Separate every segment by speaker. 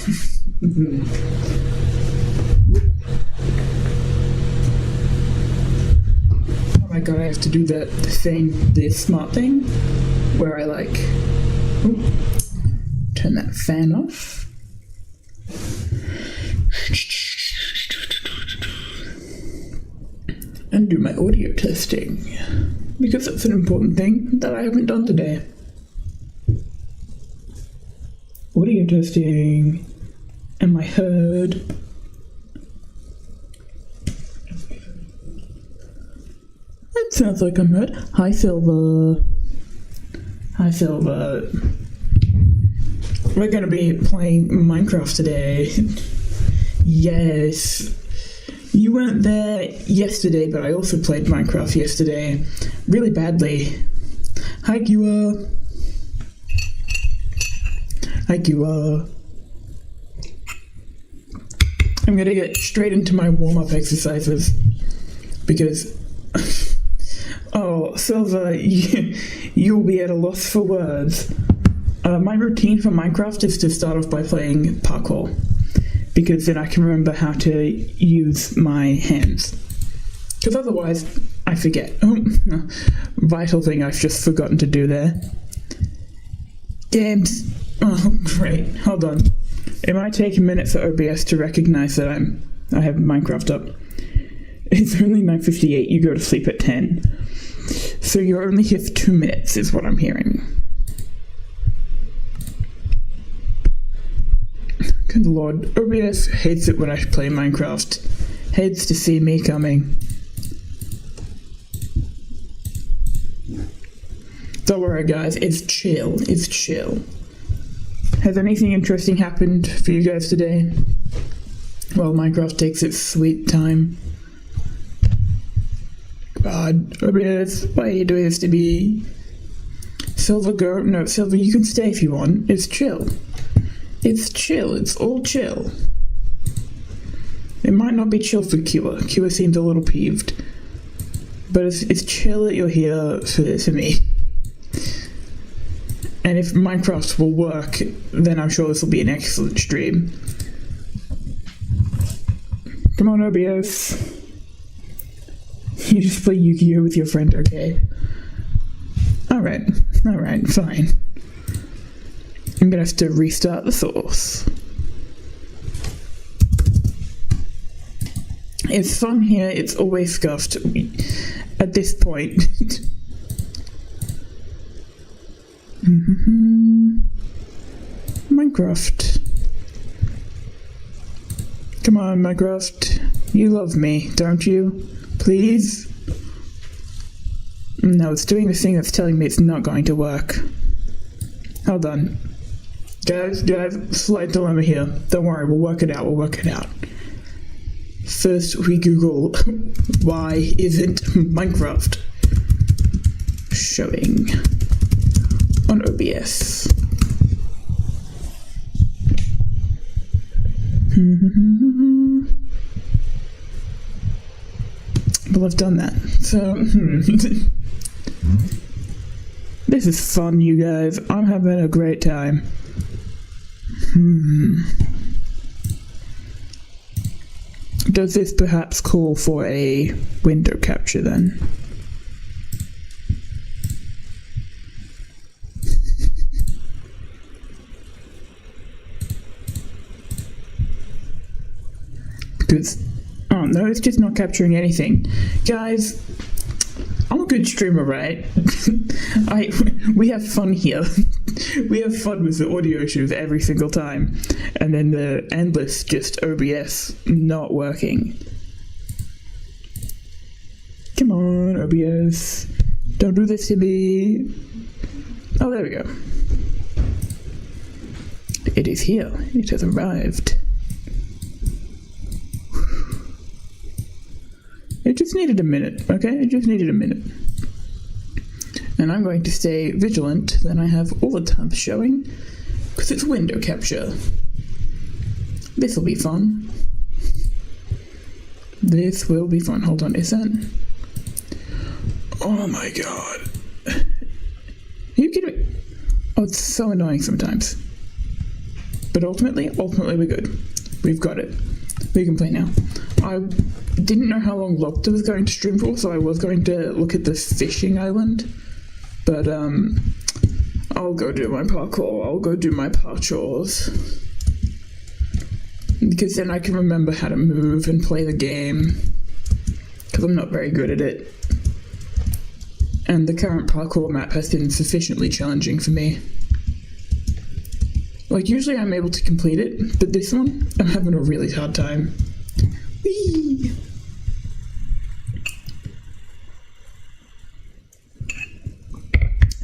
Speaker 1: Oh my god, I have to do the smart thing, where I turn that fan off. And do my audio testing, because that's an important thing that I haven't done today. Audio testing. Am I heard? It sounds like I'm heard. Hi, Silver. Hi, Silver. We're gonna be playing Minecraft today. Yes. You weren't there yesterday, but I also played Minecraft yesterday. Really badly. Hi, Gua. Hi, Gua. I'm gonna get straight into my warm-up exercises, because... Oh, Silver, you'll be at a loss for words. My routine for Minecraft is to start off by playing parkour, because then I can remember how to use my hands. Because otherwise, I forget. Oh, vital thing I've just forgotten to do there. Games. Oh, great. Hold on. It might take a minute for OBS to recognize that I have Minecraft up. It's only 9:58. You go to sleep at 10. So you're only here for 2 minutes, is what I'm hearing. Good lord, OBS hates it when I play Minecraft. Hates to see me coming. Don't worry guys, it's chill, it's chill. Has anything interesting happened for you guys today? Well, Minecraft takes its sweet time. God, OBS, why are you doing this to me? Silver, go. No, Silver, you can stay if you want. It's chill. It's chill. It's all chill. It might not be chill for Kua. Kua seems a little peeved. But it's chill that you're here for me. And if Minecraft will work, then I'm sure this will be an excellent stream. Come on, OBS. You just play Yu-Gi-Oh! With your friend, okay? Alright, fine. I'm gonna have to restart the source. It's fun here, it's always scuffed at this point. Minecraft. Come on, Minecraft. You love me, don't you? Please? No, it's doing the thing that's telling me it's not going to work. Hold on. Guys, slight dilemma here. Don't worry, we'll work it out, First, we Google, why isn't Minecraft showing on OBS? Well, I've done that, so... This is fun, you guys. I'm having a great time. Does this perhaps call for a window capture, then? Because... Oh, no, it's just not capturing anything. Guys, I'm a good streamer, right? We have fun here. We have fun with the audio issues every single time. And then the endless just OBS not working. Come on, OBS. Don't do this to me. Oh, there we go. It is here. It has arrived. It just needed a minute, okay? It just needed a minute. And I'm going to stay vigilant that I have all the tabs showing, because it's window capture. This will be fun. This will be fun. Hold on, is that... Oh my god. Are you kidding me? Oh, it's so annoying sometimes. But ultimately we're good. We've got it. We can play now. I didn't know how long Locta was going to stream for, so I was going to look at the fishing island. But I'll go do my parkour. I'll go do my parkours. Because then I can remember how to move and play the game. Because I'm not very good at it. And the current parkour map has been sufficiently challenging for me. Like, usually I'm able to complete it, but this one, I'm having a really hard time. Whee!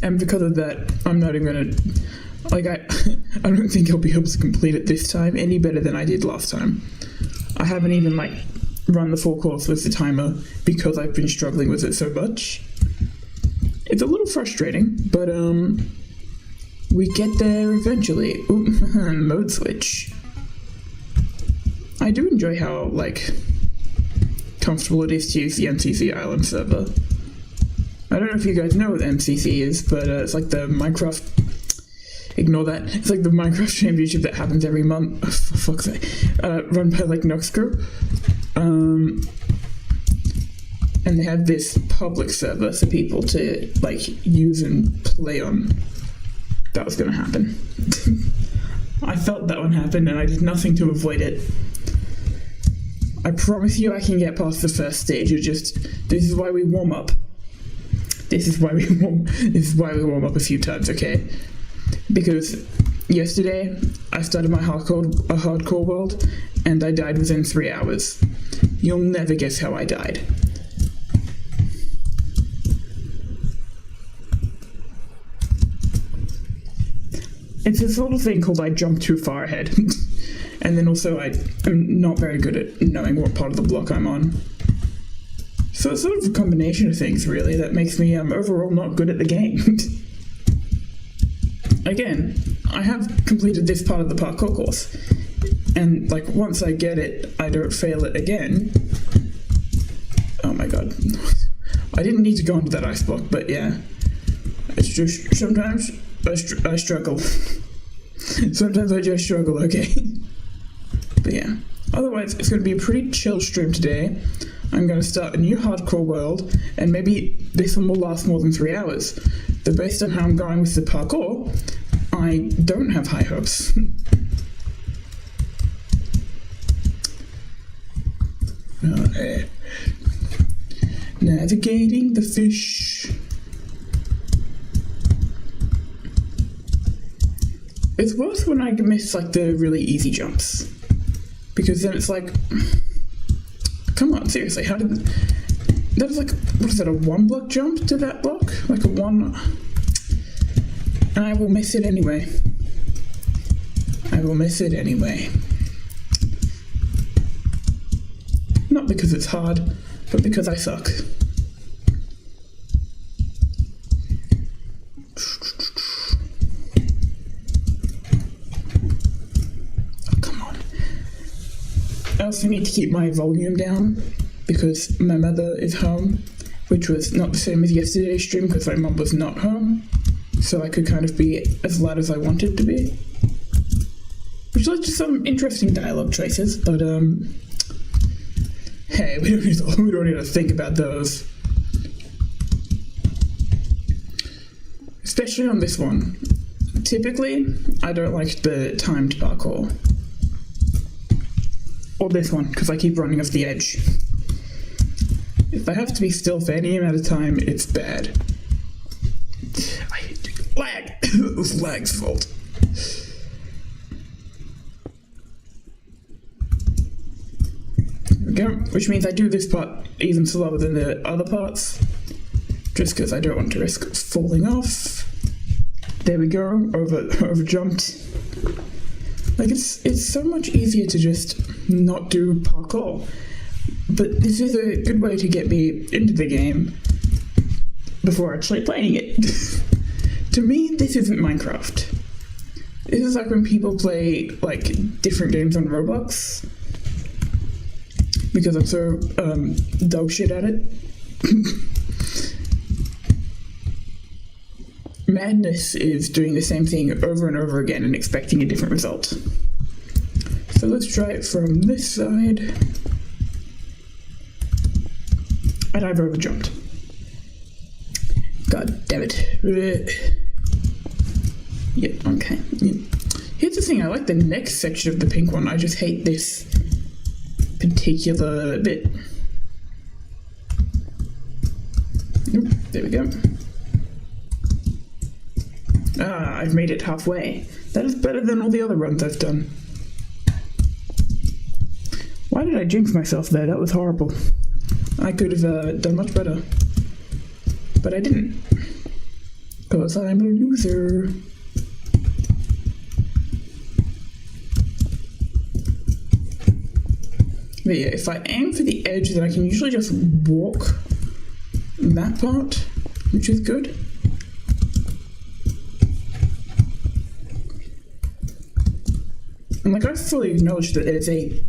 Speaker 1: And because of that, I'm not even gonna, like, I don't think I'll be able to complete it this time any better than I did last time. I haven't even, like, run the full course with the timer because I've been struggling with it so much. It's a little frustrating, but, we get there eventually. Ooh, mode switch. I do enjoy how, like, comfortable it is to use the MCC Island server. I don't know if you guys know what MCC is, but it's like the Minecraft... Ignore that. It's like the Minecraft championship that happens every month. Oh, for fuck's sake. Run by, like, Noxcrew. And they have this public server for people to, like, use and play on. That was going to happen. I felt that one happen and I did nothing to avoid it. I promise you I can get past the first stage. This is why we warm up. This is why we warm up a few times, okay? Because yesterday I started my hardcore world and I died within 3 hours. You'll never guess how I died. It's this little thing called I jump too far ahead. And then also I'm not very good at knowing what part of the block I'm on. So it's sort of a combination of things, really, that makes me overall not good at the game. Again, I have completed this part of the parkour course. And, like, once I get it, I don't fail it again. Oh my god. I didn't need to go into that ice block, but yeah. It's just, sometimes I struggle. Sometimes I just struggle, okay? But yeah. Otherwise, it's going to be a pretty chill stream today. I'm going to start a new hardcore world, and maybe this one will last more than 3 hours. But based on how I'm going with the parkour, I don't have high hopes. Navigating the fish. It's worse when I miss, like, the really easy jumps. Because then it's like... Come on, seriously, how did... That was like, what is that, a 1 block jump to that block? Like a 1... And I will miss it anyway. I will miss it anyway. Not because it's hard, but because I suck. I also need to keep my volume down because my mother is home, which was not the same as yesterday's stream because my mum was not home, so I could kind of be as loud as I wanted to be. Which led to some interesting dialogue choices, but hey, we don't need to think about those. Especially on this one. Typically, I don't like the timed parkour. Or this one, because I keep running off the edge. If I have to be still for any amount of time, it's bad. I hate lag! It was lag's fault. There we go. Which means I do this part even slower than the other parts. Just because I don't want to risk falling off. There we go, over jumped. Like, it's so much easier to just not do parkour. But this is a good way to get me into the game before actually playing it. To me, this isn't Minecraft. This is like when people play, like, different games on Roblox. Because I'm so, dog shit at it. madness is doing the same thing over and over again and expecting a different result. So let's try it from this side. And I've overjumped. God damn it. Yeah, okay. Here's the thing, I like the next section of the pink one, I just hate this particular bit. Nope, there we go. Ah, I've made it halfway. That is better than all the other runs I've done. Why did I jinx myself there? That was horrible. I could have done much better. But I didn't. Because I'm a loser. But yeah, if I aim for the edge, then I can usually just walk that part, which is good. And like, I fully acknowledge that there's a...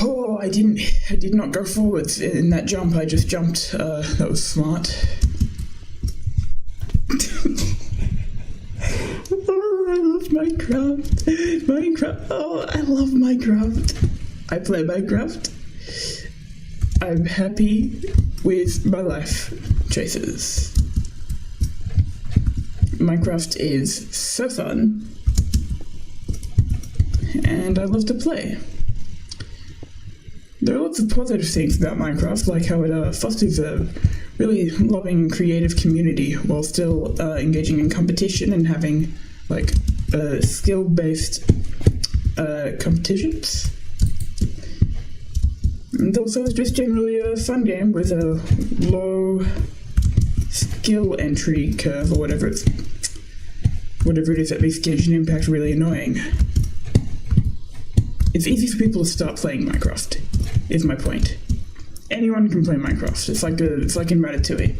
Speaker 1: Oh, I did not go forwards in that jump, I just jumped. That was smart. Oh, I love Minecraft. Minecraft, oh, I love Minecraft. I play Minecraft. I'm happy with my life choices. Minecraft is so fun. And I love to play. There are lots of positive things about Minecraft, like how it fosters a really loving, creative community while still engaging in competition and having like skill-based competitions. And also it's just generally a fun game with a low skill entry curve or whatever it is that makes Genshin Impact really annoying. It's easy for people to start playing Minecraft, is my point. Anyone can play Minecraft. It's like in Ratatouille.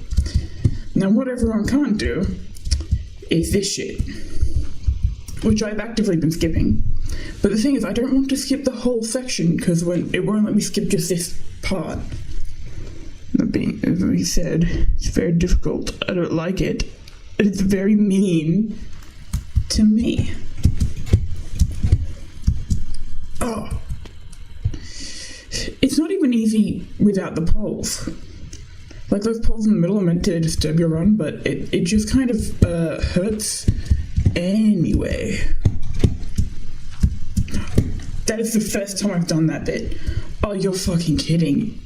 Speaker 1: Now what everyone can't do is this shit, which I've actively been skipping. But the thing is, I don't want to skip the whole section because it won't let me skip just this part. That being said, it's very difficult. I don't like it. It's very mean to me. Oh. It's not even easy without the poles. Like, those poles in the middle are meant to disturb your run, but it just kind of hurts anyway. That is the first time I've done that bit. Oh, you're fucking kidding.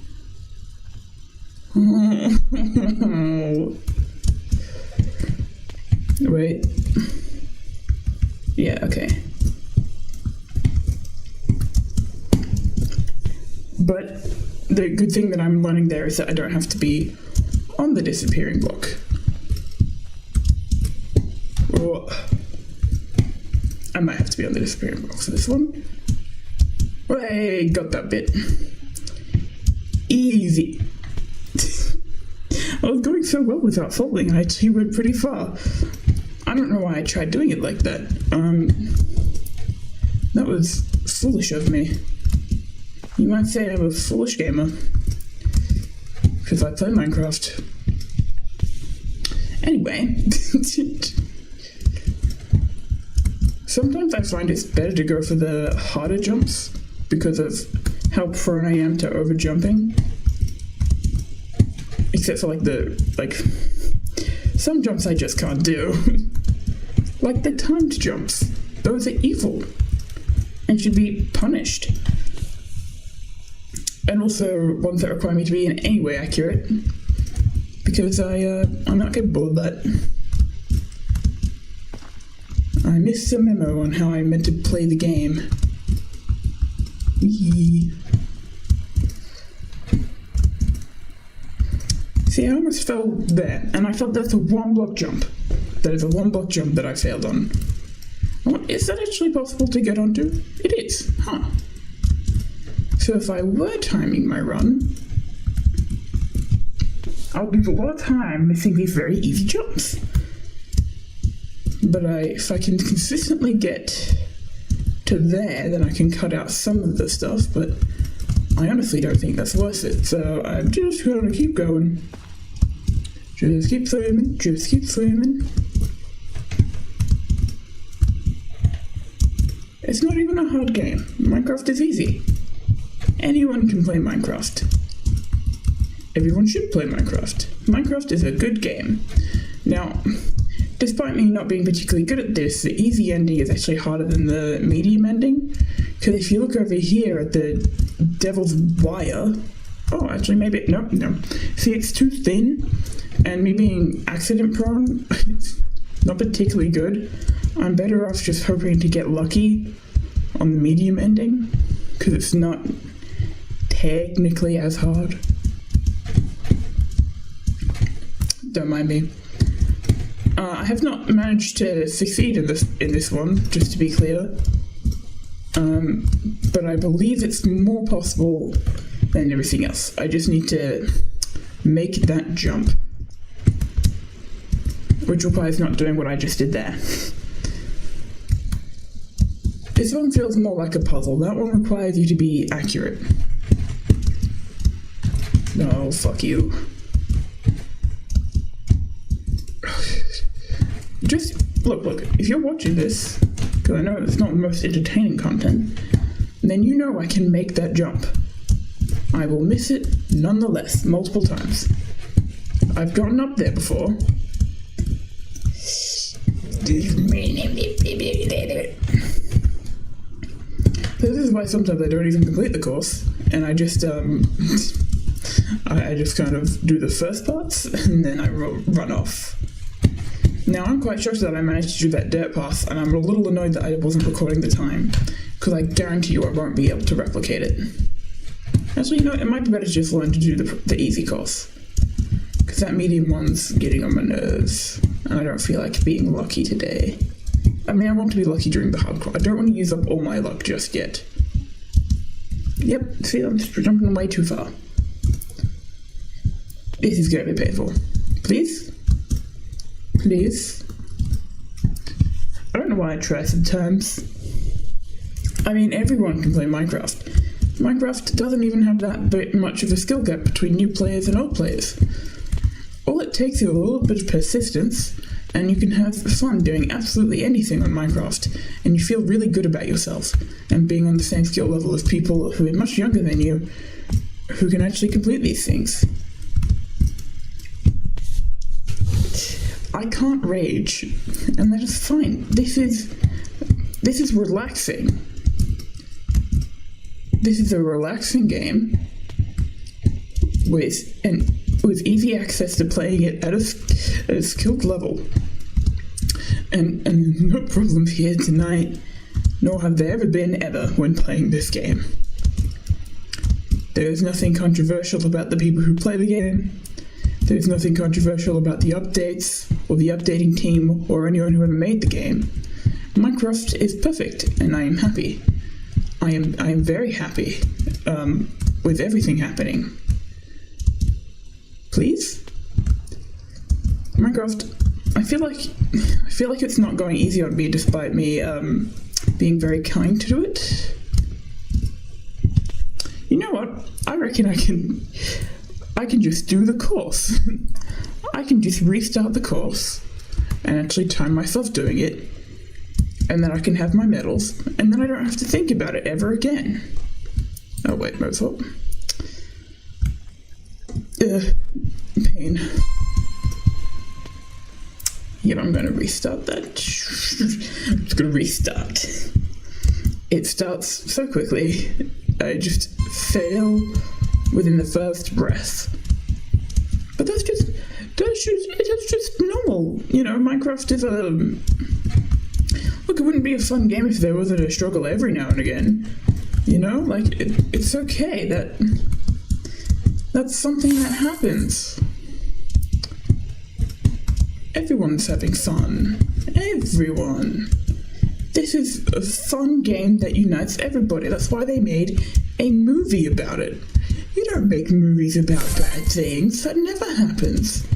Speaker 1: Wait. Yeah, okay. But the good thing that I'm learning there is that I don't have to be on the disappearing block. Or I might have to be on the disappearing block for this one. Hey, got that bit. Easy. I was going so well without falling, and I actually went pretty far. I don't know why I tried doing it like that. That was foolish of me. You might say I'm a foolish gamer, because I play Minecraft. Anyway, sometimes I find it's better to go for the harder jumps because of how prone I am to overjumping. Except for some jumps I just can't do. Like the timed jumps. Those are evil and should be punished. And also ones that require me to be in any way accurate, because I'm not capable of that. I missed the memo on how I meant to play the game. Whee. See, I almost fell there, and I felt that's a one-block jump. That is a one-block jump that I failed on. Is that actually possible to get onto? It is, huh? So if I were timing my run, I'll lose a lot of time missing these very easy jumps. But if I can consistently get to there, then I can cut out some of the stuff, but I honestly don't think that's worth it, so I'm just going to keep going. Just keep swimming, just keep swimming. It's not even a hard game. Minecraft is easy. Anyone can play Minecraft. Everyone should play Minecraft. Minecraft is a good game. Now, despite me not being particularly good at this, the easy ending is actually harder than the medium ending. Because if you look over here at the Devil's Wire... Oh, actually, maybe... No. See, it's too thin. And me being accident prone, it's not particularly good. I'm better off just hoping to get lucky on the medium ending. Because it's not technically as hard. Don't mind me. I have not managed to succeed in this one, just to be clear. But I believe it's more possible than everything else. I just need to make that jump. Which requires not doing what I just did there. This one feels more like a puzzle. That one requires you to be accurate. No, fuck you. Just, look, if you're watching this, because I know it's not the most entertaining content, then you know I can make that jump. I will miss it nonetheless, multiple times. I've gotten up there before. This is why sometimes I don't even complete the course, and I just, I just kind of do the first parts, and then I run off. Now, I'm quite shocked that I managed to do that dirt path, and I'm a little annoyed that I wasn't recording the time, because I guarantee you I won't be able to replicate it. Actually, you know, it might be better to just learn to do the easy course, because that medium one's getting on my nerves, and I don't feel like being lucky today. I mean, I want to be lucky during the hardcore. I don't want to use up all my luck just yet. Yep, see, I'm just jumping way too far. This is going to be painful. Please? Please? I don't know why I try sometimes. I mean, everyone can play Minecraft. Minecraft doesn't even have that much of a skill gap between new players and old players. All it takes is a little bit of persistence, and you can have fun doing absolutely anything on Minecraft, and you feel really good about yourself, and being on the same skill level as people who are much younger than you, who can actually complete these things. I can't rage, and that is fine. This is relaxing. This is a relaxing game with easy access to playing it at a skilled level. And no problems here tonight, nor have there ever been ever when playing this game. There is nothing controversial about the people who play the game. There's nothing controversial about the updates, or the updating team, or anyone who ever made the game. Minecraft is perfect, and I am happy. I am very happy with everything happening. Please? Minecraft, I feel like it's not going easy on me despite me being very kind to it. You know what? I reckon I can just do the course. I can just restart the course and actually time myself doing it, and then I can have my medals, and then I don't have to think about it ever again. Oh wait, Mozart. Pain. Yep, I'm gonna restart that. I'm just gonna restart. It starts so quickly, I just fail within the first breath. But that's just normal. You know, Minecraft is look, it wouldn't be a fun game if there wasn't a struggle every now and again. You know, like, it's okay, that's something that happens. Everyone's having fun. Everyone. This is a fun game that unites everybody. That's why they made a movie about it. You don't make movies about bad things. That never happens.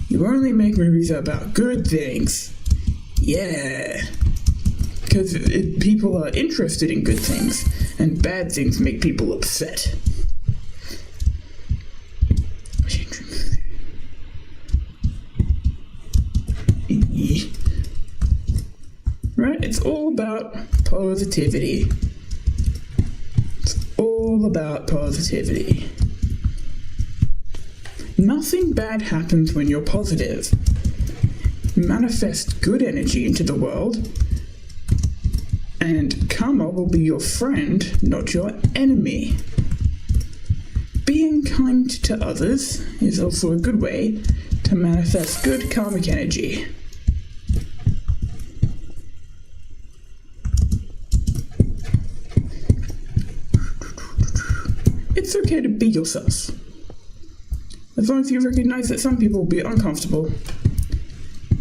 Speaker 1: You only make movies about good things. Yeah. Because people are interested in good things, and bad things make people upset. all about positivity. It's all about positivity. Nothing bad happens when you're positive. Manifest good energy into the world, and karma will be your friend, not your enemy. Being kind to others is also a good way to manifest good karmic energy. It's okay to be yourself, as long as you recognize that some people will be uncomfortable.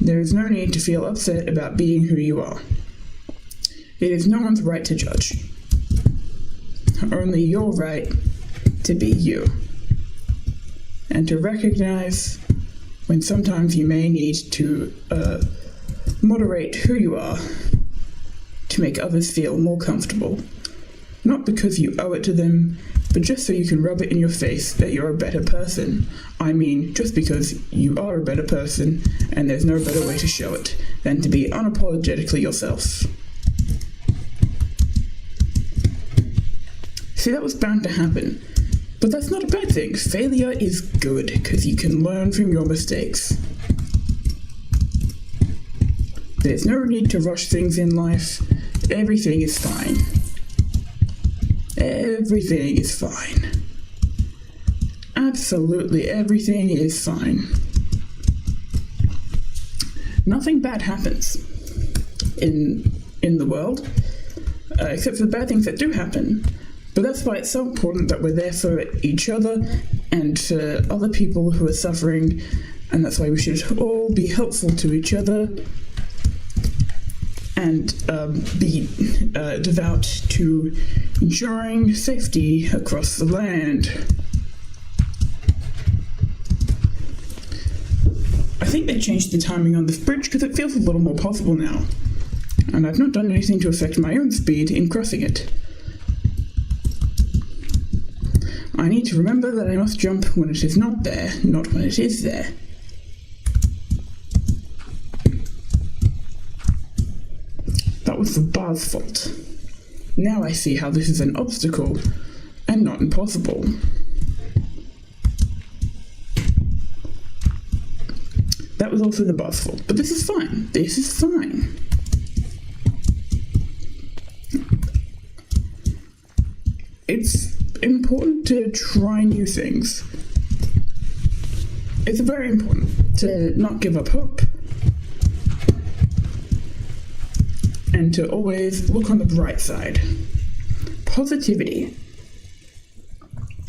Speaker 1: There is no need to feel upset about being who you are. It is no one's right to judge. Only your right to be you. And to recognize when sometimes you may need to moderate who you are to make others feel more comfortable. Not because you owe it to them, but just so you can rub it in your face that you're a better person. I mean, just because you are a better person, and there's no better way to show it than to be unapologetically yourself. See, that was bound to happen. But that's not a bad thing. Failure is good, because you can learn from your mistakes. There's no need to rush things in life. Everything is fine. Everything is fine. Absolutely everything is fine. Nothing bad happens in the world, except for the bad things that do happen. But that's why it's so important that we're there for each other and for other people who are suffering, and that's why we should all be helpful to each other and be devout to ensuring safety across the land. I think they changed the timing on this bridge because it feels a little more possible now, and I've not done anything to affect my own speed in crossing it. I need to remember that I must jump when it is not there, not when it is there. That was the bar's fault. Now I see how this is an obstacle and not impossible. That was also the bar's fault, but this is fine. This is fine. It's important to try new things. It's very important to not give up hope and to always look on the bright side. Positivity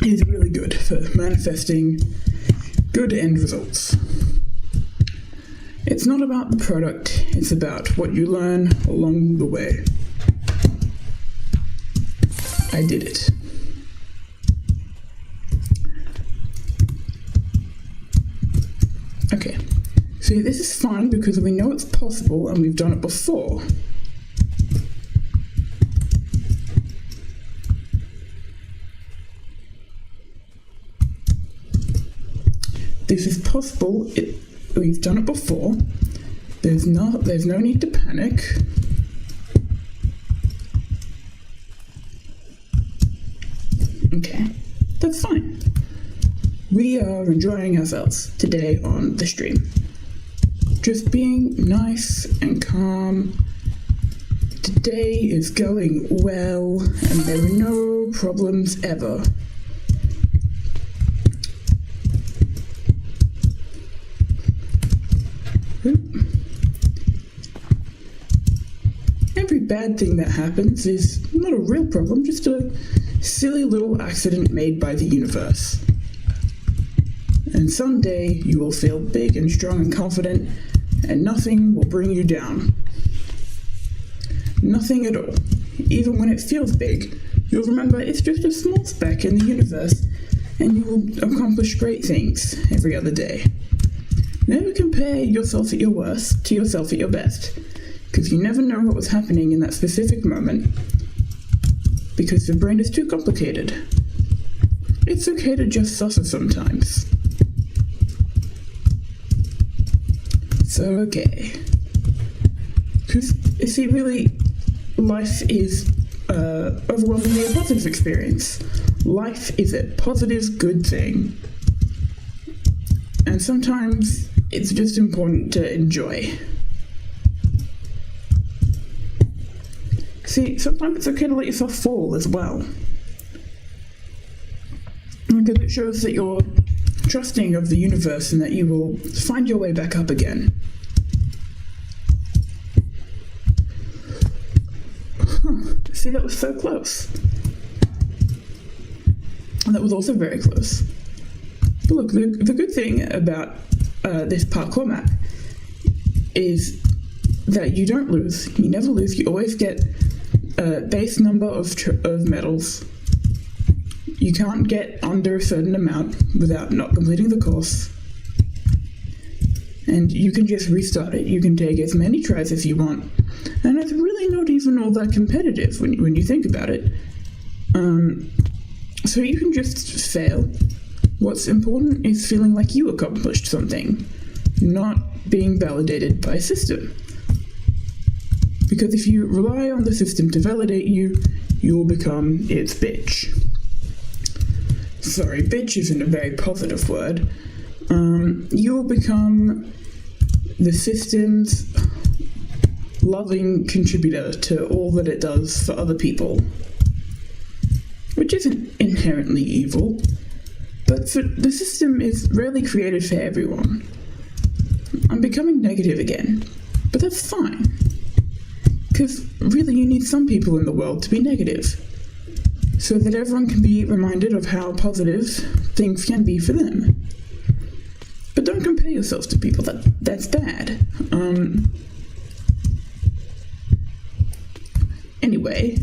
Speaker 1: is really good for manifesting good end results. It's not about the product, it's about what you learn along the way. I did it. Okay, so this is fine because we know it's possible and we've done it before. This is possible, we've done it before. There's no need to panic. Okay, that's fine. We are enjoying ourselves today on the stream. Just being nice and calm. Today is going well, and there are no problems ever. Every bad thing that happens is not a real problem, just a silly little accident made by the universe. And someday you will feel big and strong and confident, and nothing will bring you down. Nothing at all. Even when it feels big, you'll remember it's just a small speck in the universe, and you will accomplish great things every other day. Never compare yourself at your worst to yourself at your best, because you never know what was happening in that specific moment, because the brain is too complicated. It's okay to just suffer sometimes. It's okay. Because, you see, really, life is overwhelmingly a positive experience. Life is a positive, good thing. And sometimes it's just important to enjoy. See, sometimes it's okay to let yourself fall as well. Because it shows that you're trusting of the universe and that you will find your way back up again. See, that was so close. And that was also very close. But look, the good thing about this parkour map is that you don't lose. You never lose. You always get a base number of medals. You can't get under a certain amount without not completing the course. And you can just restart it. You can take as many tries as you want. And it's really not even all that competitive when you think about it. So you can just fail. What's important is feeling like you accomplished something, not being validated by a system. Because if you rely on the system to validate you, you'll become its bitch. Sorry, bitch isn't a very positive word. You'll become the system's loving contributor to all that it does for other people. Which isn't inherently evil, but the system is rarely created for everyone. I'm becoming negative again, but that's fine. Because really you need some people in the world to be negative, so that everyone can be reminded of how positive things can be for them. But don't compare yourself to people, that's bad. Anyway,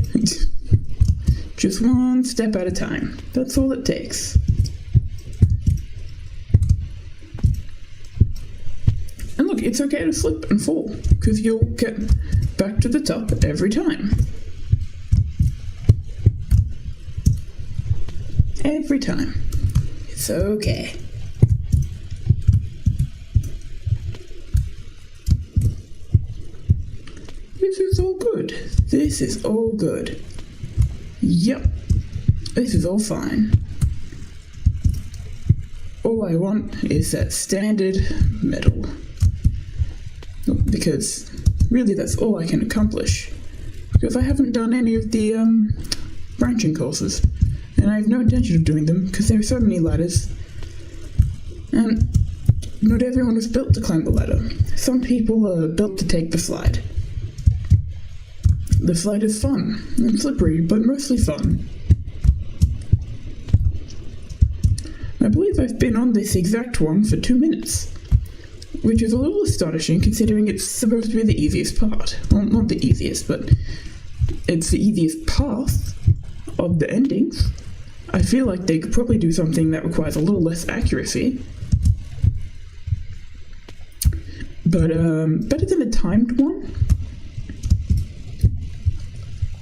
Speaker 1: just one step at a time. That's all it takes. And look, it's okay to slip and fall, because you'll get back to the top every time. Every time. It's okay. This is all good. This is all good. Yep. This is all fine. All I want is that standard medal. Because really that's all I can accomplish. Because I haven't done any of the branching courses. And I have no intention of doing them because there are so many ladders. And not everyone was built to climb the ladder. Some people are built to take the slide. The slide is fun and slippery, but mostly fun. I believe I've been on this exact one for 2 minutes, which is a little astonishing considering it's supposed to be the easiest part. Well, not the easiest, but it's the easiest path of the endings. I feel like they could probably do something that requires a little less accuracy. But better than a timed one.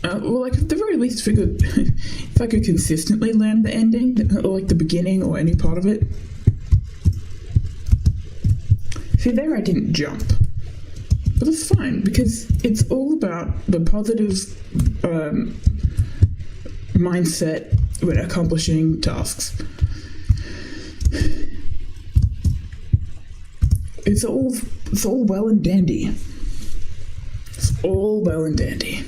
Speaker 1: Well, like, at the very least, if I could consistently land the ending, or like the beginning, or any part of it. See, there I didn't jump. But it's fine, because it's all about the positive mindset when accomplishing tasks. It's all well and dandy. It's all well and dandy.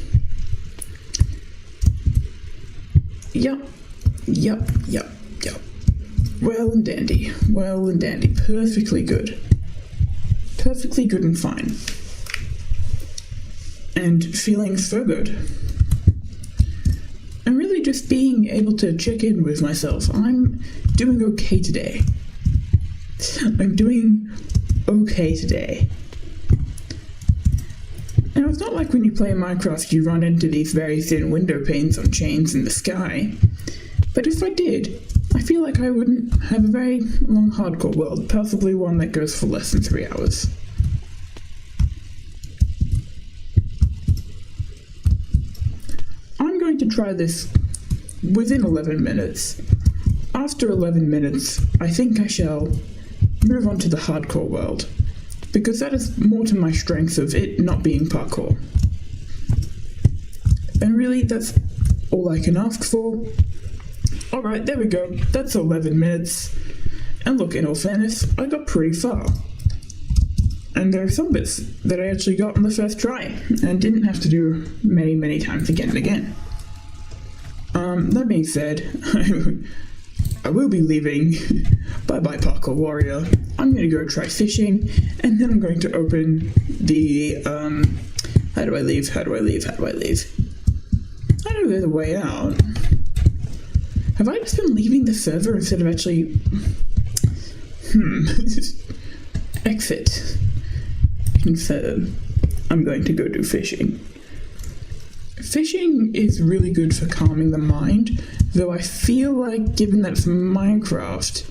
Speaker 1: Yep. Well and dandy. Perfectly good. Perfectly good and fine. And feeling so good. And really just being able to check in with myself. I'm doing okay today. I'm doing okay today. Now, it's not like when you play Minecraft you run into these very thin window panes on chains in the sky. But if I did, I feel like I wouldn't have a very long hardcore world, possibly one that goes for less than 3 hours. I'm going to try this within 11 minutes. After 11 minutes, I think I shall move on to the hardcore world, because that is more to my strengths of it not being parkour. And really, that's all I can ask for. Alright, there we go. That's 11 minutes. And look, in all fairness, I got pretty far. And there are some bits that I actually got on the first try, and didn't have to do many, many times again and again. That being said, I will be leaving. Bye-bye, Parkour Warrior. I'm going to go try fishing, and then I'm going to open the, how do I leave? I know there's a way out. Have I just been leaving the server instead of actually... Exit. Instead, I'm going to go do fishing. Fishing is really good for calming the mind, though I feel like, given that it's Minecraft,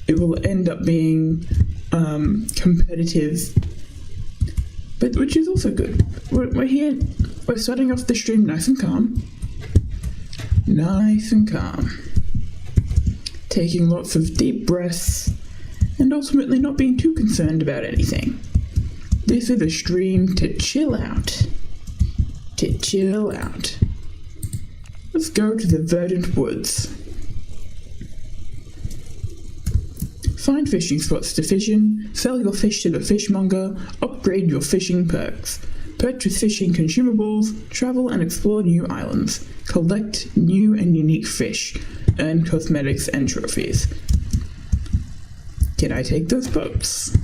Speaker 1: it will end up being competitive, but which is also good. We're here, we're starting off the stream nice and calm. Nice and calm. Taking lots of deep breaths, and ultimately not being too concerned about anything. This is a stream to chill out. Let's go to the verdant woods. Find fishing spots to fish in, sell your fish to the fishmonger, upgrade your fishing perks, purchase fishing consumables, travel and explore new islands, collect new and unique fish, earn cosmetics and trophies. Can I take those boats?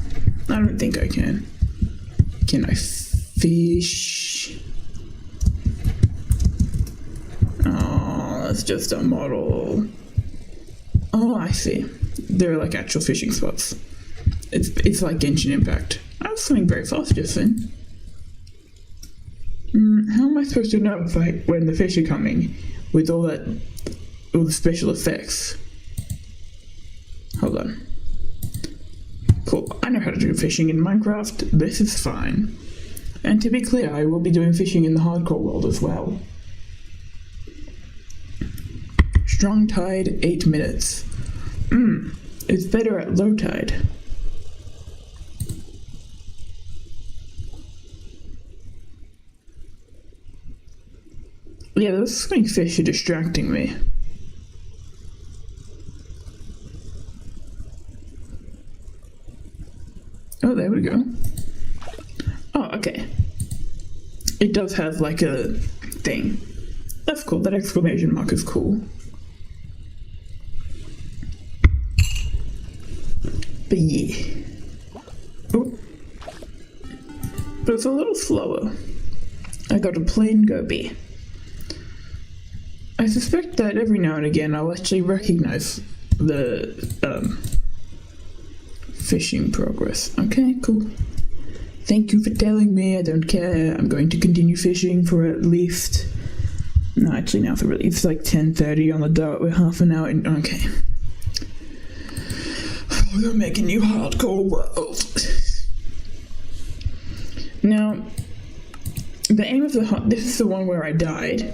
Speaker 1: I don't think I can. Can I fish? Oh, that's just a model. Oh, I see. They're like actual fishing spots. It's like Genshin Impact. I was swimming very fast just then. How am I supposed to know when the fish are coming with all the special effects? Hold on. Cool. I know how to do fishing in Minecraft. This is fine. And to be clear, I will be doing fishing in the hardcore world as well. Strong tide, 8 minutes. It's better at low tide. Yeah, those swimming fish are distracting me. Oh, there we go. Oh, okay. It does have like a thing. That's cool. That exclamation mark is cool. But yeah. Oh. But it's a little slower. I got a plain goby. I suspect that every now and again I'll actually recognize the fishing progress. Okay, cool. Thank you for telling me. I don't care. I'm going to continue fishing for at least... No, actually now for really, it's like 10:30 on the dot. We're half an hour in. Okay. We're gonna make a new hardcore world. Now, the aim of this is the one where I died.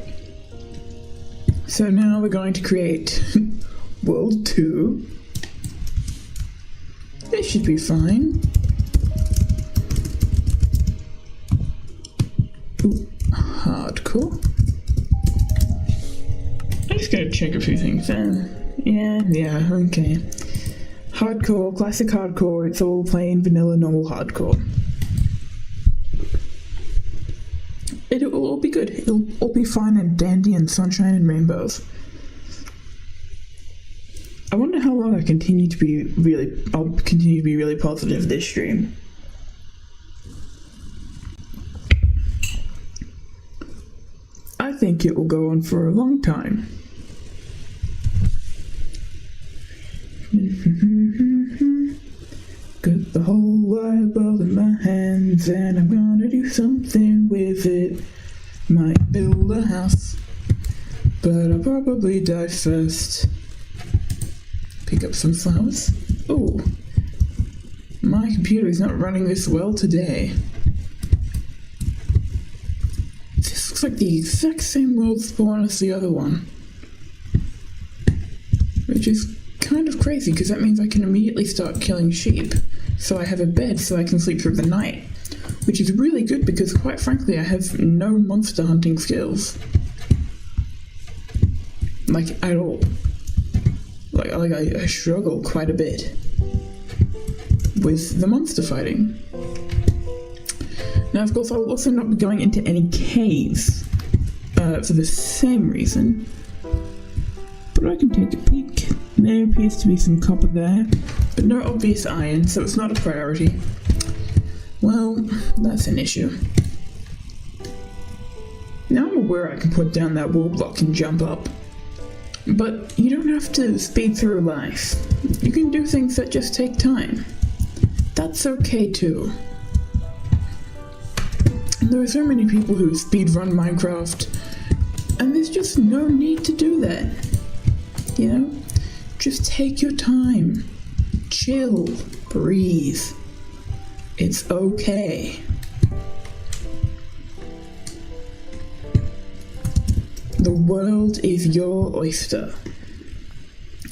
Speaker 1: So now we're going to create World 2. This should be fine. Ooh, hardcore. I'm just gonna check a few things then. Yeah, okay. Hardcore, classic hardcore, it's all plain vanilla normal hardcore. It'll all be good. It'll all be fine and dandy and sunshine and rainbows. I wonder how long I'll continue to be really positive this stream. I think it will go on for a long time. Got the whole wide world in my hands and I'm gonna do something with it. Might build a house, but I'll probably die first. Pick up some flowers. Oh, my computer is not running this well today. This looks like the exact same world spawn as the other one, which is kind of crazy because that means I can immediately start killing sheep. So I have a bed so I can sleep through the night, which is really good because quite frankly I have no monster hunting skills. like, at all. Like I struggle quite a bit with the monster fighting. Now, of course, I will also not be going into any caves for the same reason. But I can take a peek. There appears to be some copper there, but no obvious iron, so it's not a priority. Well, that's an issue. Now I'm aware I can put down that wall block and jump up. But you don't have to speed through life. You can do things that just take time. That's okay too. There are so many people who speedrun Minecraft, and there's just no need to do that. You know? Just take your time. Chill. Breathe. It's okay. The world is your oyster.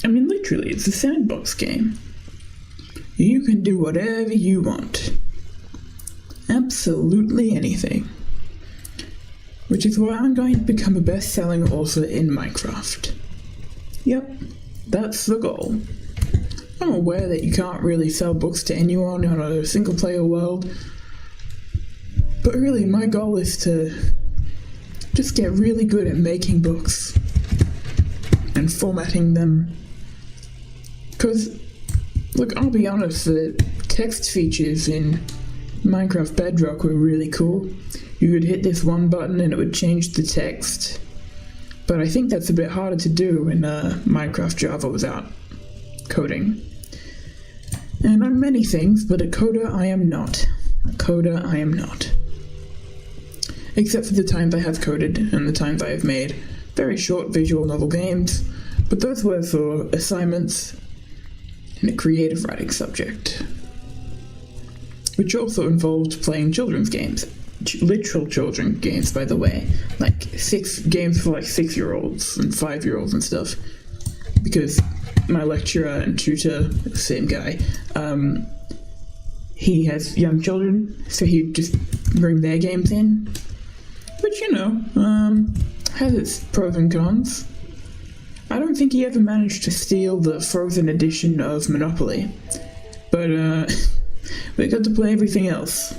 Speaker 1: I mean, literally, it's a sandbox game. You can do whatever you want. Absolutely anything. Which is why I'm going to become a best-selling author in Minecraft. Yep, that's the goal. I'm aware that you can't really sell books to anyone on a single-player world, but really my goal is to just get really good at making books and formatting them. Because, look, I'll be honest, the text features in Minecraft Bedrock were really cool. You could hit this one button and it would change the text. But I think that's a bit harder to do when Minecraft Java was out coding. And I'm many things, but a coder I am not. A coder I am not. Except for the times I have coded and the times I have made very short visual novel games, but those were for assignments in a creative writing subject, which also involved playing children's games. Literal children's games, by the way. Like, games for like 6-year-olds and 5-year-olds and stuff. Because my lecturer and tutor, the same guy, he has young children, so he'd just bring their games in. Which, you know, has its pros and cons. I don't think he ever managed to steal the Frozen edition of Monopoly. But, we got to play everything else.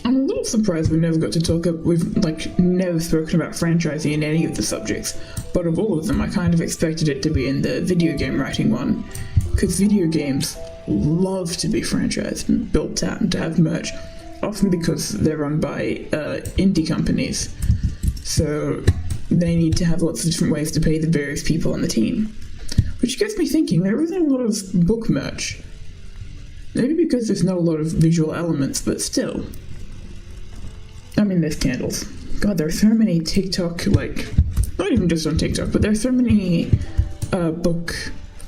Speaker 1: I'm a little surprised we've never got to talk, we've, like, never spoken about franchising in any of the subjects, but of all of them, I kind of expected it to be in the video game writing one, because video games love to be franchised and built out and to have merch, often because they're run by indie companies, so they need to have lots of different ways to pay the various people on the team. Which gets me thinking, there isn't a lot of book merch. Maybe because there's not a lot of visual elements, but still. I mean, there's candles. God, there are so many TikTok, like, not even just on TikTok, but there are so many book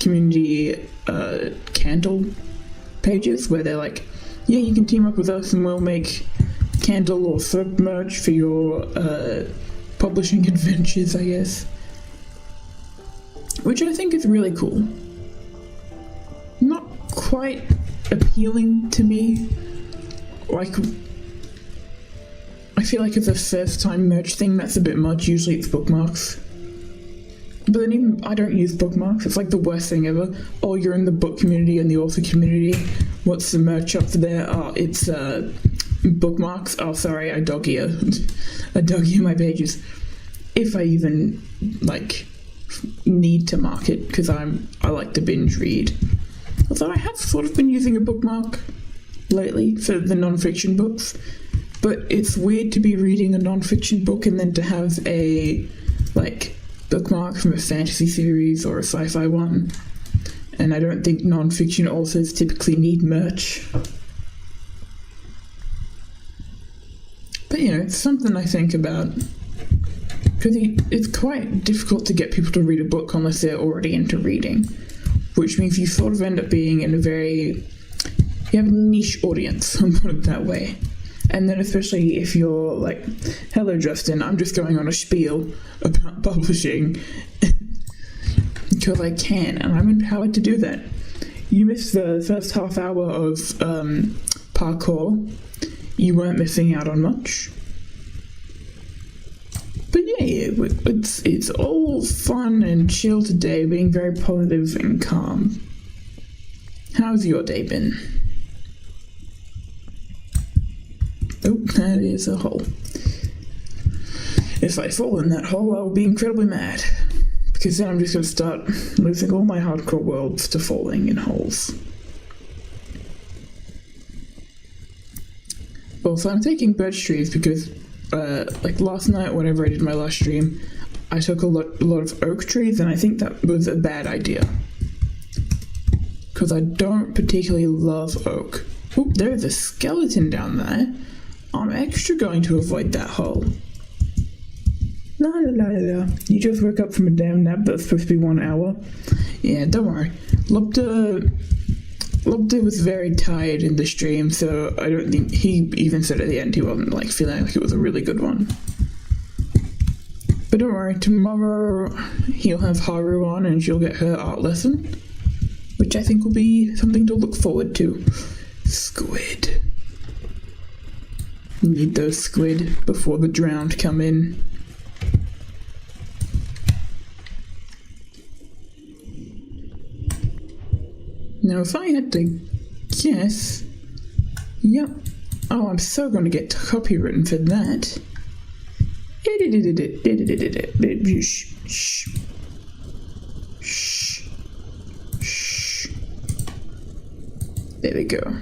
Speaker 1: community candle pages where they're like, yeah, you can team up with us and we'll make candle or soap merch for your publishing adventures, I guess. Which I think is really cool. Not quite appealing to me. Like, I feel like it's a first time merch thing, that's a bit much. Usually it's bookmarks. But then even I don't use bookmarks. It's like the worst thing ever. Oh, you're in the book community and the author community. What's the merch up there? Oh, it's bookmarks. Oh, sorry, I dog ear. I dog ear my pages. If I even, like, need to mark it, because I like to binge read. Although I have sort of been using a bookmark lately for the non-fiction books. But it's weird to be reading a non-fiction book and then to have a, like, bookmark from a fantasy series or a sci-fi one. And I don't think non-fiction authors typically need merch. But, you know, it's something I think about. Because it's quite difficult to get people to read a book unless they're already into reading. Which means you sort of end up being in you have a niche audience, I'll put it that way. And then especially if you're like, hello Justin, I'm just going on a spiel about publishing because I can, and I'm empowered to do that. You missed the first half hour of parkour. You weren't missing out on much. But yeah, it's all fun and chill today, being very positive and calm. How's your day been? Oh, that is a hole. If I fall in that hole, I'll be incredibly mad. Because then I'm just going to start losing all my hardcore worlds to falling in holes. Also, I'm taking birch trees because, like last night, whenever I did my last stream, I took a lot of oak trees, and I think that was a bad idea. Because I don't particularly love oak. Oh, there's a skeleton down there. I'm extra going to avoid that hole. La la la la la. You just woke up from a damn nap that's supposed to be 1 hour. Yeah, don't worry. Lobda was very tired in the stream, so I don't think he even said at the end he wasn't like feeling like it was a really good one. But don't worry, tomorrow he'll have Haru on and she'll get her art lesson, which I think will be something to look forward to. Squid. Need those squid before the drowned come in. Now, if I had to guess... Yep. Oh, I'm so going to get copywritten for that. Shh. Shh. Shh. Shh. There we go.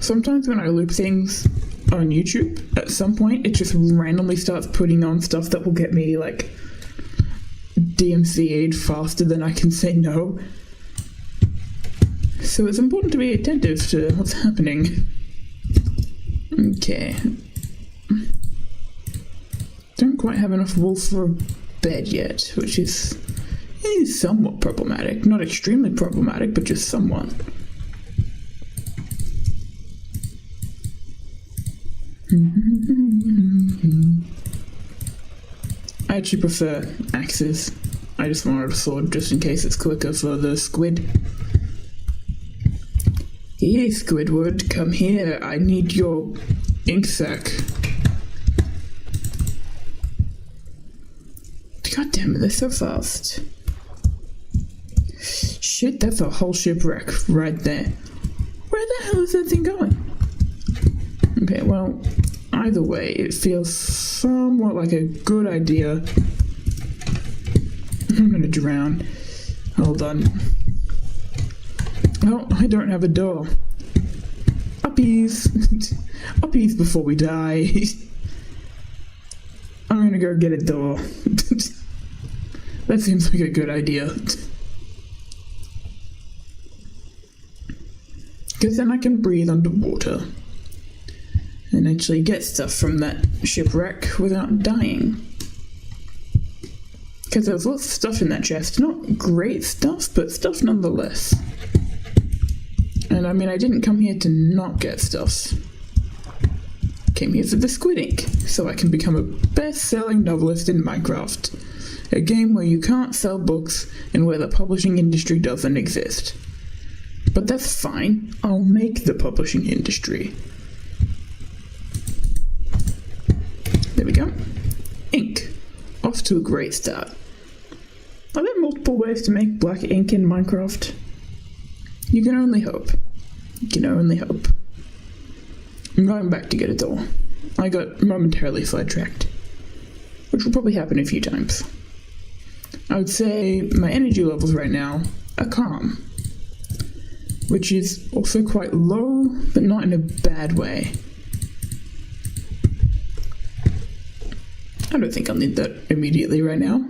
Speaker 1: Sometimes when I loop things on YouTube, at some point it just randomly starts putting on stuff that will get me, like, DMCA'd faster than I can say no. So it's important to be attentive to what's happening. Okay. Don't quite have enough wool for a bed yet, which is somewhat problematic. Not extremely problematic, but just somewhat. I actually prefer axes. I just wanted a sword just in case it's quicker for the squid. Hey, Squidward, come here. I need your ink sac. God damn it, they're so fast. Shit, that's a whole shipwreck right there. Where the hell is that thing going? Okay, well, either way, it feels somewhat like a good idea. I'm gonna drown. Hold on. Oh, I don't have a door. Uppies! Uppies before we die. I'm gonna go get a door. That seems like a good idea. Because then I can breathe underwater. And actually get stuff from that shipwreck without dying. Because there was lots of stuff in that chest. Not great stuff, but stuff nonetheless. And I mean, I didn't come here to not get stuff. Came here for the squid ink, so I can become a best-selling novelist in Minecraft. A game where you can't sell books and where the publishing industry doesn't exist. But that's fine, I'll make the publishing industry. There we go. Ink. Off to a great start. Are there multiple ways to make black ink in Minecraft? You can only hope. You can only hope. I'm going back to get a door. I got momentarily sidetracked, which will probably happen a few times. I would say my energy levels right now are calm, which is also quite low, but not in a bad way. I don't think I'll need that immediately right now.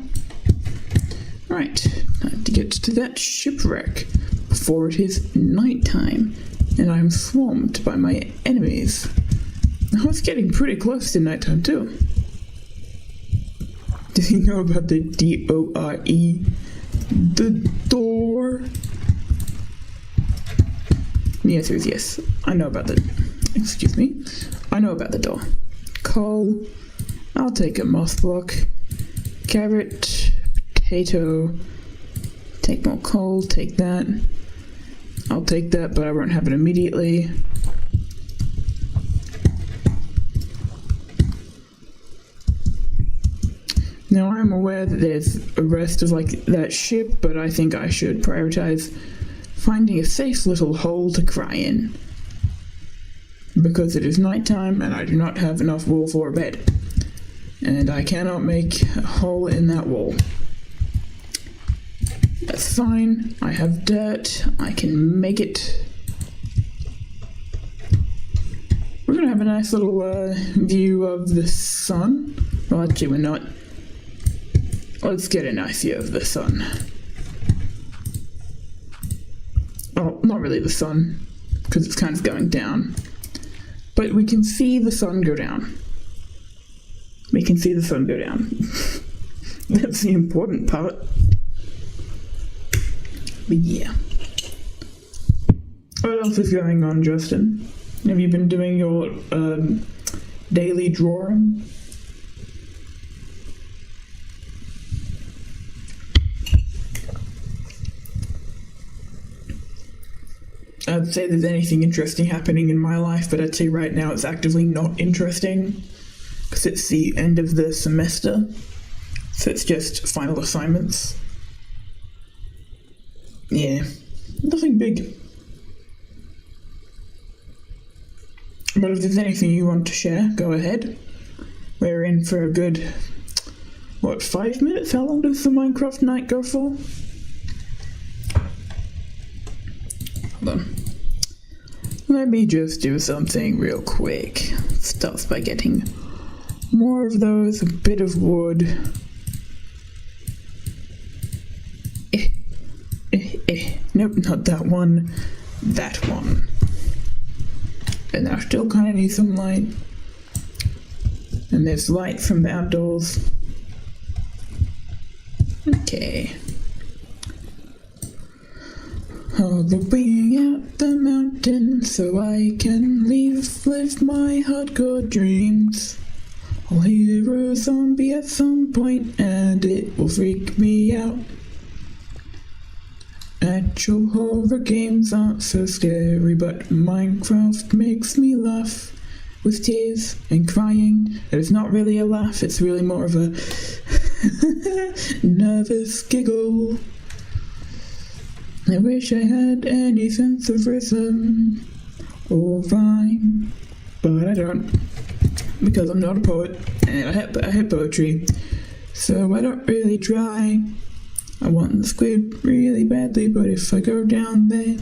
Speaker 1: Right, time to get to that shipwreck before it is nighttime and I'm swarmed by my enemies. I was getting pretty close to nighttime too. Did you know about the D-O-R-E? The door? The answer is yes. I know about the... Excuse me. I know about the door. Coal. I'll take a moss block. Carrot. Potato. Take more coal. Take that. I'll take that, but I won't have it immediately. Now, I'm aware that there's a rest of, that ship, but I think I should prioritize finding a safe little hole to cry in. Because it is nighttime, and I do not have enough wool for a bed. And I cannot make a hole in that wall. That's fine. I have dirt. I can make it. We're gonna have a nice little view of the sun. Well, actually, we're not. Let's get a nice view of the sun. Oh, not really the sun, because it's kind of going down. But we can see the sun go down. We can see the sun go down. That's the important part. But yeah. What else is going on, Justin? Have you been doing your daily drawing? I'd say there's anything interesting happening in my life, but I'd say right now it's actively not interesting because it's the end of the semester, so it's just final assignments. Yeah, nothing big. But if there's anything you want to share, go ahead. We're in for a good, 5 minutes? How long does the Minecraft night go for? Hold on. Let me just do something real quick. Starts by getting more of those, a bit of wood. Nope, not that one. That one. And I still kind of need some light. And there's light from the outdoors. Okay. All the way out the mountain so I can live my hardcore dreams. I'll hear a zombie at some point and it will freak me out. Actual horror games aren't so scary, but Minecraft makes me laugh with tears and crying. It's not really a laugh, it's really more of a nervous giggle. I wish I had any sense of rhythm or rhyme, but I don't, because I'm not a poet, and I hate poetry, so I don't really try. I want the squid really badly, but if I go down there,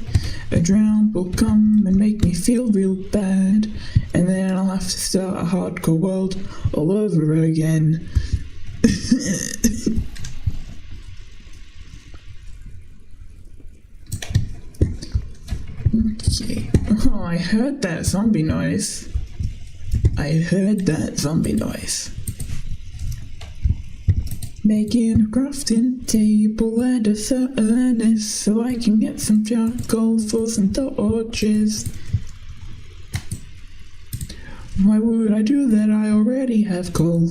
Speaker 1: a drown will come and make me feel real bad, and then I'll have to start a hardcore world all over again. Okay. Oh, I heard that zombie noise. Making a crafting table and a furnace so I can get some charcoal for some torches. Why would I do that? I already have coal.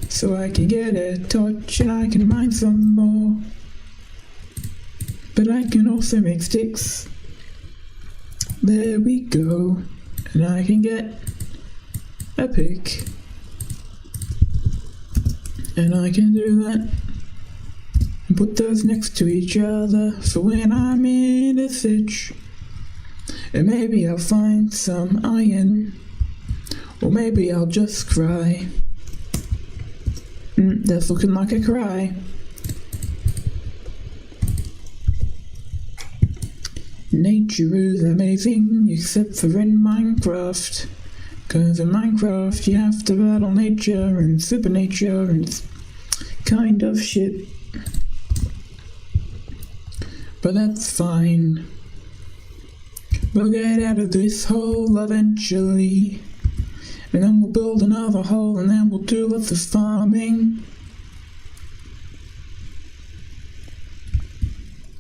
Speaker 1: So I can get a torch and I can mine some more. But I can also make sticks. There we go. And I can get a pick. And I can do that. And put those next to each other for when I'm in a sitch. And maybe I'll find some iron. Or maybe I'll just cry. That's looking like a cry. Nature is amazing, except for in Minecraft. 'Cause in Minecraft you have to battle nature and supernature and it's kind of shit. But that's fine. We'll get out of this hole eventually. And then we'll build another hole and then we'll do lots of farming.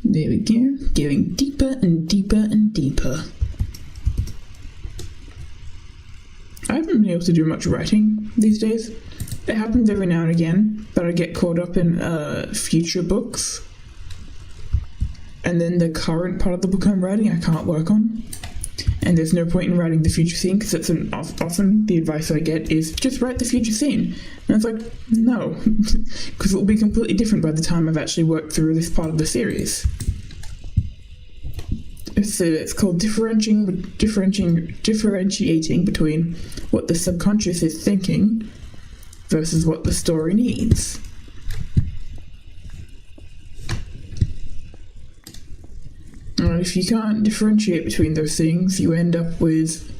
Speaker 1: There we go, going deeper and deeper and deeper. I haven't been able to do much writing these days. It happens every now and again, but I get caught up in future books. And then the current part of the book I'm writing I can't work on. And there's no point in writing the future scene, because that's often the advice I get is just write the future scene. And it's like, no, because it will be completely different by the time I've actually worked through this part of the series. So it's called differentiating between what the subconscious is thinking versus what the story needs. If you can't differentiate between those things, you end up with,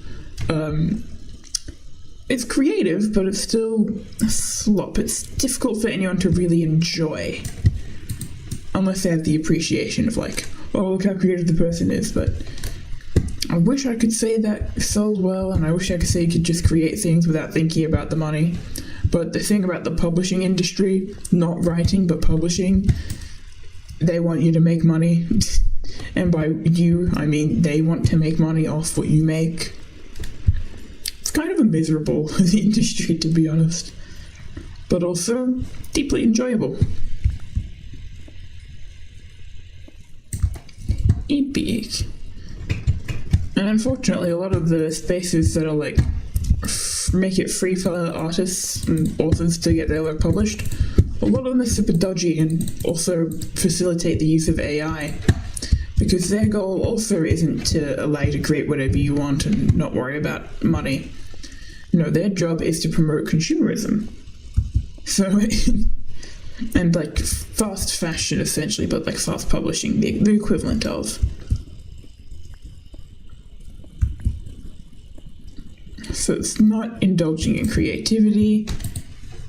Speaker 1: it's creative, but it's still a slop. It's difficult for anyone to really enjoy, unless they have the appreciation of like, oh, look how creative the person is. But I wish I could say that sold well, and I wish I could say you could just create things without thinking about the money. But the thing about the publishing industry, not writing but publishing, they want you to make money. And by you, I mean they want to make money off what you make. It's kind of a miserable industry, to be honest, but also deeply enjoyable. Epic. And unfortunately, a lot of the spaces that are like make it free for artists and authors to get their work published, a lot of them are super dodgy and also facilitate the use of AI. Because their goal also isn't to allow you to create whatever you want and not worry about money. No, their job is to promote consumerism. So, and like fast fashion essentially, but like fast publishing, the equivalent of. So it's not indulging in creativity,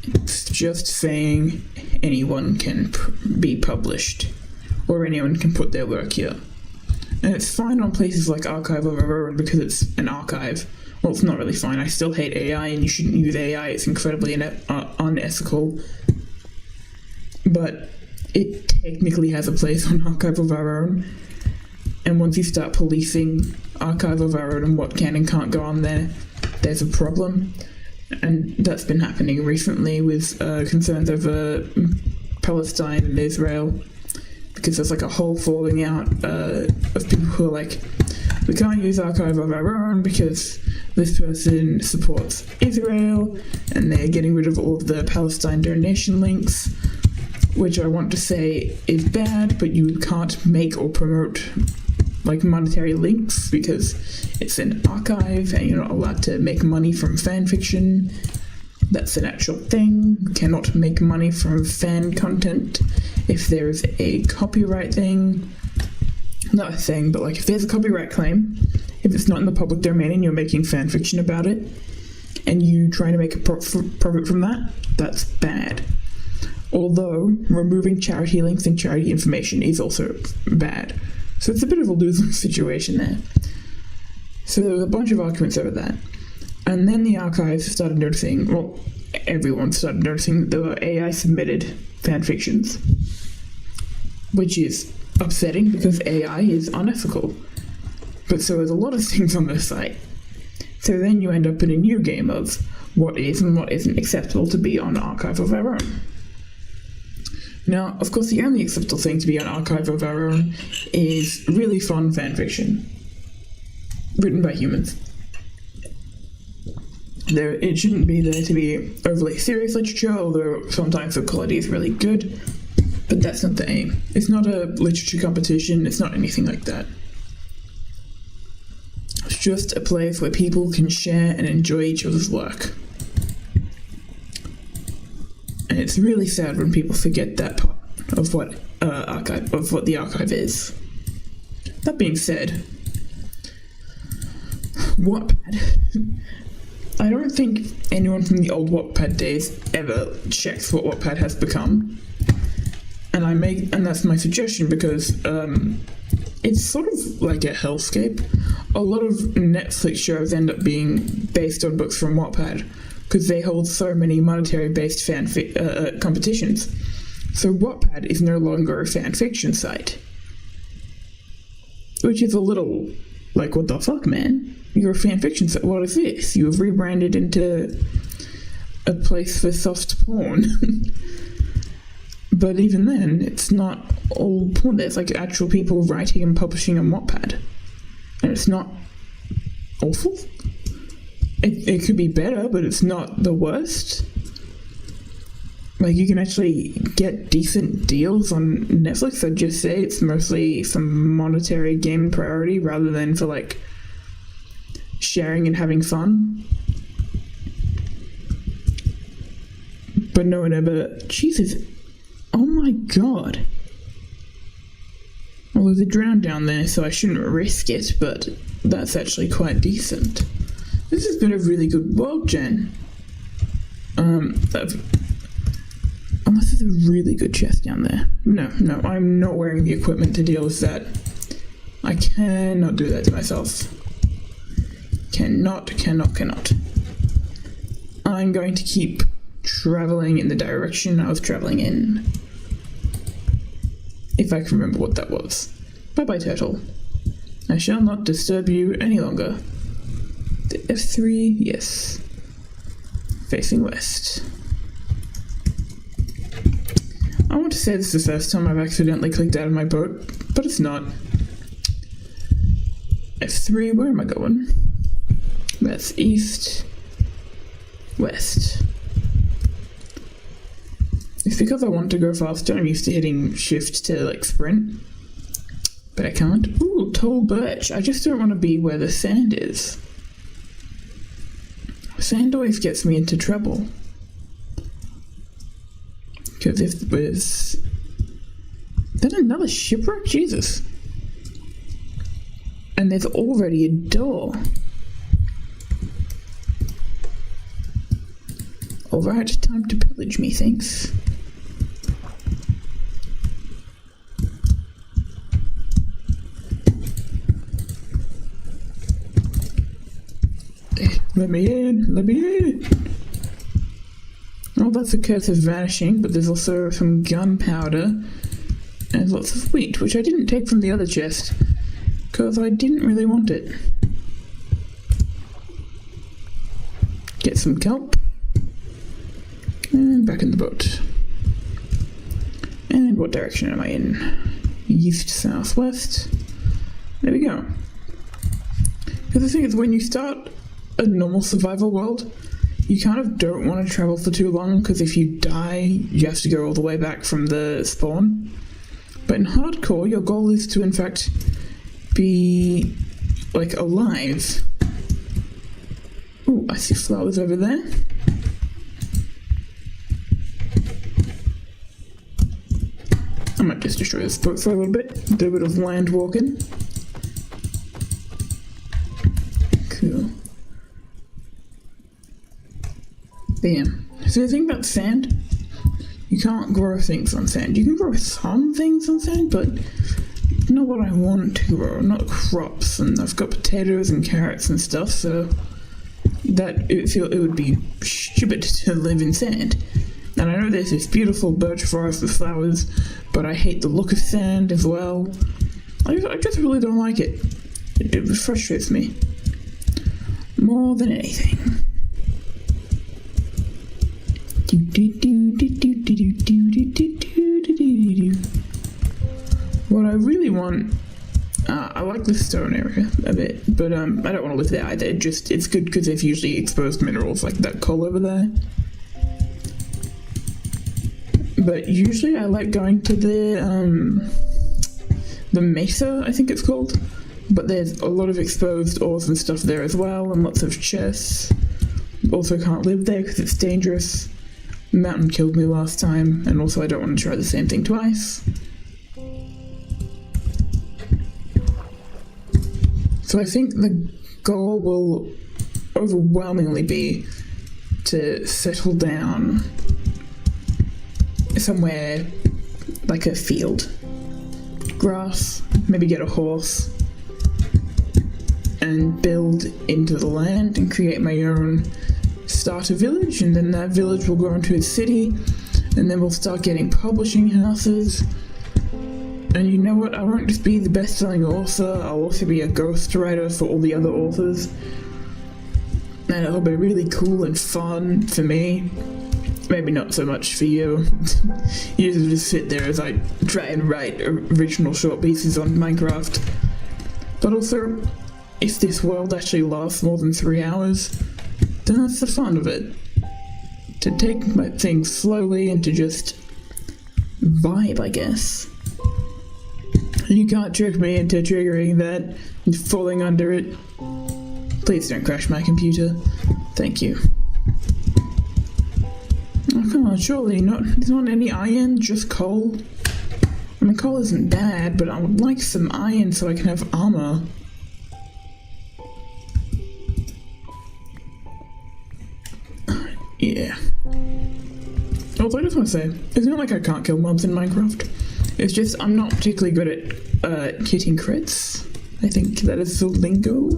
Speaker 1: it's just saying anyone can be published. Or anyone can put their work here. And it's fine on places like Archive of Our Own because it's an archive. Well, it's not really fine. I still hate AI, and you shouldn't use AI. It's incredibly unethical. But it technically has a place on Archive of Our Own. And once you start policing Archive of Our Own and what can and can't go on there, there's a problem. And that's been happening recently with concerns over Palestine and Israel. Because there's like a whole falling out of people who are like, we can't use Archive of Our Own because this person supports Israel and they're getting rid of all of the Palestine donation links, which I want to say is bad, but you can't make or promote like monetary links because it's an archive and you're not allowed to make money from fan fiction. That's an actual thing. You cannot make money from fan content. If there's a copyright thing, not a thing, but like if there's a copyright claim, if it's not in the public domain and you're making fan fiction about it, and you trying to make a profit from that, that's bad. Although removing charity links and charity information is also bad. So it's a bit of a lose-lose situation there. So there was a bunch of arguments over that. And then the archives started noticing, well, everyone started noticing that there were AI submitted fanfictions, which is upsetting because AI is unethical. But so is a lot of things on the site. So then you end up in a new game of what is and what isn't acceptable to be on Archive of Our Own. Now, of course, the only acceptable thing to be on Archive of Our Own is really fun fanfiction written by humans. It shouldn't be there to be overly serious literature, although sometimes the quality is really good, but that's not the aim. It's not a literature competition, it's not anything like that. It's just a place where people can share and enjoy each other's work. And it's really sad when people forget that part of what the archive is. That being said, Wattpad. I don't think anyone from the old Wattpad days ever checks what Wattpad has become. And that's my suggestion because it's sort of like a hellscape. A lot of Netflix shows end up being based on books from Wattpad because they hold so many monetary-based competitions. So Wattpad is no longer a fan fiction site, which is a little like, what the fuck, man? You're a fan fiction site. What is this? You have rebranded into a place for soft porn. But even then, it's not all porn. There's like actual people writing and publishing on Wattpad. And it's not awful. It could be better, but it's not the worst. Like, you can actually get decent deals on Netflix. I'd just say it's mostly for monetary gain priority rather than for, like, sharing and having fun. But no one ever... Jesus. Oh my god. Well, there's a drown down there, so I shouldn't risk it, but that's actually quite decent. This has been a really good world gen. Unless there's a really good chest down there. No, I'm not wearing the equipment to deal with that. I cannot do that to myself. Cannot. I'm going to keep traveling in the direction I was traveling in. If I can remember what that was. Bye-bye, turtle. I shall not disturb you any longer. The F3, yes. Facing west. I want to say this is the first time I've accidentally clicked out of my boat, but it's not. F3, where am I going? That's east, west. It's because I want to go faster. I'm used to hitting shift to, like, sprint. But I can't. Ooh, tall birch. I just don't want to be where the sand is. Sand always gets me into trouble. Because if there's... Then another shipwreck? Jesus. And there's already a door. Alright, time to pillage me, thanks. Let me in! Oh, that's the curse of vanishing, but there's also some gunpowder and lots of wheat, which I didn't take from the other chest, because I didn't really want it. Get some kelp, and back in the boat. And what direction am I in? East, southwest. There we go. Because the thing is, when you start a normal survival world, you kind of don't want to travel for too long, because if you die, you have to go all the way back from the spawn. But in hardcore, your goal is to, in fact, be, like, alive. Ooh, I see flowers over there. I might just destroy this boat for a little bit. Do a bit of land walking. Cool. Bam. So the thing about sand, you can't grow things on sand. You can grow some things on sand, but not what I want to grow, not crops. And I've got potatoes and carrots and stuff, so that it would be stupid to live in sand. And I know there's this beautiful birch forest with flowers, but I hate the look of sand as well. I just really don't like it. It frustrates me more than anything. What I really want, I like the stone area a bit, but I don't want to live there either. It's good because there's usually exposed minerals like that coal over there. But usually I like going to the mesa, I think it's called. But there's a lot of exposed ores and stuff there as well, and lots of chests. Also can't live there because it's dangerous. Mountain killed me last time, and also I don't want to try the same thing twice. So I think the goal will overwhelmingly be to settle down somewhere like a field. Grass, maybe get a horse, and build into the land and create my own starter village, and then that village will grow into a city, and then we'll start getting publishing houses. And you know what, I won't just be the best-selling author, I'll also be a ghostwriter for all the other authors. And it'll be really cool and fun for me. Maybe not so much for you. You just sit there as I try and write original short pieces on Minecraft. But also, if this world actually lasts more than 3 hours, then that's the fun of it. To take my things slowly and to just vibe, I guess. You can't trick me into triggering that and falling under it. Please don't crash my computer. Thank you. Oh, come on, surely there's not any iron, just coal. I mean, coal isn't bad, but I would like some iron so I can have armor. Yeah. Also, I just want to say, it's not like I can't kill mobs in Minecraft. It's just I'm not particularly good at hitting crits. I think that is the lingo.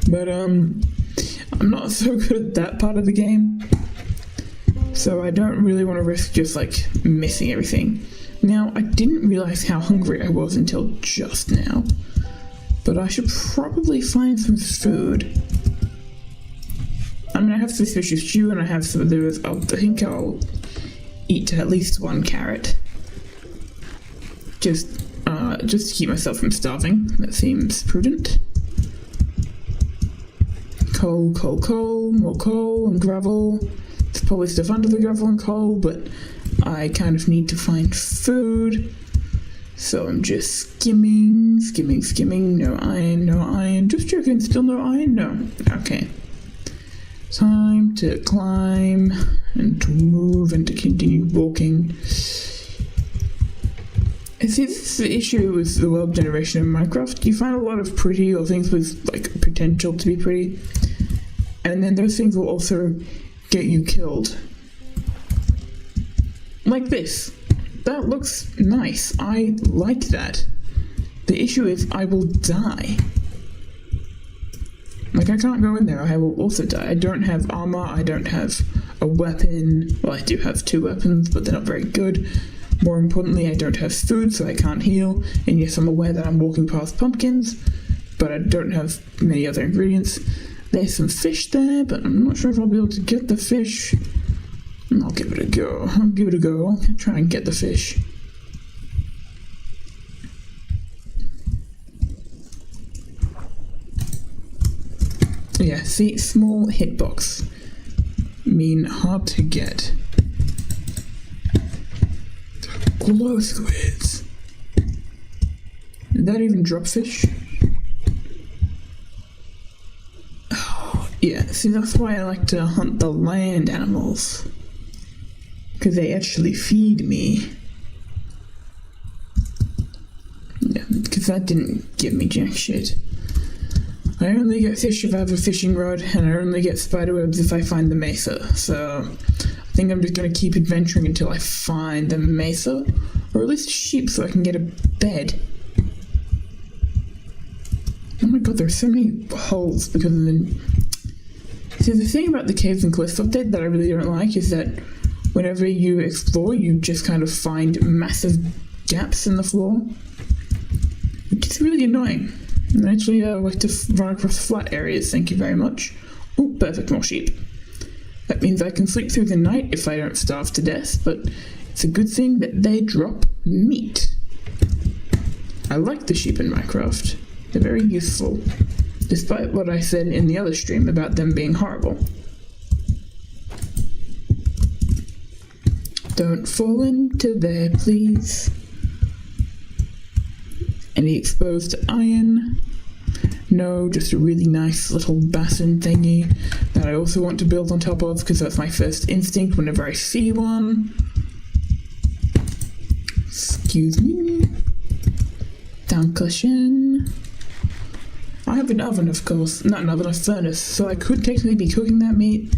Speaker 1: But I'm not so good at that part of the game. So I don't really want to risk just like missing everything. Now, I didn't realize how hungry I was until just now. But I should probably find some food. I mean, I have suspicious stew and I have some of those. I think I'll eat at least one carrot. Just to keep myself from starving. That seems prudent. Coal, more coal and gravel. There's probably stuff under the gravel and coal, but I kind of need to find food. So I'm just skimming. No iron. Just joking, still no iron? No. Okay. Time to climb and to move and to continue walking. See, this is the issue with the world generation in Minecraft. You find a lot of pretty or things with like potential to be pretty, and then those things will also get you killed. Like this. That looks nice. I like that. The issue is I will die. Like, I can't go in there, I will also die. I don't have armor, I don't have a weapon. Well, I do have 2 weapons, but they're not very good. More importantly, I don't have food, so I can't heal. And yes, I'm aware that I'm walking past pumpkins, but I don't have many other ingredients. There's some fish there, but I'm not sure if I'll be able to get the fish. I'll give it a go. I'll try and get the fish. Yeah, see, small hitbox mean hard to get. Glow squids. Did that even drop fish? Oh, yeah, see, that's why I like to hunt the land animals. Because they actually feed me. Yeah, because that didn't give me jack shit. I only get fish if I have a fishing rod, and I only get spiderwebs if I find the mesa. So I think I'm just going to keep adventuring until I find the mesa, or at least sheep so I can get a bed. Oh my god, there's so many holes because of the... See, the thing about the Caves and Cliffs update that I really don't like is that whenever you explore, you just kind of find massive gaps in the floor. Which is really annoying. And actually, I like to run across flat areas, thank you very much. Oh, perfect, more sheep. That means I can sleep through the night if I don't starve to death, but it's a good thing that they drop meat. I like the sheep in Minecraft. They're very useful, despite what I said in the other stream about them being horrible. Don't fall into there, please. Any exposed iron? No, just a really nice little basin thingy that I also want to build on top of because that's my first instinct whenever I see one. Excuse me. Dankeschön. I have an oven, of course. Not an oven, a furnace, so I could technically be cooking that meat,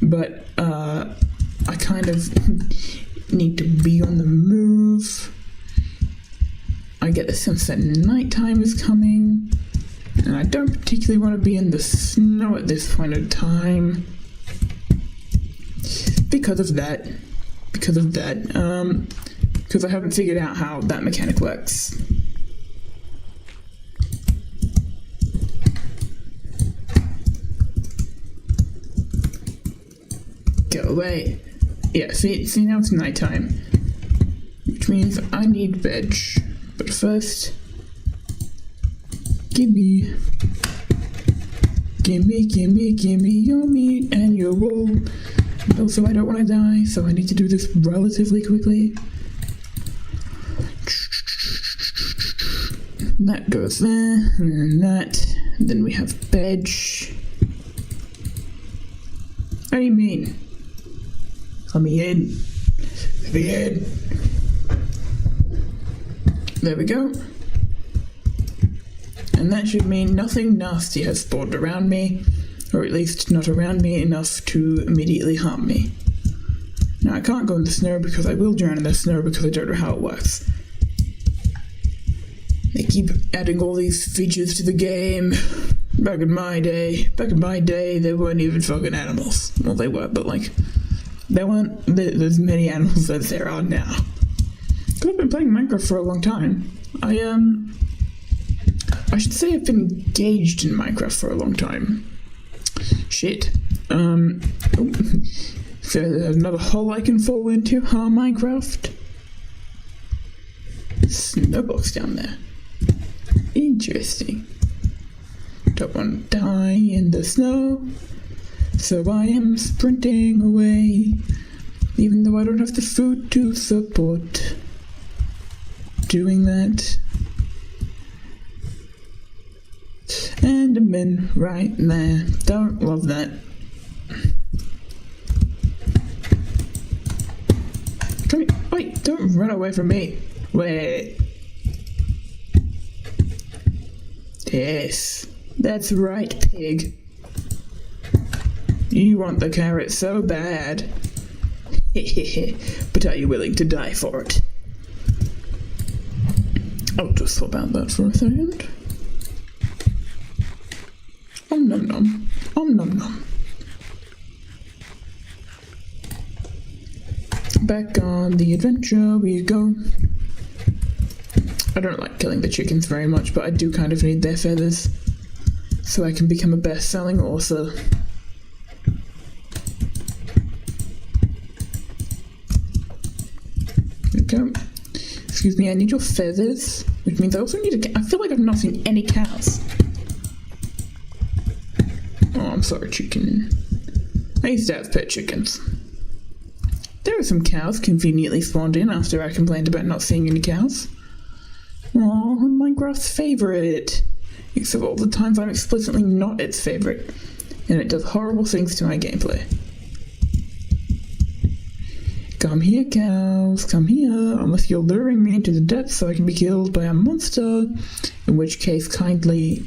Speaker 1: but I kind of need to be on the move. I get the sense that nighttime is coming, and I don't particularly want to be in the snow at this point in time. Because of that. Because I haven't figured out how that mechanic works. Go away. Yeah, see now it's nighttime. Which means I need veg. But first, give me Gimme your meat and your wool. And also, I don't want to die, so I need to do this relatively quickly. That goes there, and then that. And then we have veg. What do you mean? Let me in. Let me in. There we go. And that should mean nothing nasty has spawned around me, or at least not around me enough to immediately harm me. Now I can't go in the snow because I will drown in the snow because I don't know how it works. They keep adding all these features to the game. Back in my day, they weren't even fucking animals. Well, they were, but like, there weren't there's many animals as there are now. Because I've been playing Minecraft for a long time. I should say I've been engaged in Minecraft for a long time. Shit. So there's another hole I can fall into, huh, Minecraft? Snowbox down there. Interesting. Don't want to die in the snow, so I am sprinting away, even though I don't have the food to support doing that. And I'm in right there. Don't love that. Come here. Wait, don't run away from me. Wait. Yes, that's right, pig. You want the carrot so bad. But are you willing to die for it? I'll just swap out that for a second. Om nom nom. Om nom nom. Back on the adventure we go. I don't like killing the chickens very much, but I do kind of need their feathers so I can become a best-selling author. There we go. Excuse me, I need your feathers, which means I also need I feel like I've not seen any cows. Oh, I'm sorry, chicken. I used to have pet chickens. There were some cows conveniently spawned in after I complained about not seeing any cows. Aw, Minecraft's favourite. Except all the times I'm explicitly not its favourite, and it does horrible things to my gameplay. Come here, cows, come here, unless you're luring me into the depths so I can be killed by a monster, in which case kindly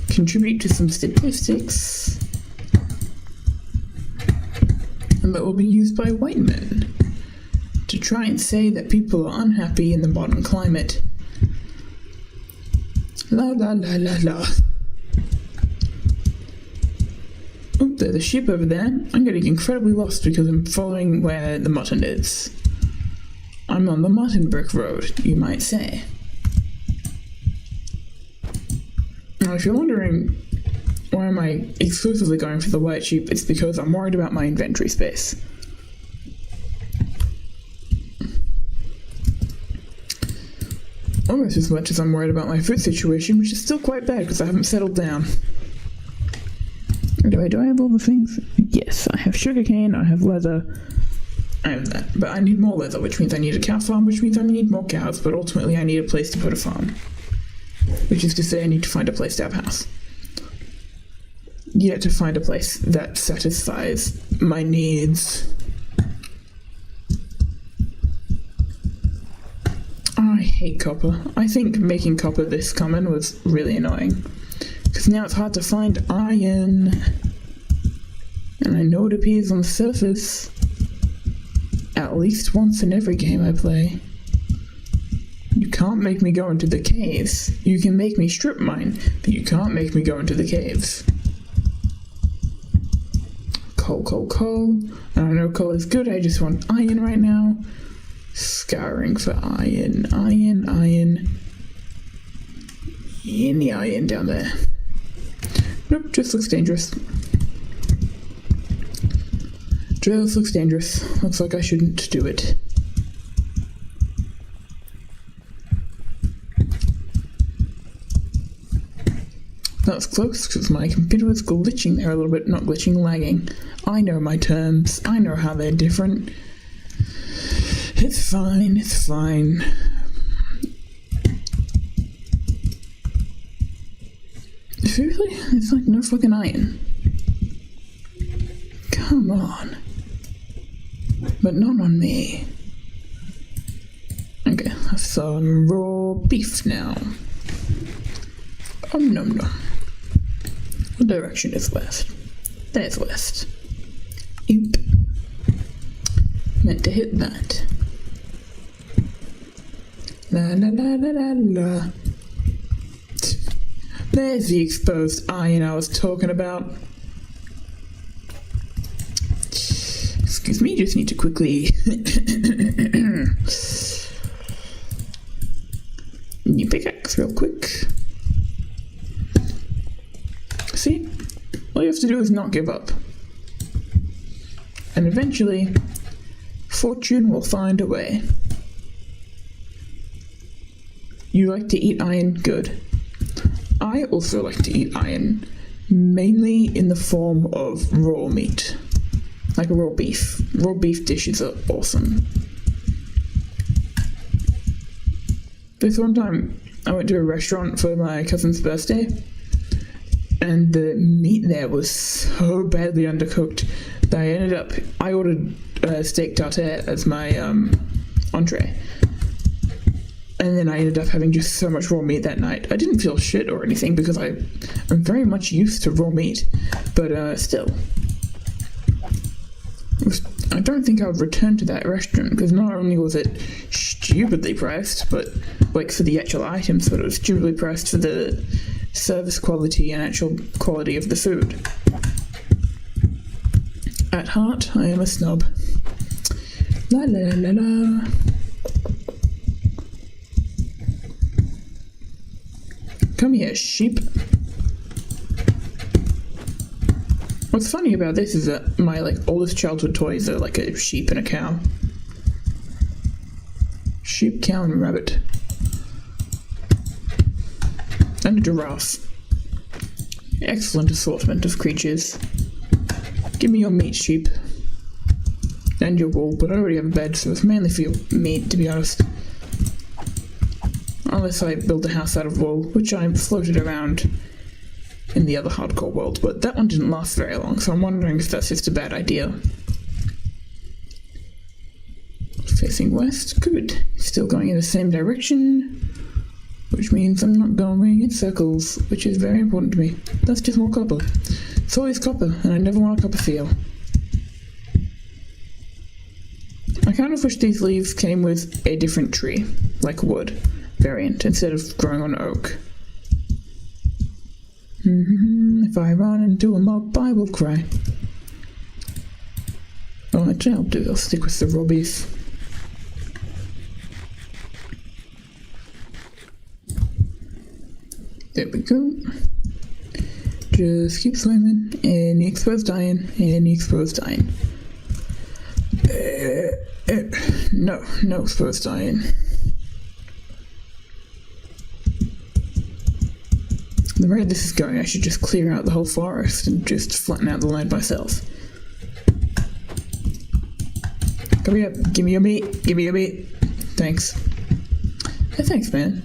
Speaker 1: contribute to some statistics, and that will be used by white men to try and say that people are unhappy in the modern climate. La la la la la. Oh, there's a ship over there. I'm getting incredibly lost because I'm following where the mutton is. I'm on the mutton brick road, you might say. Now, if you're wondering why am I exclusively going for the white sheep, it's because I'm worried about my inventory space. Almost as much as I'm worried about my food situation, which is still quite bad because I haven't settled down. Do I have all the things? Yes, I have sugarcane, I have leather, I have that. But I need more leather, which means I need a cow farm, which means I need more cows, but ultimately I need a place to put a farm. Which is to say I need to find a place to have a house. Yet to find a place that satisfies my needs. I hate copper. I think making copper this common was really annoying. Because now it's hard to find iron. And I know it appears on the surface at least once in every game I play. You can't make me go into the caves. You can make me strip mine, but you can't make me go into the caves. Coal, coal, coal. I don't know coal is good, I just want iron right now. Scouring for iron, iron, iron. Any iron down there. Nope, just looks dangerous. Just looks dangerous. Looks like I shouldn't do it. That was close because my computer was glitching there a little bit. Not glitching, lagging. I know my terms. I know how they're different. It's fine, it's fine. Seriously? It's like no fucking iron. Come on. But not on me. Okay, have some raw beef now. Nom nom. What direction is west? There's west. Oop. Meant to hit that. La la la la la la. There's the exposed iron I was talking about. Excuse me, just need to quickly new pickaxe real quick. See? All you have to do is not give up. And eventually, fortune will find a way. You like to eat iron? Good. I also like to eat iron, mainly in the form of raw meat. Like raw beef. Raw beef dishes are awesome. This one time, I went to a restaurant for my cousin's birthday, and the meat there was so badly undercooked that I ordered steak tartare as my entree. And then I ended up having just so much raw meat that night. I didn't feel shit or anything because I'm very much used to raw meat, but still. I don't think I would return to that restaurant because not only was it stupidly priced, but like for the actual items, but it was stupidly priced for the service quality and actual quality of the food. At heart, I am a snob. La la la la. Come here, sheep. What's funny about this is that my oldest childhood toys are like a sheep and a cow. Sheep, cow, and rabbit. And a giraffe. Excellent assortment of creatures. Give me your meat, sheep. And your wool, but I already have a bed, so it's mainly for your meat, to be honest. Unless I build a house out of wool, which I floated around in the other hardcore world, but that one didn't last very long, so I'm wondering if that's just a bad idea. Facing west, good. Still going in the same direction, which means I'm not going in circles, which is very important to me. That's just more copper. It's always copper, and I never want a copper feel. I kind of wish these leaves came with a different tree, like wood variant, instead of growing on oak. If I run into a mob, I will cry. Oh, actually, I'll stick with the raw beef. There we go. Just keep swimming. Any exposed iron. Any exposed iron. No exposed iron. The rate this is going, I should just clear out the whole forest and just flatten out the land myself. Come here, give me your meat, give me your meat. Thanks. Hey, thanks, man.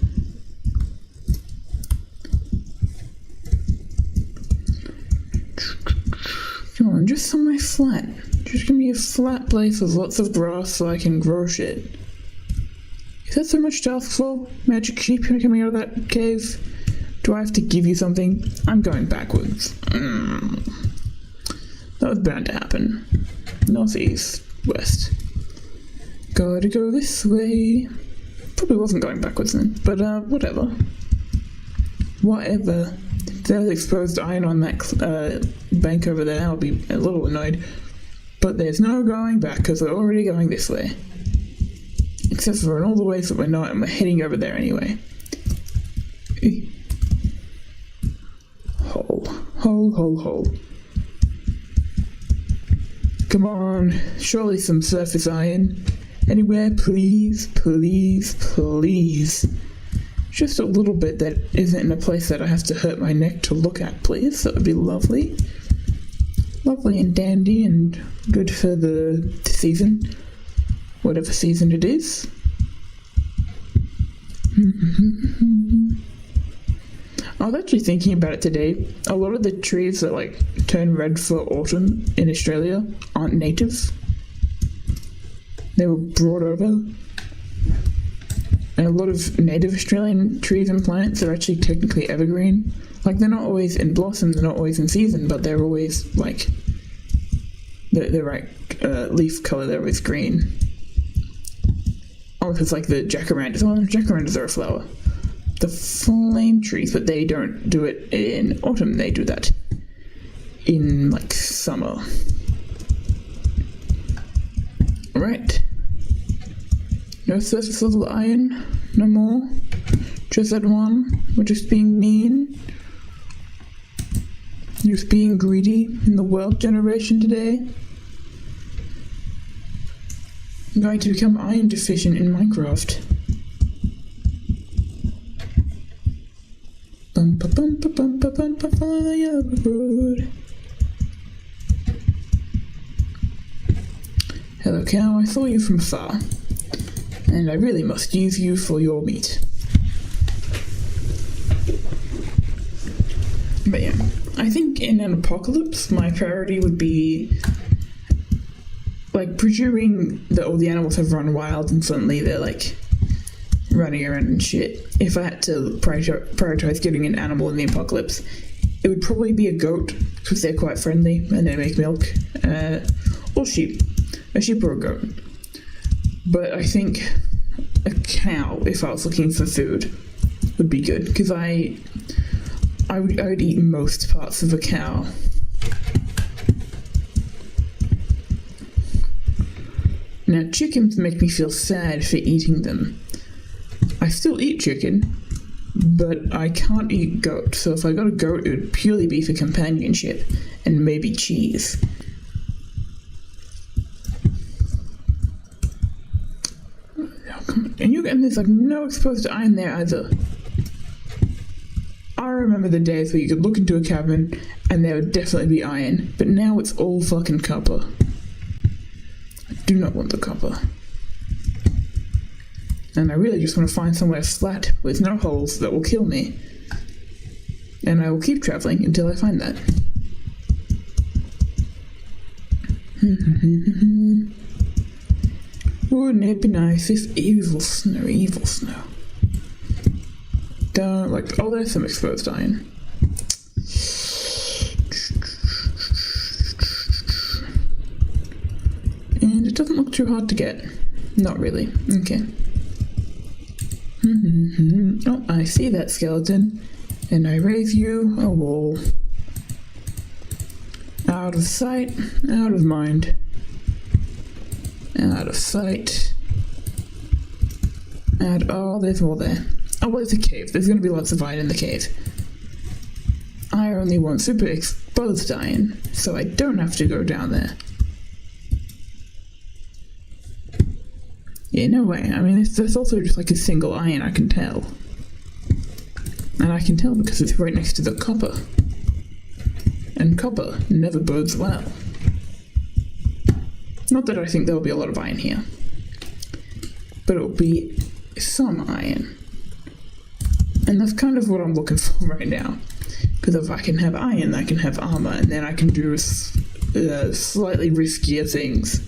Speaker 1: Come on, just somewhere flat. Just give me a flat place with lots of grass so I can grow shit. Is that so much to ask for? Magic sheep coming out of that cave? Do I have to give you something? I'm going backwards. That was bound to happen. Northeast, west. Gotta go this way. Probably wasn't going backwards then, but whatever. Whatever. If there's exposed iron on that bank over there, I'll be a little annoyed. But there's no going back because we're already going this way. Except for in all the ways that we're not, and we're heading over there anyway. Hole. Come on, surely some surface iron. Anywhere, please. just a little bit that isn't in a place that I have to hurt my neck to look at, please. That would be lovely. Lovely and dandy and good for the season. Whatever season it is. I was actually thinking about it today. A lot of the trees that like turn red for autumn in Australia aren't native. They were brought over. And a lot of native Australian trees and plants are actually technically evergreen. Like, they're not always in blossom, they're not always in season, but they're always like the right leaf colour, they're always green. Oh, it's like the jacarandas. Oh, the jacarandas are a flower. The flame trees, but they don't do it in autumn, they do that in like summer. Right. No surface level iron, no more. Just that one. We're just being mean. Just being greedy in the world generation today. I'm going to become iron deficient in Minecraft. Bumpa bumpa bumpa bumpa fire road. Hello cow, I saw you from far, and I really must use you for your meat. But yeah, I think in an apocalypse, my priority would be like presuming that all the animals have run wild and suddenly they're like running around and shit. If I had to prioritize getting an animal in the apocalypse, it would probably be a goat, because they're quite friendly and they make milk, or sheep. A sheep or a goat. But I think a cow, if I was looking for food, would be good, because I would eat most parts of a cow. Now, chickens make me feel sad for eating them. I still eat chicken, but I can't eat goat, so if I got a goat, it would purely be for companionship, and maybe cheese. And there's like no exposed iron there either. I remember the days where you could look into a cabin and there would definitely be iron, but now it's all fucking copper. I do not want the copper. And I really just want to find somewhere flat with no holes that will kill me. And I will keep traveling until I find that. Wouldn't it be nice if evil snow. Don't like, oh, there's some exposed iron. And it doesn't look too hard to get. Not really. Okay. Oh, I see that skeleton. And I raise you a wall. Out of sight, out of mind. Out of sight. And oh, there's more there. Oh, well, it's a cave. There's going to be lots of iron in the cave. I only want super exposed iron, so I don't have to go down there. Yeah, no way. I mean, there's also just like a single iron, I can tell. And I can tell because it's right next to the copper. And copper never bodes well. Not that I think there will be a lot of iron here. But it will be some iron. And that's kind of what I'm looking for right now. Because if I can have iron, I can have armor, and then I can do slightly riskier things.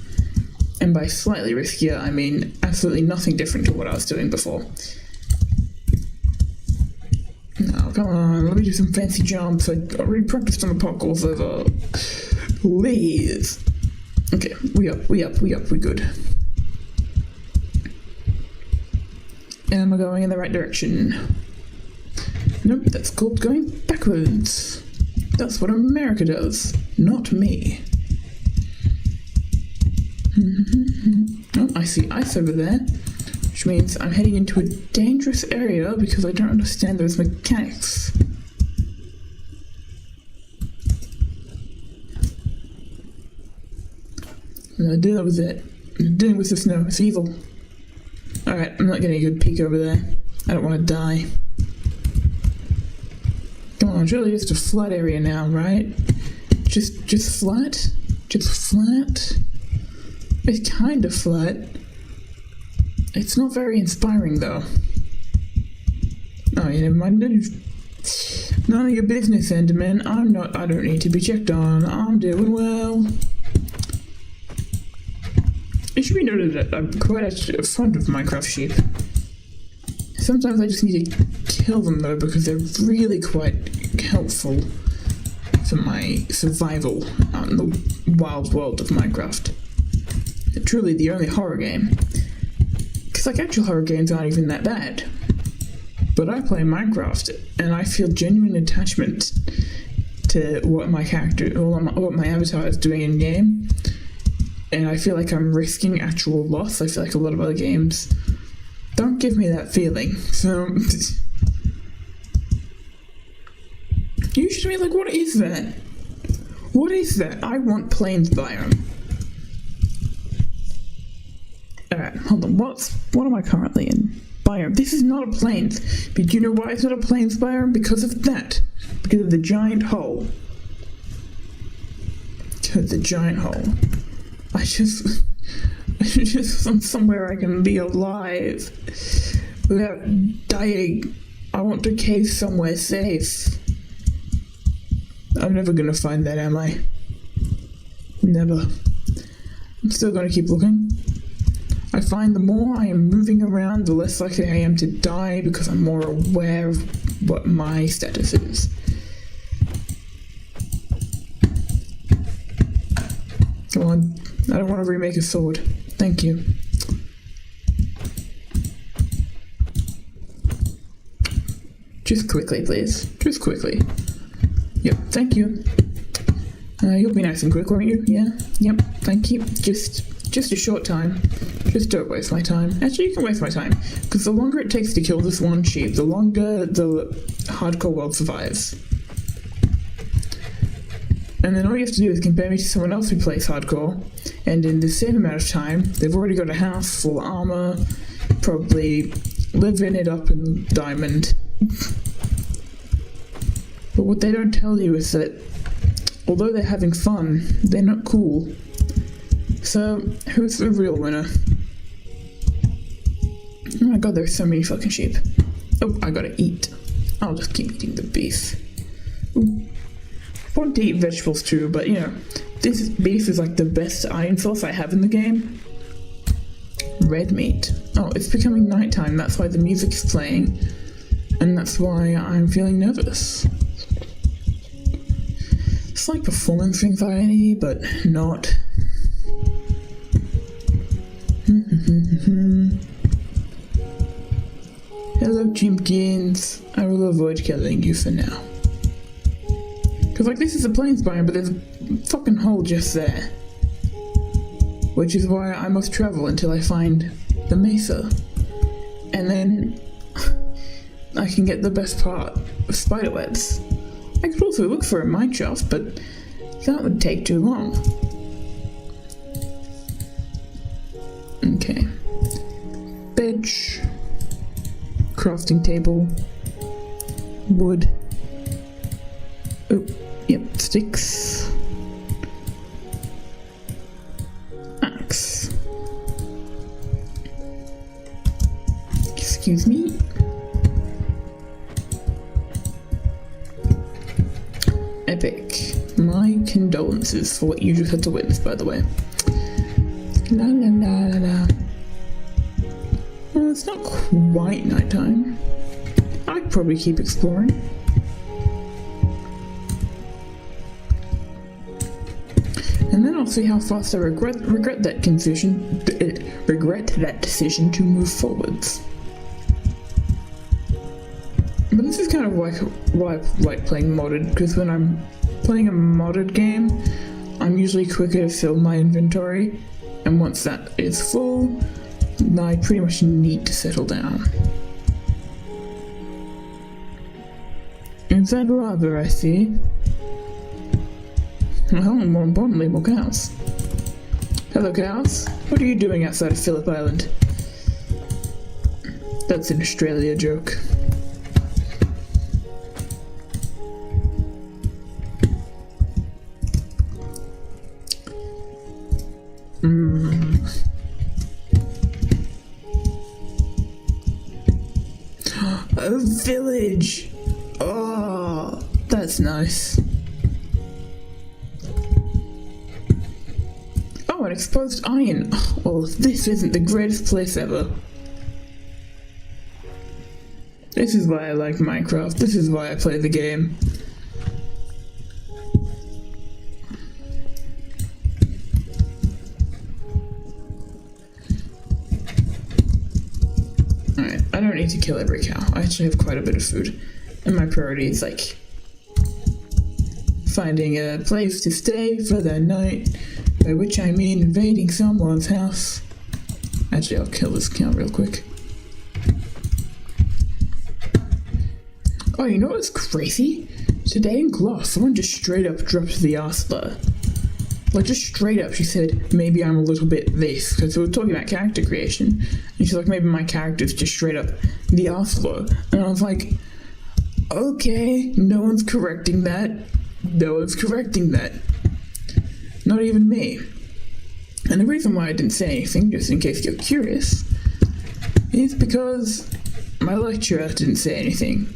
Speaker 1: And by slightly riskier, I mean absolutely nothing different to what I was doing before. No, come on, let me do some fancy jumps. I already practiced on the parkour server. Please. Okay, we up, we're good. Am I going in the right direction? Nope, that's called going backwards. That's what America does, not me. Oh, I see ice over there, which means I'm heading into a dangerous area because I don't understand those mechanics. Deal with it. Dealing with the snow. It's evil. Alright, I'm not getting a good peek over there. I don't want to die. Come on, surely just a flat area now, right? Just flat? Just flat? It's kind of flat. It's not very inspiring, though. Oh, yeah, never mind. None of your business, Enderman. I don't need to be checked on. I'm doing well. It should be noted that I'm quite actually fond of Minecraft sheep. Sometimes I just need to kill them, though, because they're really quite helpful for my survival out in the wild world of Minecraft. They're truly the only horror game. Because, like, actual horror games aren't even that bad. But I play Minecraft, and I feel genuine attachment to what my character, or what my avatar is doing in game. And I feel like I'm risking actual loss. I feel like a lot of other games don't give me that feeling. So, you should be like, what is that? What is that? I want plains biome. Alright, hold on. What am I currently in? Biome. This is not a plains. But do you know why it's not a plains biome? Because of that. Because of the giant hole. Because of the giant hole. I just want somewhere I can be alive without dying. I want to cave somewhere safe. I'm never gonna find that, am I? Never. I'm still gonna keep looking. I find the more I am moving around, the less likely I am to die because I'm more aware of what my status is. Come on. I don't want to remake a sword. Thank you. Just quickly, please. Just quickly. Yep, thank you. You'll be nice and quick, won't you? Yeah? Yep, thank you. Just a short time. Just don't waste my time. Actually, you can waste my time. Because the longer it takes to kill this one sheep, the longer the hardcore world survives. And then all you have to do is compare me to someone else who plays hardcore, and in the same amount of time, they've already got a house, full armor, probably living it up in diamond. But what they don't tell you is that, although they're having fun, they're not cool. So, who's the real winner? Oh my god, there's so many fucking sheep. Oh, I gotta eat. I'll just keep eating the beef. Ooh. I want to eat vegetables too, but you know, this beef is like the best iron source I have in the game. Red meat. Oh, it's becoming nighttime, that's why the music is playing. And that's why I'm feeling nervous. It's like performance anxiety, but not. Hello, Chimpkins. I will avoid killing you for now. Because, like, this is a plains biome, but there's a fucking hole just there. Which is why I must travel until I find the mesa. And then I can get the best part of spiderwebs. I could also look for a mine shaft, but that would take too long. Okay. Bench. Crafting table. Wood. Oh, yep, sticks. Axe. Excuse me. Epic. My condolences for what you just had to witness, by the way. La la la la la. Well, it's not quite nighttime. I'd probably keep exploring. And then I'll see how fast I regret that decision to move forwards. But this is kind of like why I like playing modded, because when I'm playing a modded game, I'm usually quicker to fill my inventory, and once that is full, I pretty much need to settle down. Is that lava I see? Well, more importantly, more cows. Hello, cows. What are you doing outside of Phillip Island? That's an Australia joke. A village! Oh, that's nice. Oh, an exposed iron. Oh, this isn't the greatest place ever. This is why I like Minecraft. This is why I play the game. Alright, I don't need to kill every cow. I actually have quite a bit of food. And my priority is like finding a place to stay for the night, by which I mean invading someone's house. Actually, I'll kill this cow real quick. Oh, you know what's crazy? Today in class, someone just straight up dropped the R-slur. Like, just straight up, she said, maybe I'm a little bit this, because we were talking about character creation, and she's like, maybe my character's just straight up the R-slur. And I was like, okay, no one's correcting that. No one's correcting that. Not even me. And the reason why I didn't say anything, just in case you're curious, is because my lecturer didn't say anything.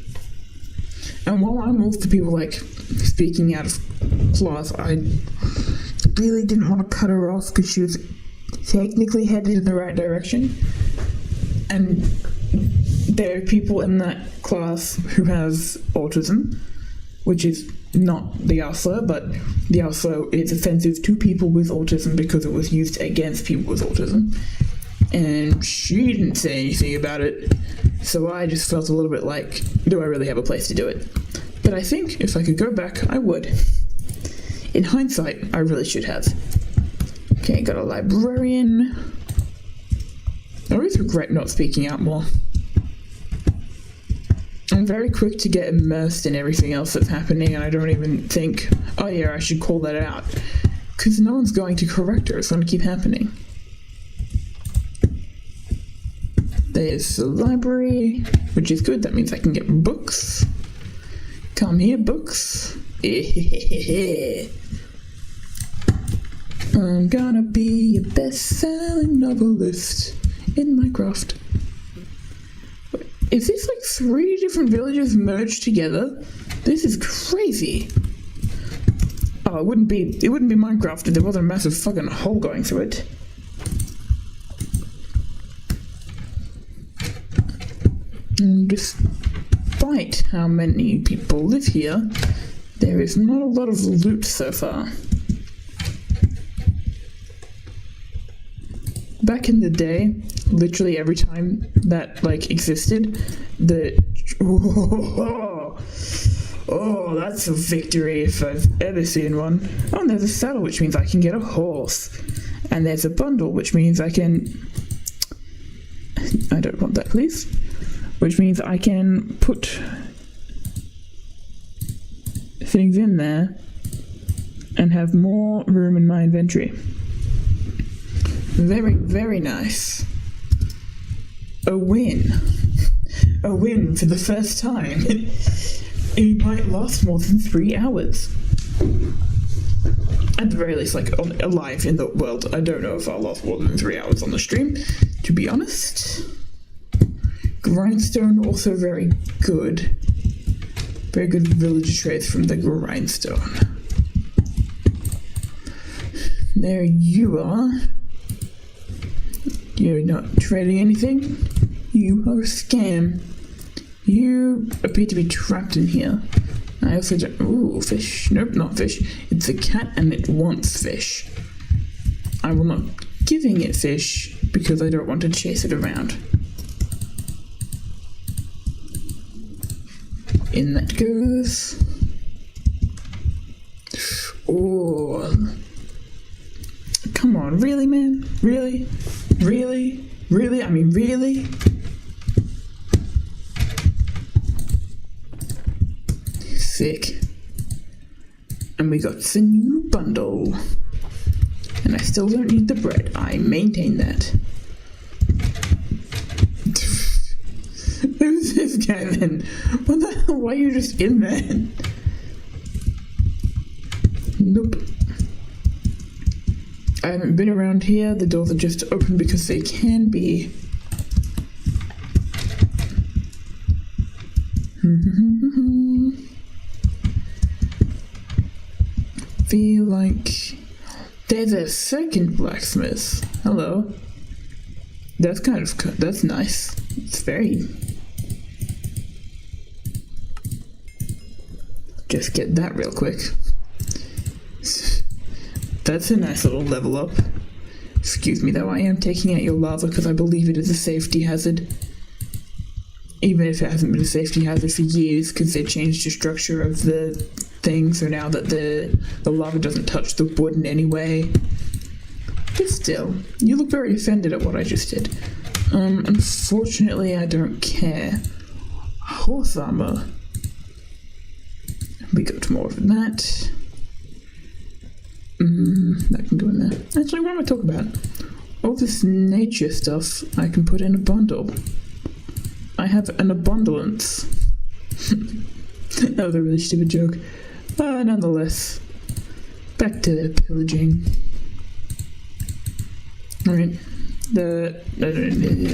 Speaker 1: And while I'm all the people, like, speaking out of class, I really didn't want to cut her off because she was technically headed in the right direction. And there are people in that class who has autism, which is not the R-slur, but the R-slur is offensive to people with autism because it was used against people with autism. And she didn't say anything about it, so I just felt a little bit like, do I really have a place to do it? But I think if I could go back, I would. In hindsight, I really should have. Okay, got a librarian. I always regret not speaking out more. I'm very quick to get immersed in everything else that's happening, and I don't even think, oh yeah, I should call that out. Because no one's going to correct her, it's going to keep happening. There's the library, which is good, that means I can get books. Come here, books. I'm gonna be a best-selling novelist in Minecraft. Is this like 3 different villages merged together? This is crazy. Oh, it wouldn't be Minecraft if there wasn't a massive fucking hole going through it. And despite how many people live here, there is not a lot of loot so far. Back in the day, literally every time that, like, existed, oh, that's a victory if I've ever seen one. Oh, and there's a saddle, which means I can get a horse. And there's a bundle, which means I don't want that, please. Which means I can put things in there and have more room in my inventory. Very, very nice. A win. A win for the first time. It might last more than 3 hours. At the very least, like, alive in the world. I don't know if I'll last more than 3 hours on the stream, to be honest. Grindstone, also very good. Very good village traits from the grindstone. There you are. You're not trading anything. You are a scam. You appear to be trapped in here. I also don't... Ooh, fish. Nope, not fish. It's a cat and it wants fish. I will not be giving it fish because I don't want to chase it around. In that goes. Oh. Come on, really, man? Really? Really? Really? I mean, really? Sick. And we got the new bundle. And I still don't need the bread. I maintain that. Who's this guy then? What the hell? Why are you just in there? Nope. I haven't been around here. The doors are just open because they can be. Feel like there's a second blacksmith. Hello. That's that's nice. It's very. Just get that real quick. That's a nice little level up. Excuse me though, I am taking out your lava because I believe it is a safety hazard. Even if it hasn't been a safety hazard for years because they changed the structure of the thing, so now that the lava doesn't touch the wood in any way. But still, you look very offended at what I just did. Unfortunately I don't care. Horse armor. We got more of that. That can go in there. Actually, what am I talking about? All this nature stuff I can put in a bundle. I have an abundance. That was a really stupid joke. Nonetheless, back to pillaging. Alright. I don't need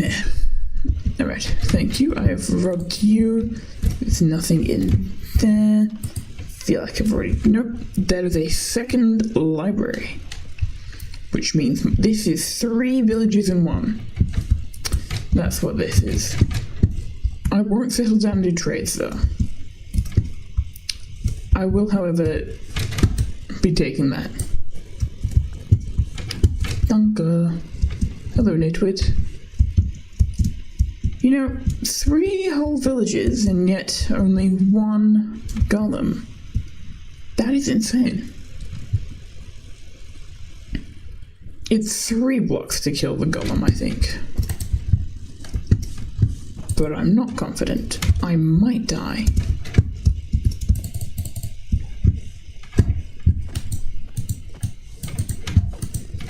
Speaker 1: that. Alright, thank you. I have robbed you. There's nothing in there. Feel like I've already. Nope. That is a second library. Which means this is 3 villages in one. That's what this is. I won't settle down and do trades though. I will, however, be taking that. Danke. Hello, Nitwit. You know, 3 whole villages and yet only 1 golem. That is insane. It's 3 blocks to kill the golem, I think. But I'm not confident. I might die.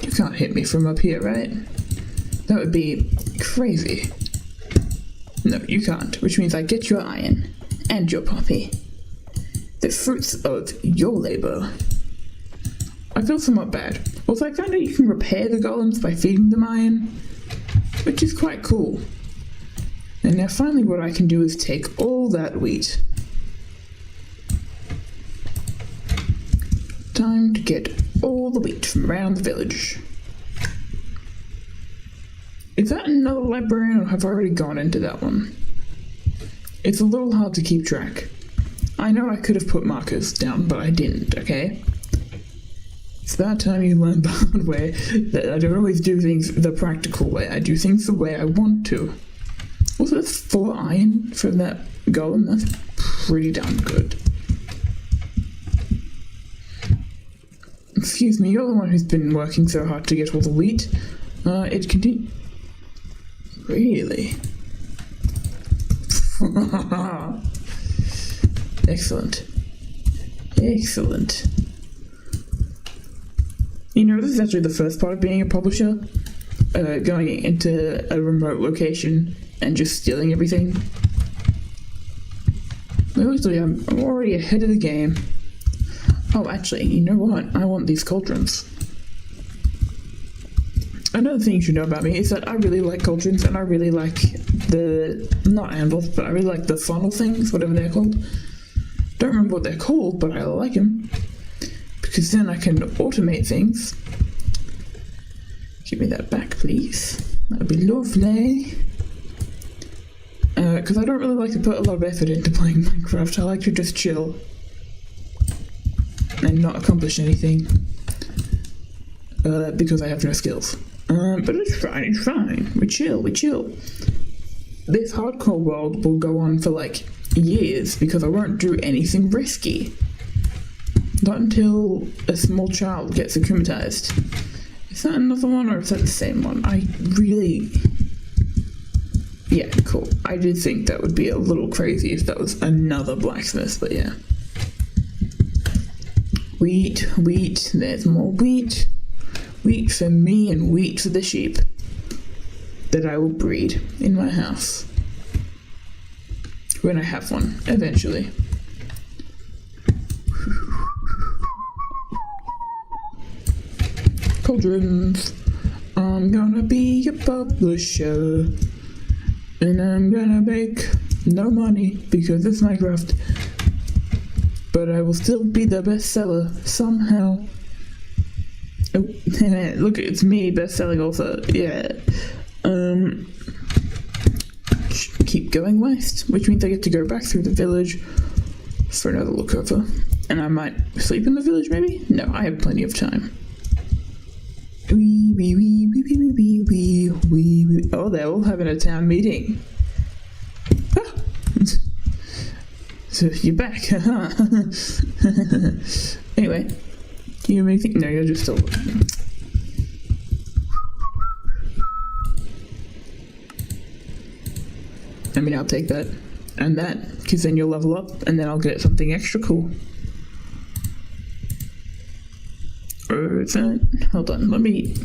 Speaker 1: You can't hit me from up here, right? That would be crazy. No, you can't, which means I get your iron and your poppy. The fruits of your labor. I feel somewhat bad. Also, I found out you can repair the golems by feeding them iron, which is quite cool. And now finally what I can do is take all that wheat. Time to get all the wheat from around the village. Is that another librarian or have I already gone into that one? It's a little hard to keep track. I know I could have put markers down, but I didn't, okay? It's that time you learn the hard way that I don't always do things the practical way. I do things the way I want to. Also, that's 4 iron from that golem. That's pretty damn good. Excuse me, you're the one who's been working so hard to get all the wheat. It continue. Really? Excellent. Excellent. You know, this is actually the first part of being a publisher. Going into a remote location and just stealing everything. Mostly, I'm already ahead of the game. Oh, actually, you know what? I want these cauldrons. Another thing you should know about me is that I really like cauldrons, and I really like the, not anvils, but I really like the funnel things, whatever they're called. Don't remember what they're called, but I like them. Because then I can automate things. Give me that back, please. That would be lovely. Because I don't really like to put a lot of effort into playing Minecraft. I like to just chill. And not accomplish anything. Because I have no skills. But it's fine. We chill. This hardcore world will go on for like years because I won't do anything risky. Not until a small child gets akumatized. Is that another one or is that the same one? Yeah, cool. I did think that would be a little crazy if that was another blacksmith, but yeah. Wheat, there's more wheat. wheat for me and wheat for the sheep that I will breed in my house. When I have one, eventually. Cauldrons. I'm gonna be a publisher. And I'm gonna make no money because it's Minecraft. But I will still be the bestseller somehow. Oh, look, it's me, best-selling author. Yeah. Keep going west, which means I get to go back through the village for another look over. And I might sleep in the village, maybe? No, I have plenty of time. Oh, they're all having a town meeting. Ah. So you're back, huh? Anyway, you may think, no, you're just still looking. I mean, I'll take that and that, because then you'll level up, and then I'll get something extra cool. Or is that? Hold on, let me.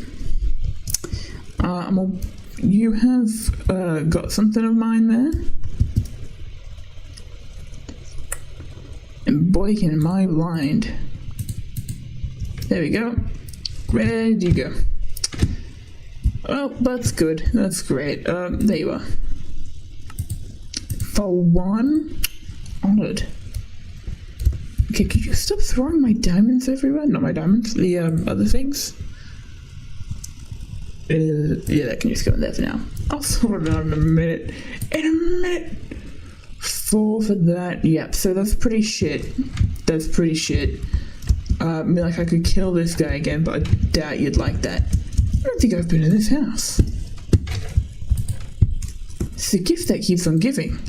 Speaker 1: You have got something of mine there. And boy, can I blind. There we go. Ready you go. Oh, that's good. That's great. There you are. For one, honored. Okay, could you stop throwing my diamonds everywhere? Not my diamonds, the other things. Yeah, that can just go in there for now. I'll sort it out in a minute. In a minute. 4 for that. Yep, so that's pretty shit. That's pretty shit. I mean, like, I could kill this guy again, but I doubt you'd like that. I don't think I've been in this house. It's a gift that keeps on giving.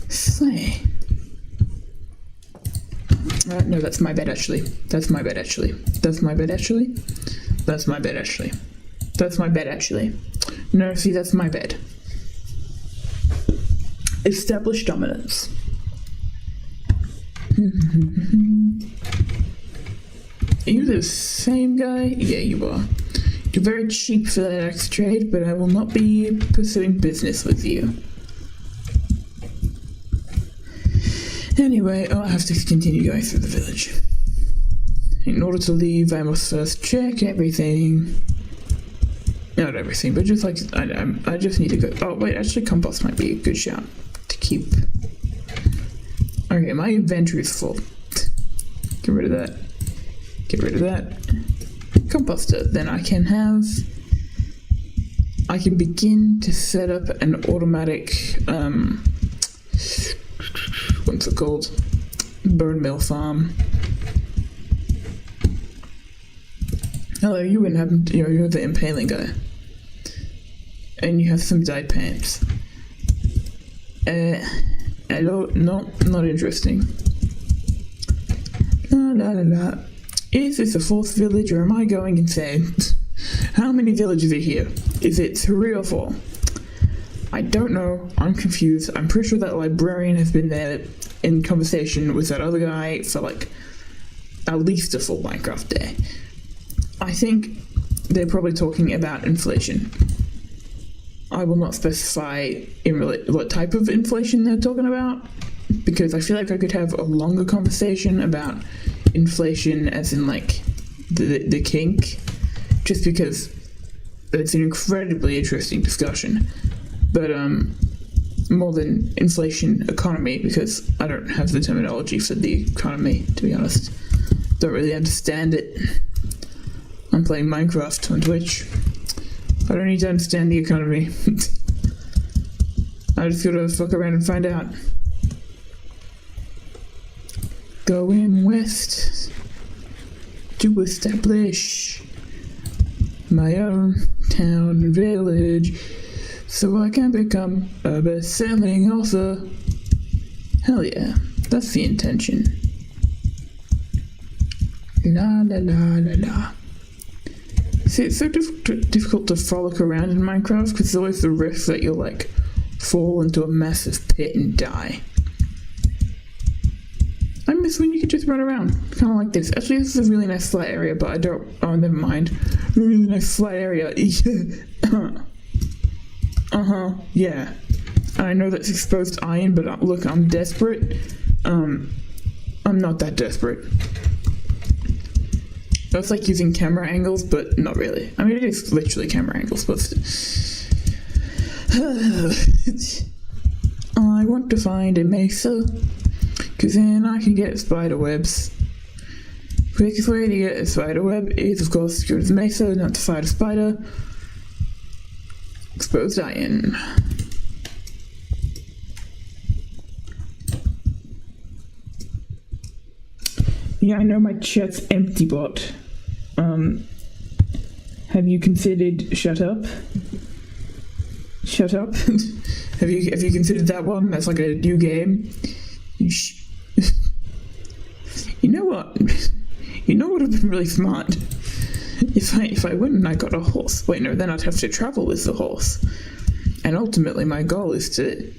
Speaker 1: Slay. No, that's my bed, actually. That's my bed, actually. That's my bed, actually. That's my bed, actually. That's my bed, actually. No, see, that's my bed. Establish dominance. Are you the same guy? Yeah, you are. You're very cheap for that axe trade, but I will not be pursuing business with you. Anyway, I'll have to continue going through the village. In order to leave, I must first check everything. Not everything, but just like, I just need to go. Oh, wait, actually, compost might be a good shout to keep. Okay, my inventory is full. Get rid of that. Get rid of that. Composter. Then I can begin to set up an automatic, what's it called? Bone meal farm. Hello, you wouldn't happen to, you're the impaling guy. And you have some dyed pants. Hello, no, not interesting. La la la la. Is this a 4th village or am I going insane? How many villages are here? Is it 3 or 4? I don't know. I'm confused. I'm pretty sure that librarian has been there in conversation with that other guy for like at least a full Minecraft day. I think they're probably talking about inflation. I will not specify what type of inflation they're talking about, because I feel like I could have a longer conversation about inflation as in like the kink, just because it's an incredibly interesting discussion. But more than inflation economy, because I don't have the terminology for the economy, to be honest. Don't really understand it. I'm playing Minecraft on Twitch. I don't need to understand the economy. I just gotta fuck around and find out. Going west to establish my own town and village so I can become a best-selling author. Hell yeah, that's the intention. La la la la la. See, it's so difficult to frolic around in Minecraft because there's always the risk that you'll like fall into a massive pit and die. I miss when you could just run around, kind of like this. Actually, this is a really nice flat area, but I don't. Oh, never mind. Really nice flat area. Yeah. I know that's exposed iron, but look, I'm desperate. I'm not that desperate. That's like using camera angles, but not really. I mean, it is literally camera angles, but I want to find a mesa, because then I can get spider webs. Quickest way to get a spider web is, of course, to go to the mesa, not to fight a spider. Exposed iron. Yeah, I know my chat's empty, bot. Have you considered shut up? Shut up? have you considered that one? That's like a new game. You know what? You know what would have been really smart? If I went and I got a horse. Wait, no, then I'd have to travel with the horse. And ultimately my goal is to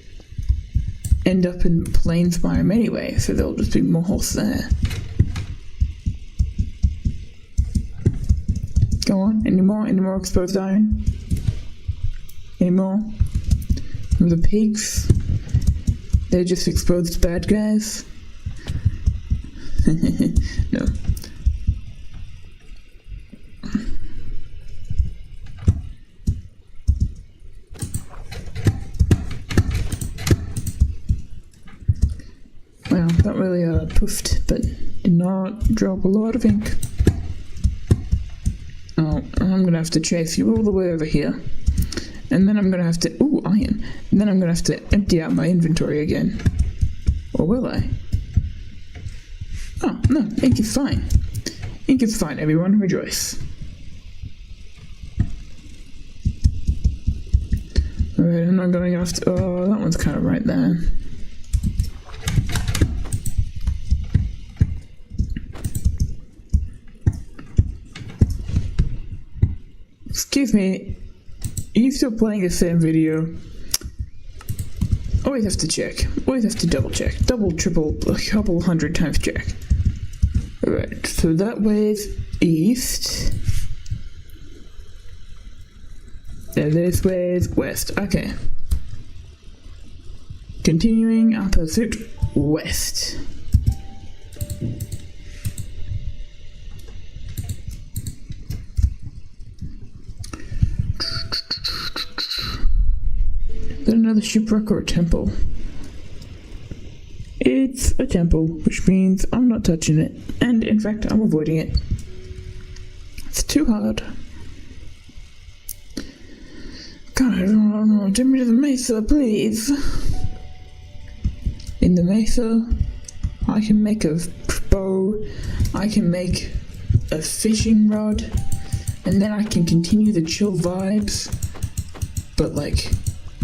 Speaker 1: end up in Plains Biome anyway, so there'll just be more horse there. Go on, any more exposed iron? Any more? The pigs? They're just exposed bad guys? No. Well, that really poofed, but did not drop a lot of ink. Oh, I'm gonna have to chase you all the way over here. And then I'm gonna have to, ooh, iron. And then I'm gonna have to empty out my inventory again. Or will I? Oh, no, ink is fine. Ink is fine, everyone, rejoice. Alright, I'm not going after, oh, that one's kind of right there. Excuse me, are you still playing the same video? Always have to check. Always have to double check. Double, triple, a couple 100 times check. Alright, so that way's east. And this way's west. Okay. Continuing opposite west. Is that another shipwreck or a temple? It's a temple, which means I'm not touching it. And in fact, I'm avoiding it. It's too hard. God, take me to the mesa, please. In the mesa, I can make a bow, I can make a fishing rod, and then I can continue the chill vibes, but like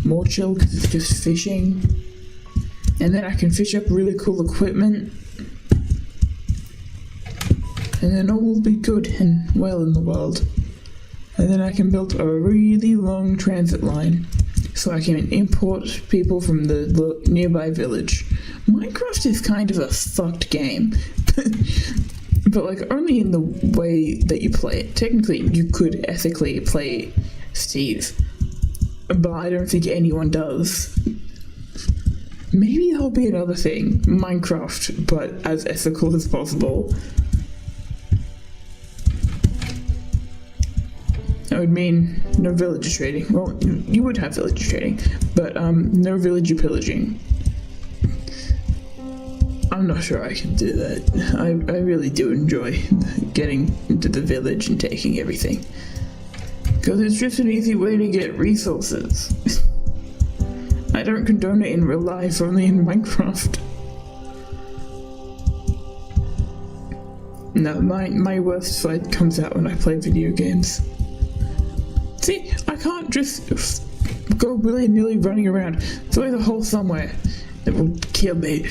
Speaker 1: more chill because it's just fishing. And then I can fish up really cool equipment, and then all will be good and well in the world. And then I can build a really long transit line so I can import people from the nearby village. Minecraft is kind of a fucked game, but like only in the way that you play it. Technically, you could ethically play Steve, but I don't think anyone does. Maybe that'll be another thing, Minecraft, but as ethical as possible. That would mean no villager trading. Well, you would have villager trading, but no villager pillaging. I'm not sure I can do that. I really do enjoy getting into the village and taking everything, because it's just an easy way to get resources. I don't condone it in real life, only in Minecraft. No, my worst fight comes out when I play video games. See, I can't just go willy-nilly running around. There's always a hole somewhere that will kill me.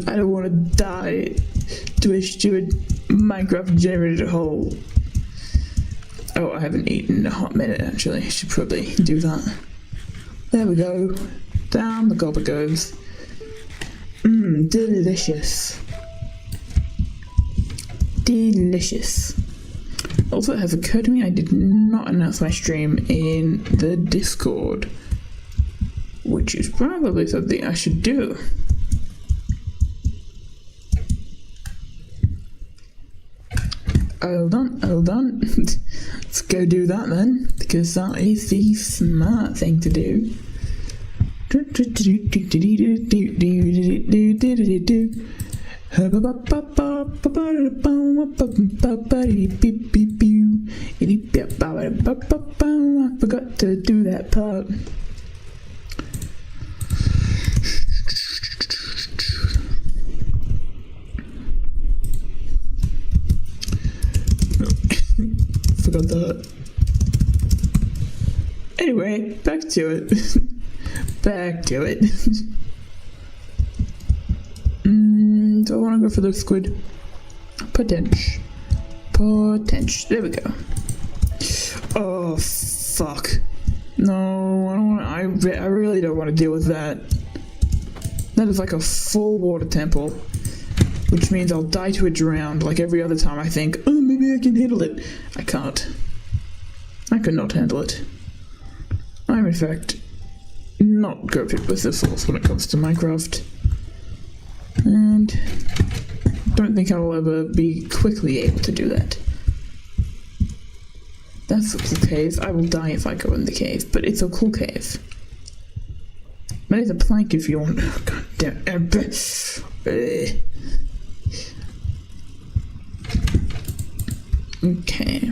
Speaker 1: I don't want to die to a stupid Minecraft generated hole. Oh, I haven't eaten in a hot minute, actually. I should probably do that. There we go. Down the gobber goes. Delicious. delicious. Also, it has occurred to me I did not announce my stream in the Discord, which is probably something I should do. Hold on. Let's go do that then, because that is the smart thing to do. I forgot to do that part. Forgot that. Anyway, back to it. Do I want to go for the squid? Potential. There we go. Oh, fuck. No, I don't want. I really don't want to deal with that. That is like a full water temple, which means I'll die to a drown like every other time I think, oh, maybe I can handle it. I can't. I could not handle it. I'm in fact not goated with the Source when it comes to Minecraft. And don't think I will ever be quickly able to do that. That's a cool cave. I will die if I go in the cave, but it's a cool cave. There's a plank if you want. Oh, God damn. Okay.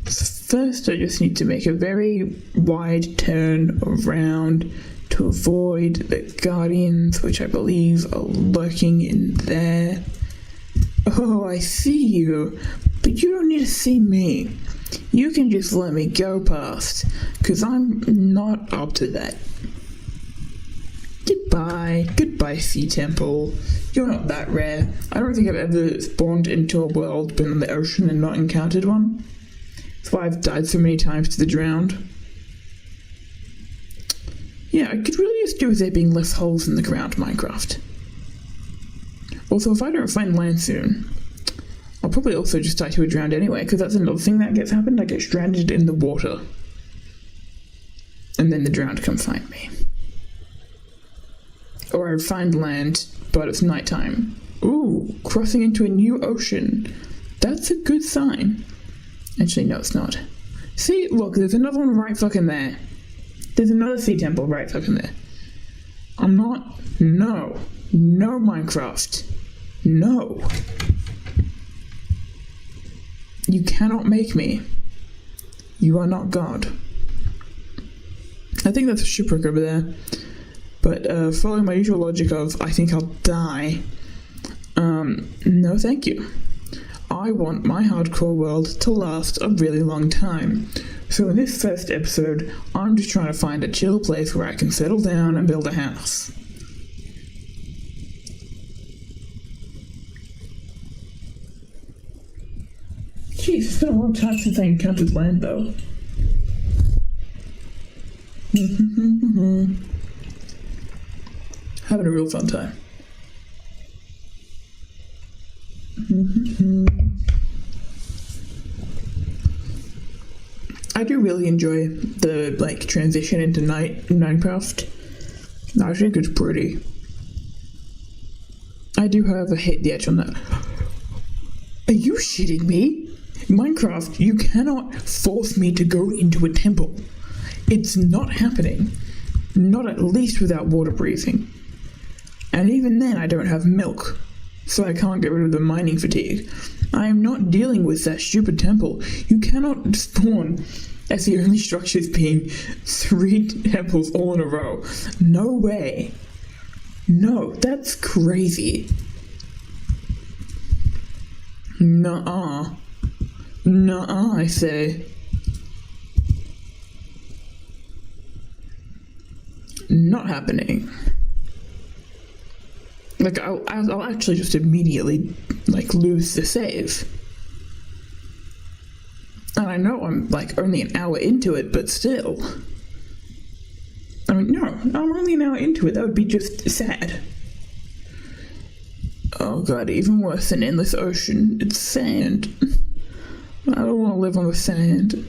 Speaker 1: First, I just need to make a very wide turn around to avoid the guardians, which I believe are lurking in there. Oh, I see you, but you don't need to see me. You can just let me go past, because I'm not up to that. Goodbye, Sea Temple. You're not that rare. I don't think I've ever spawned into a world, been in the ocean and not encountered one. That's why I've died so many times to the drowned. Yeah, I could really just do with there being less holes in the ground, Minecraft. Also, if I don't find land soon, I'll probably also just die to a drowned anyway, because that's another thing that gets happened. I get stranded in the water. And then the drowned come find me. Or I find land, but it's nighttime. Ooh, crossing into a new ocean. That's a good sign. Actually, no, it's not. See, look, there's another one right fucking there. There's another sea temple right fucking there. I'm not... No, Minecraft. No. You cannot make me. You are not God. I think that's a shipwreck over there. But following my usual logic of, I think I'll die. No thank you. I want my hardcore world to last a really long time. So in this first episode, I'm just trying to find a chill place where I can settle down and build a house. Jeez, it's been a long time since I encountered land though. Having a real fun time. I do really enjoy the transition into night in Minecraft. I think it's pretty. I do, however, hate the edge on that. Are you shitting me? Minecraft, you cannot force me to go into a temple. It's not happening. Not at least without water breathing. And even then I don't have milk, so I can't get rid of the mining fatigue. I am not dealing with that stupid temple. You cannot spawn as the only structures being 3 temples all in a row. No way. No, that's crazy. Nuh-uh. Nuh-uh, I say. Not happening. I'll actually just immediately, lose the save. And I know I'm, only an hour into it, but still. No, I'm only an hour into it. That would be just sad. Oh, Oh god, even worse than endless ocean. It's sand. I don't want to live on the sand.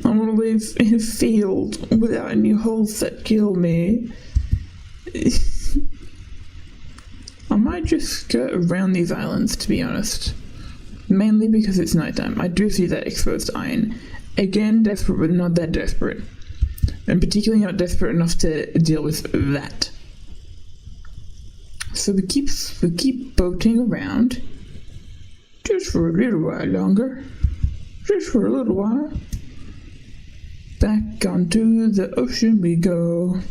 Speaker 1: I want to live in a field without any holes that kill me. I might just go around these islands, to be honest. Mainly because it's nighttime. I do see that exposed iron. Again, desperate, but not that desperate. And particularly not desperate enough to deal with that. So we keep boating around. Just for a little while longer. Just for a little while. Back onto the ocean we go.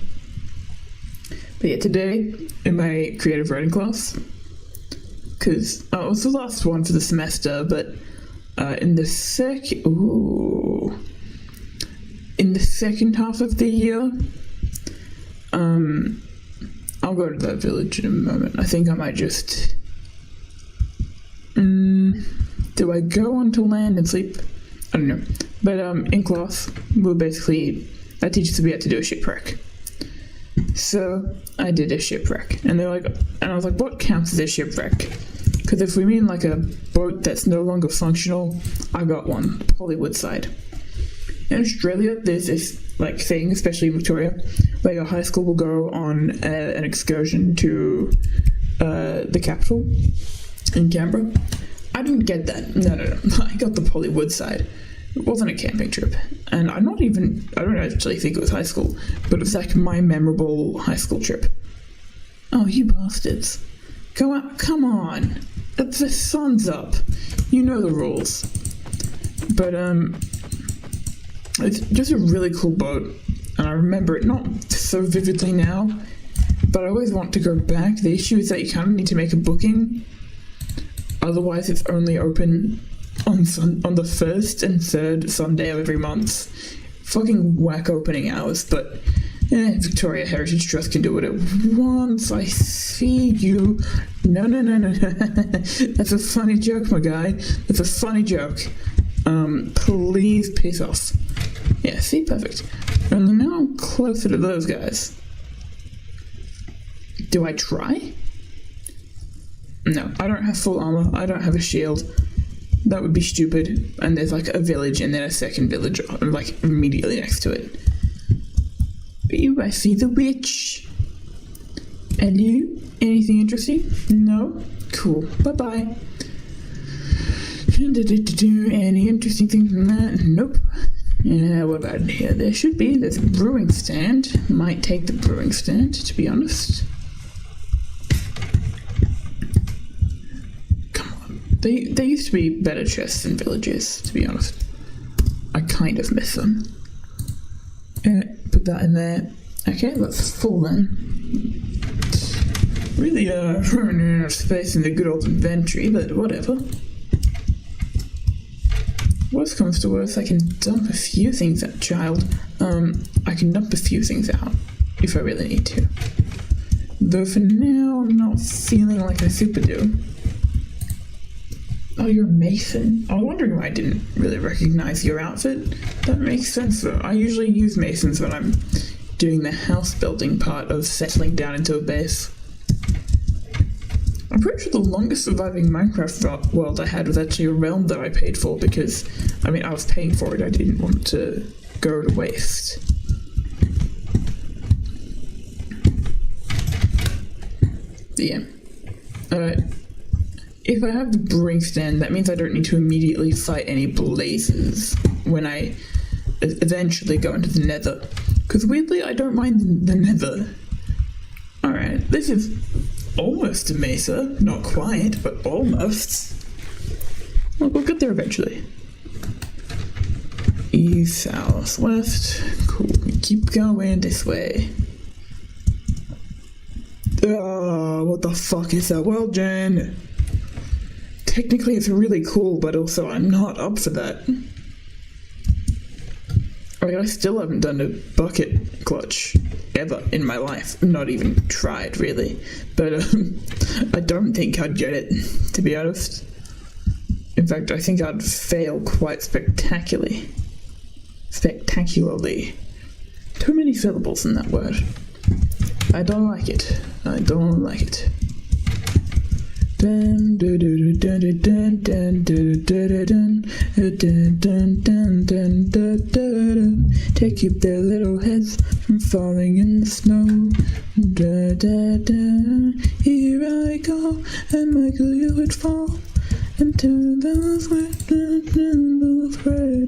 Speaker 1: But yeah, today, in my creative writing class, because it was the last one for the semester, but in the second half of the year, I'll go to that village in a moment. I think I might just... do I go onto land and sleep? I don't know. But in class, that teaches me how to do a shipwreck. So I did a shipwreck, and I was like, what counts as a shipwreck? Because if we mean like a boat that's no longer functional, I got one, Hollywood side. In Australia, there's this thing, especially in Victoria, where your high school will go on an excursion to the capital in Canberra. I didn't get that. No. I got the Hollywood side. It wasn't a camping trip, and I don't actually think it was high school, but it was my memorable high school trip. Oh, you bastards. Come on. The sun's up. You know the rules. But, it's just a really cool boat, and I remember it not so vividly now, but I always want to go back. The issue is that you kind of need to make a booking, otherwise it's only open on the first and third Sunday of every month. Fucking whack opening hours, but Victoria Heritage Trust can do it at once. I see you. No. That's a funny joke, my guy. That's a funny joke. Please piss off. Yeah, see, perfect. And now I'm closer to those guys. Do I try? No, I don't have full armor. I don't have a shield. That would be stupid. And there's a village and then a second village immediately next to it. Ooh, I see the witch. Hello? Anything interesting? No? Cool. Bye-bye. Any interesting things from that? Nope. What about here? There's a brewing stand. Might take the brewing stand, to be honest. There used to be better chests in villages, to be honest. I kind of miss them. Put that in there. Okay, that's full then. Really running out of space in the good old inventory, but whatever. Worst comes to worst, I can dump a few things out, child. I can dump a few things out, if I really need to. Though for now, I'm not feeling like I super do. Oh, you're a mason. I was wondering why I didn't really recognize your outfit. That makes sense though. I usually use masons when I'm doing the house building part of settling down into a base. I'm pretty sure the longest surviving Minecraft world I had was actually a realm that I paid for because, I was paying for it. I didn't want to go to waste. Yeah. If I have the brewing stand, that means I don't need to immediately fight any blazes when I eventually go into the nether. Because weirdly, I don't mind the nether. Alright, this is almost a mesa. Not quite, but almost. Well, we'll get there eventually. East, south, west. Cool. We keep going this way. Oh, what the fuck is that world, Jen? Technically it's really cool, but also I'm not up for that. I still haven't done a bucket clutch ever in my life. Not even tried, really. But I don't think I'd get it, to be honest. In fact, I think I'd fail quite spectacularly. Spectacularly. Too many syllables in that word. I don't like it. I don't like it. To keep their little heads from falling in the snow. Here I go, and Michael, you would fall into those red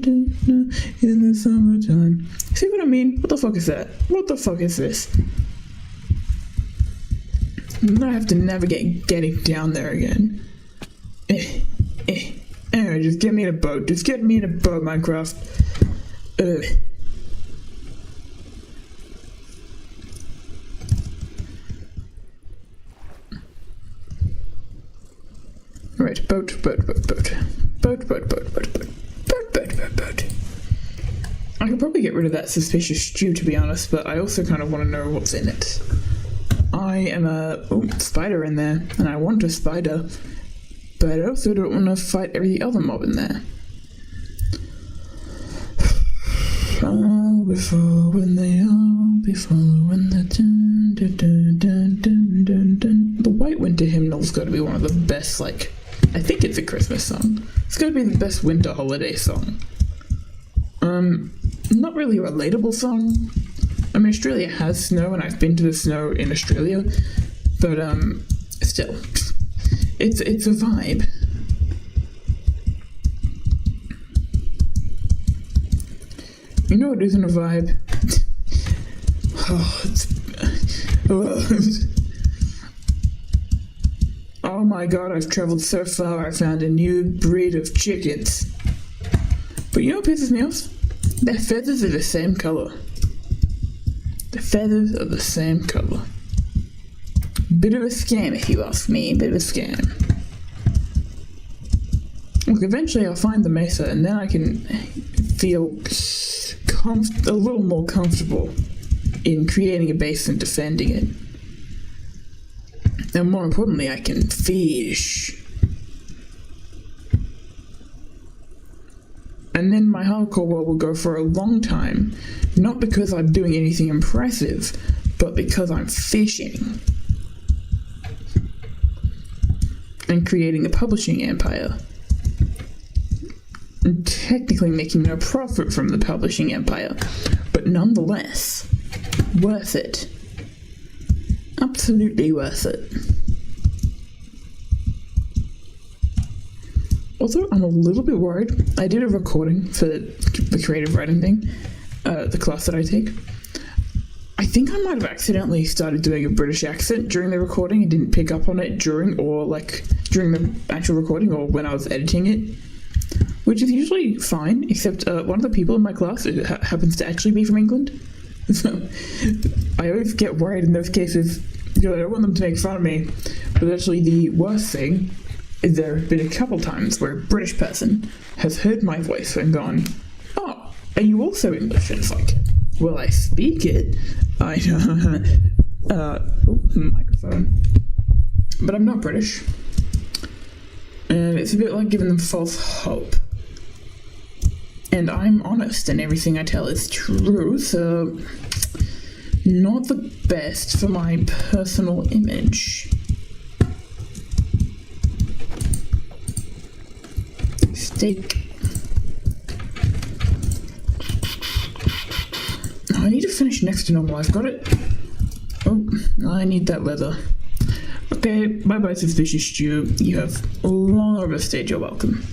Speaker 1: in the summertime. See what I mean? What the fuck is that? What the fuck is this? Now I have to navigate getting down there again. Anyway, just get me in a boat. Just get me in a boat, Minecraft. Right, boat. I could probably get rid of that suspicious stew, to be honest, but I also kind of want to know what's in it. I am a spider in there, and I want a spider, but I also don't want to fight every other mob in there. All before when they all before when the dun dun dun dun dun dun dun. The White Winter Hymnal's got to be one of the best, like, I think it's a Christmas song. It's got to be the best winter holiday song. Not really a relatable song. I mean, Australia has snow, and I've been to the snow in Australia, but, still, it's a vibe. You know what isn't a vibe? Oh my god, I've traveled so far, I found a new breed of chickens. But you know what pisses me off? Their feathers are the same color. The feathers are the same colour. Bit of a scam, if you ask me. Bit of a scam. Look, eventually I'll find the mesa, and then I can feel a little more comfortable in creating a base and defending it. And more importantly, I can fish. And then my hardcore world will go for a long time, not because I'm doing anything impressive, but because I'm fishing. And creating a publishing empire. And technically making no profit from the publishing empire, but nonetheless, worth it. Absolutely worth it. Also, I'm a little bit worried. I did a recording for the creative writing thing, the class that I take. I think I might have accidentally started doing a British accent during the recording and didn't pick up on it during the actual recording or when I was editing it, which is usually fine, except one of the people in my class happens to actually be from England. So I always get worried in those cases. I don't want them to make fun of me, but actually the worst thing is there have been a couple times where a British person has heard my voice and gone, "Oh, are you also English?" And it's like, well, I speak it. Microphone. But I'm not British. And it's a bit like giving them false hope. And I'm honest, and everything I tell is true, so not the best for my personal image. Steak. I need to finish next to normal. I've got it. Oh, I need that leather. Okay, bye-bye, suspicious stew. You have long overstayed your welcome.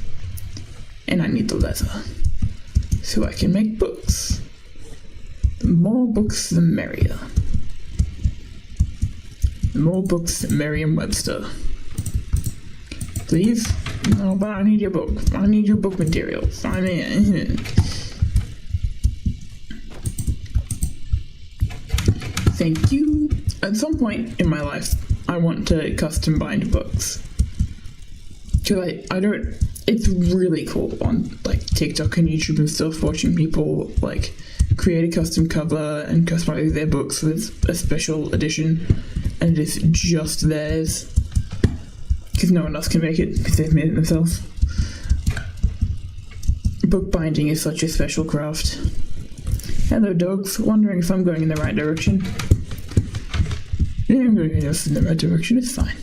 Speaker 1: And I need the leather, so I can make books. The more books, the merrier. The more books, the Merriam-Webster. Please? No, but I need your book. I need your book materials. I mean... Thank you. At some point in my life, I want to custom bind books. Because I don't... It's really cool on, like, TikTok and YouTube and stuff, watching people, like, create a custom cover and customize their books with a special edition, and it is just theirs. Because no one else can make it, because they've made it themselves. Bookbinding is such a special craft. Hello, dogs. Wondering if I'm going in the right direction. Yeah, I'm going in the right direction. It's fine.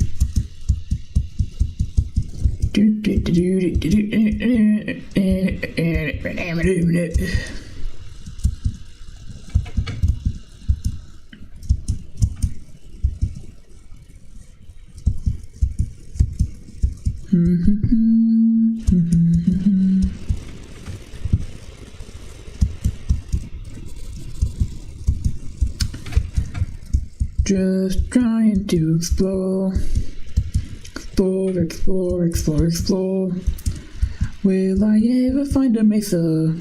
Speaker 1: Just trying to explore. Explore. Will I ever find a mesa?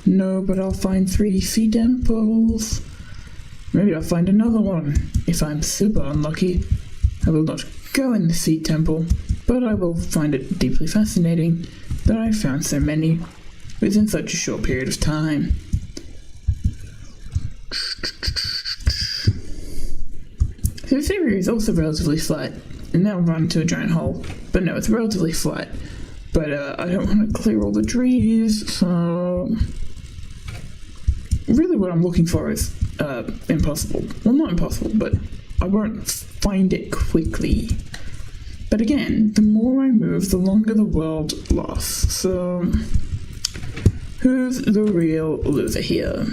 Speaker 1: No, but I'll find 3 sea temples. Maybe I'll find another one. If I'm super unlucky, I will not go in the sea temple, but I will find it deeply fascinating that I found so many within such a short period of time. So this area is also relatively flat, and now run to a giant hole. But no, it's relatively flat. But I don't want to clear all the trees, so really what I'm looking for is impossible. Well, not impossible, but I won't find it quickly. But again, the more I move, the longer the world lasts. So who's the real loser here?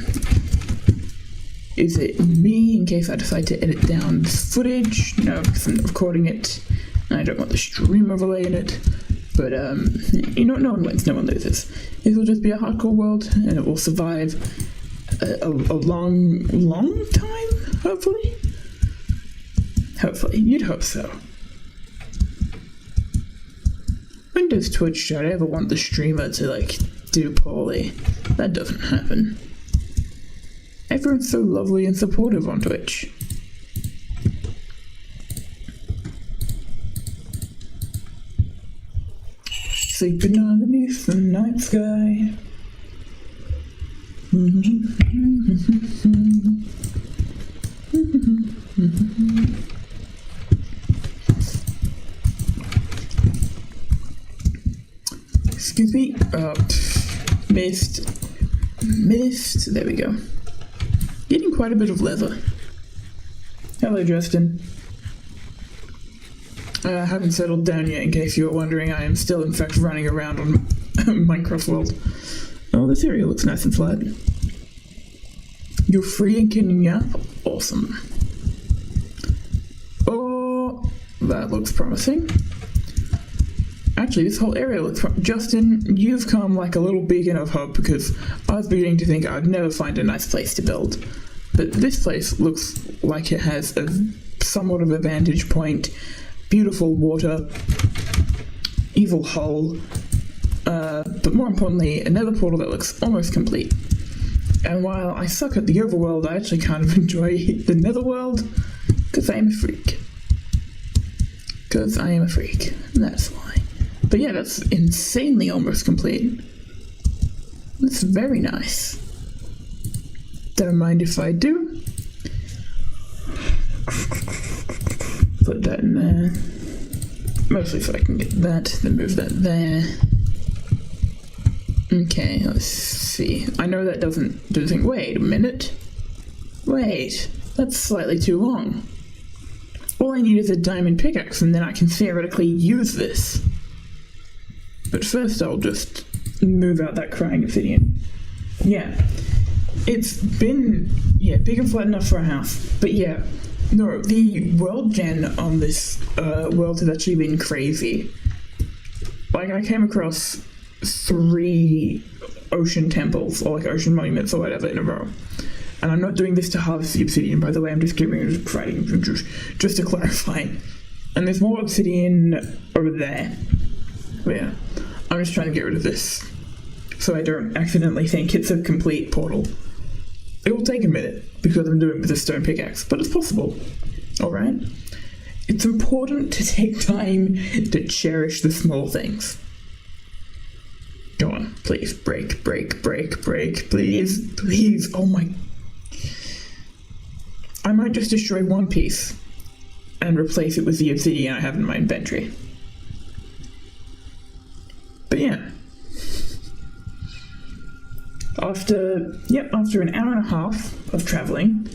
Speaker 1: Is it me, in case I decide to edit down this footage? No, because I'm not recording it, and I don't want the stream overlay in it. But, you know, no one wins, no one loses. It will just be a hardcore world, and it will survive a long time, hopefully? Hopefully. You'd hope so. When does Twitch ever want the streamer to, like, do poorly? That doesn't happen. Everyone's so lovely and supportive on Twitch. Sleeping underneath the night sky. Excuse me. Missed. There we go. Getting quite a bit of leather. Hello, Justin. I haven't settled down yet, in case you were wondering. I am still, in fact, running around on Minecraft World. Oh, this area looks nice and flat. You're free and can nap? Awesome. Oh, that looks promising. Actually, this whole area looks Justin, you've come like a little beacon of hope, because I was beginning to think I'd never find a nice place to build. But this place looks like it has a somewhat of a vantage point, beautiful water, evil hole, but more importantly, another portal that looks almost complete. And while I suck at the overworld, I actually kind of enjoy the netherworld, because I am a freak. And that's why. But yeah, that's insanely almost complete. That's very nice. Don't mind if I do. Put that in there. Mostly so I can get that, then move that there. Okay, let's see. I know that doesn't do the thing. Wait a minute. Wait, that's slightly too long. All I need is a diamond pickaxe, and then I can theoretically use this. But first I'll just move out that crying obsidian. Yeah. It's been, big and flat enough for a house. But yeah, no, the world gen on this world has actually been crazy. Like, I came across 3 ocean temples, or like ocean monuments or whatever in a row. And I'm not doing this to harvest the obsidian, by the way, I'm just giving it writing, just to clarify. And there's more obsidian over there. But yeah, I'm just trying to get rid of this, so I don't accidentally think it's a complete portal. It will take a minute, because I'm doing it with a stone pickaxe, but it's possible. Alright? It's important to take time to cherish the small things. Go on, please, break, please, oh my... I might just destroy one piece, and replace it with the obsidian I have in my inventory. But yeah, after an hour and a half of traveling,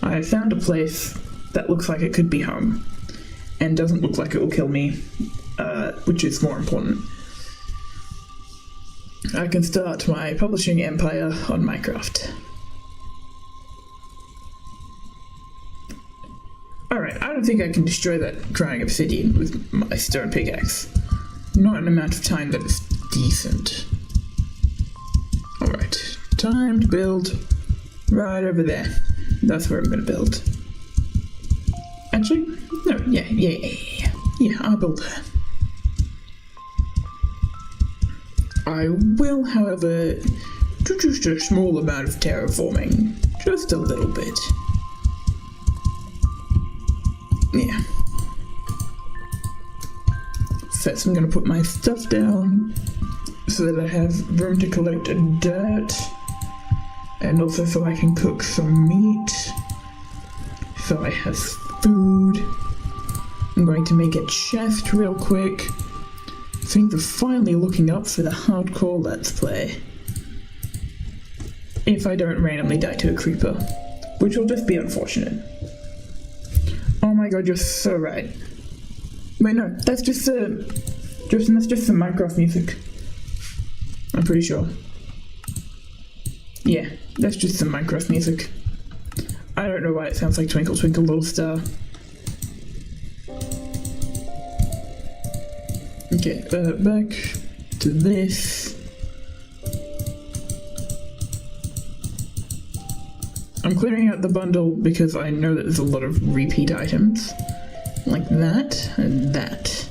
Speaker 1: I found a place that looks like it could be home, and doesn't look like it will kill me which is more important. I can start my publishing empire on Minecraft. Alright, I don't think I can destroy that crying obsidian with my stone pickaxe. Not an amount of time that is decent. Alright, time to build right over there. That's where I'm gonna build. Actually, no, yeah, I'll build there. I will, however, do just a small amount of terraforming. Just a little bit. Yeah. First I'm gonna put my stuff down so that I have room to collect dirt. And also so I can cook some meat. So I have food. I'm going to make a chest real quick. Things are finally looking up for the hardcore Let's Play. If I don't randomly die to a creeper, which will just be unfortunate. Oh my god, you're so right. Wait, no, that's just some Minecraft music. I'm pretty sure. Yeah, that's just some Minecraft music. I don't know why it sounds like Twinkle Twinkle Little Star. Okay, back to this. I'm clearing out the bundle because I know that there's a lot of repeat items. Like that, and that.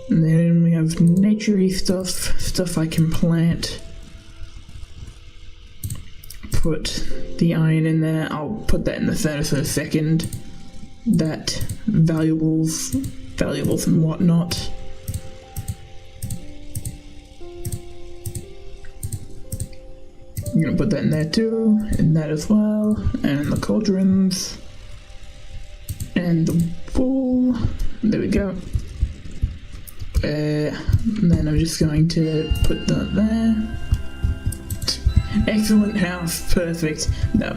Speaker 1: And then we have nature-y stuff I can plant. Put the iron in there. I'll put that in the furnace in a second. That, valuables and whatnot. I'm gonna put that in there too, and that as well, and the cauldrons, and the wool. There we go. And then I'm just going to put that there. Excellent house, perfect. No.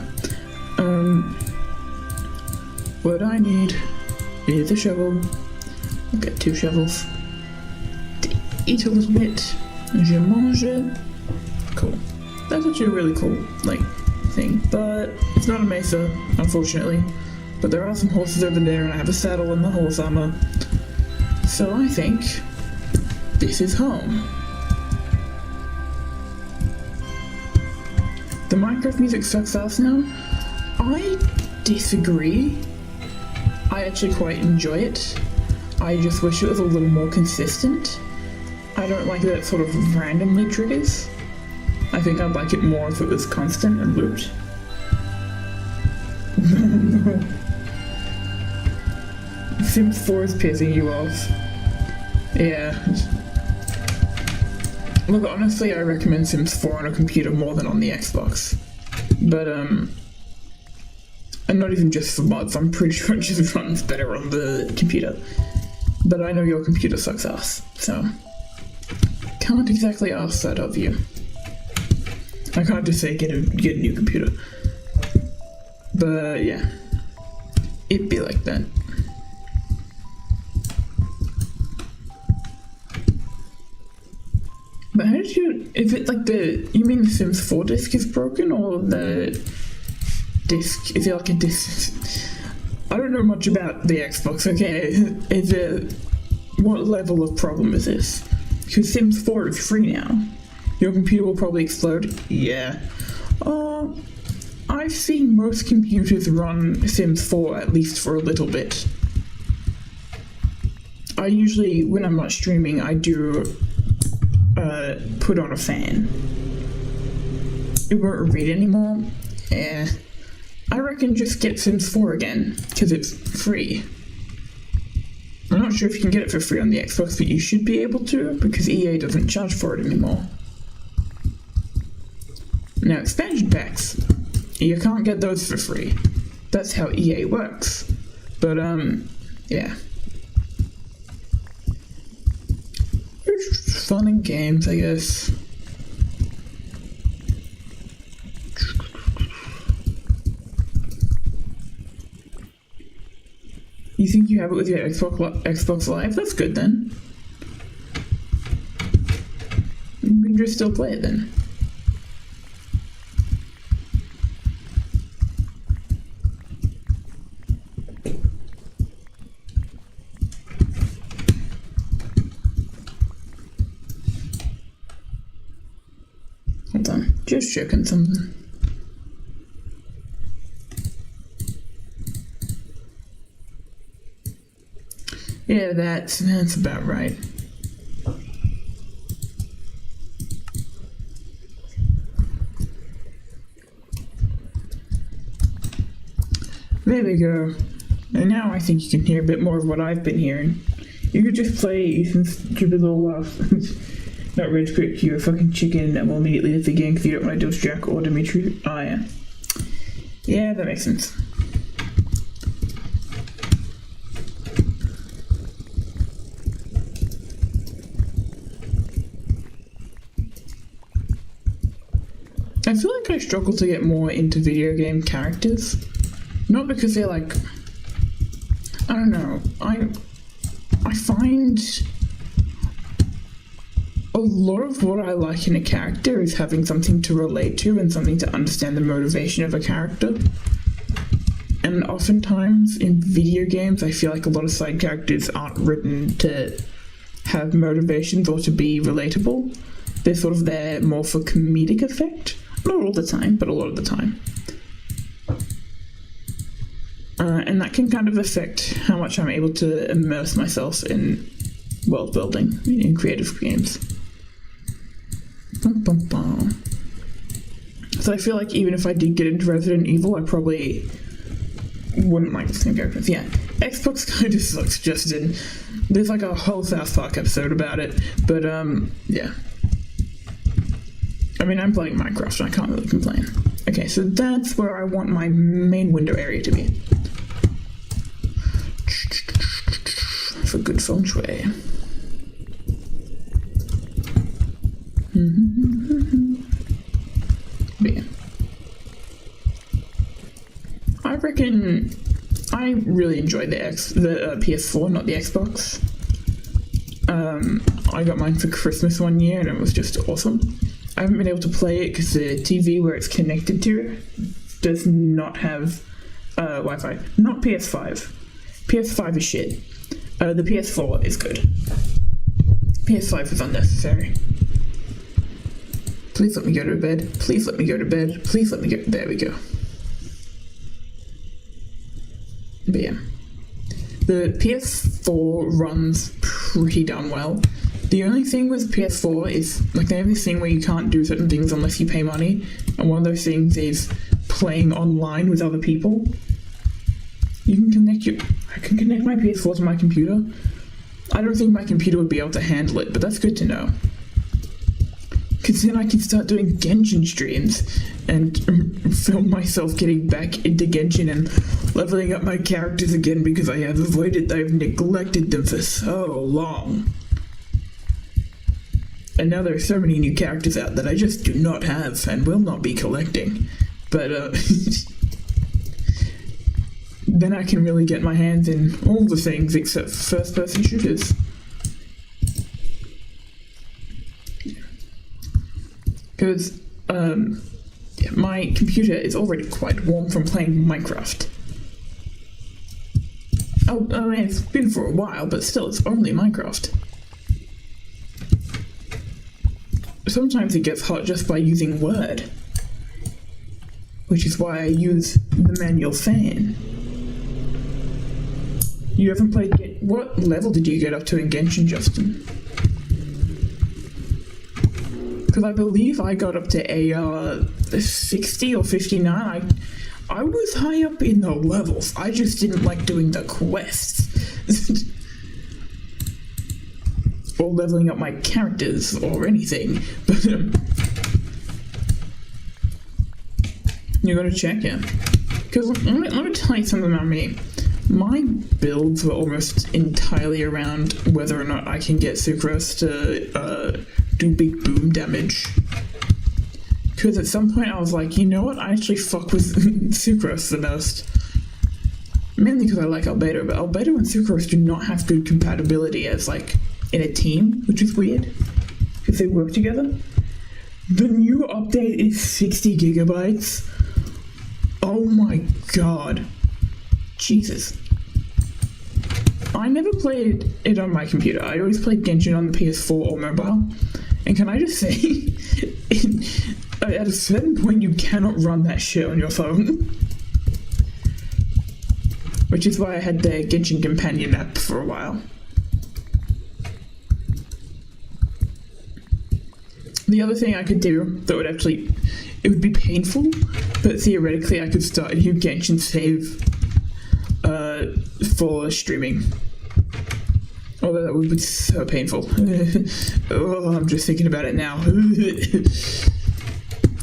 Speaker 1: What I need is a shovel. I'll get 2 shovels. To eat a little bit. Je mange. Cool. That's actually a really cool, thing. But it's not a mesa, unfortunately. But there are some horses over there, and I have a saddle and the horse armor. So I think this is home. The Minecraft music sucks ass now. I disagree. I actually quite enjoy it. I just wish it was a little more consistent. I don't like that it sort of randomly triggers. I think I'd like it more if it was constant and looped. Sims 4 is pissing you off. Yeah. Look, honestly, I recommend Sims 4 on a computer more than on the Xbox. But, and not even just for mods, I'm pretty sure it just runs better on the computer. But I know your computer sucks ass, so can't exactly ask that of you. I can't just say get a new computer. But yeah, it'd be like that. But how did you, is it like you mean the Sims 4 disc is broken, or the disc, is it like a disc? I don't know much about the Xbox, okay? What level of problem is this? Because Sims 4 is free now. Your computer will probably explode. Yeah. I've seen most computers run Sims 4 at least for a little bit. I usually, when I'm not streaming, I do put on a fan. It won't read anymore. Yeah. I reckon just get Sims 4 again, because it's free. I'm not sure if you can get it for free on the Xbox, but you should be able to, because EA doesn't charge for it anymore. Now, expansion packs, you can't get those for free. That's how EA works. But, yeah. It's just fun in games, I guess. You think you have it with your Xbox Live? That's good then. You can just still play it then. Hold on, just checking something. Yeah, that's about right. There we go. And now I think you can hear a bit more of what I've been hearing. You could just play Ethan's stupid little not Red Script, you're a fucking chicken that will immediately hit the game because you don't want to dose Jack or Dimitri. Oh yeah. Yeah, that makes sense. I feel like I struggle to get more into video game characters. Not because they're like, I don't know, I find a lot of what I like in a character is having something to relate to and something to understand the motivation of a character. And oftentimes in video games, I feel like a lot of side characters aren't written to have motivations or to be relatable. They're sort of there more for comedic effect. Not all the time, but a lot of the time. And that can kind of affect how much I'm able to immerse myself in world building in creative games. Bum, bum, bum. So I feel like even if I did get into Resident Evil, I probably wouldn't like the same characters. Yeah, Xbox kind of sucks, Justin. There's like a whole South Park episode about it, but yeah. I mean, I'm playing Minecraft and I can't really complain. Okay, so that's where I want my main window area to be. For good feng shui. But yeah. I reckon I really enjoyed the PS4, not the Xbox. I got mine for Christmas one year and it was just awesome. I haven't been able to play it because the TV where it's connected to does not have Wi-Fi. Not PS5. PS5 is shit. The PS4 is good. PS5 is unnecessary. Please let me go to bed. Please let me go to bed. Please let me go. There we go. But yeah. The PS4 runs pretty darn well. The only thing with PS4 is, like, they have this thing where you can't do certain things unless you pay money, and one of those things is playing online with other people. You can I can connect my PS4 to my computer. I don't think my computer would be able to handle it, but that's good to know. Because then I can start doing Genshin streams and film myself getting back into Genshin and leveling up my characters again because I've neglected them for so long. And now there are so many new characters out that I just do not have and will not be collecting. But, then I can really get my hands in all the things except first-person shooters. Because, yeah, my computer is already quite warm from playing Minecraft. Oh, I mean, it's been for a while, but still, it's only Minecraft. Sometimes it gets hot just by using Word, which is why I use the manual fan. You haven't played what level did you get up to in Genshin, Justin? Because I believe I got up to a 60 or 59. I was high up in the levels. I just didn't like doing the quests. Or leveling up my characters or anything. But you're gonna check it. Because let me tell you something about me. My builds were almost entirely around whether or not I can get Sucrose to do big boom damage. Because at some point I was like, you know what, I actually fuck with Sucrose the most. Mainly because I like Albedo, but Albedo and Sucrose do not have good compatibility as, like, in a team, which is weird, because they work together. The new update is 60 gigabytes. Oh my god. Jesus. I never played it on my computer. I always played Genshin on the PS4 or mobile. And can I just say, at a certain point you cannot run that shit on your phone. Which is why I had the Genshin Companion app for a while. The other thing I could do that would actually, it would be painful, but theoretically I could start a new Genshin save for streaming. Although that would be so painful. Oh, I'm just thinking about it now.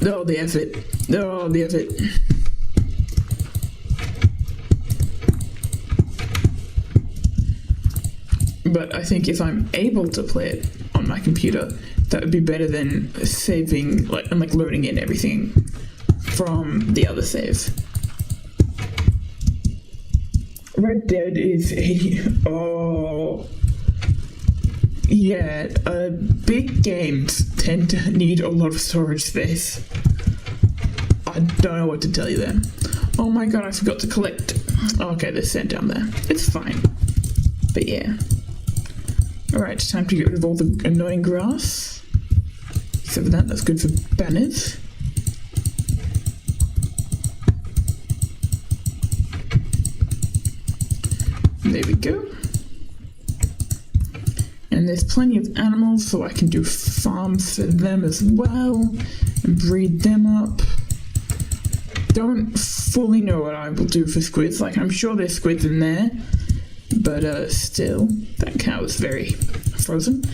Speaker 1: Oh, the effort. Oh, the effort. But I think if I'm able to play it on my computer, that would be better than saving, like, and like loading in everything from the other save. Red Dead is 80. Oh. Yeah, big games tend to need a lot of storage space. I don't know what to tell you there. Oh my god, I forgot to collect. Okay, there's sand down there. It's fine. But yeah. Alright, time to get rid of all the annoying grass. Except for that, that's good for banners. There we go. And there's plenty of animals, so I can do farms for them as well, and breed them up. Don't fully know what I will do for squids, like I'm sure there's squids in there, but still, that cow is very frozen.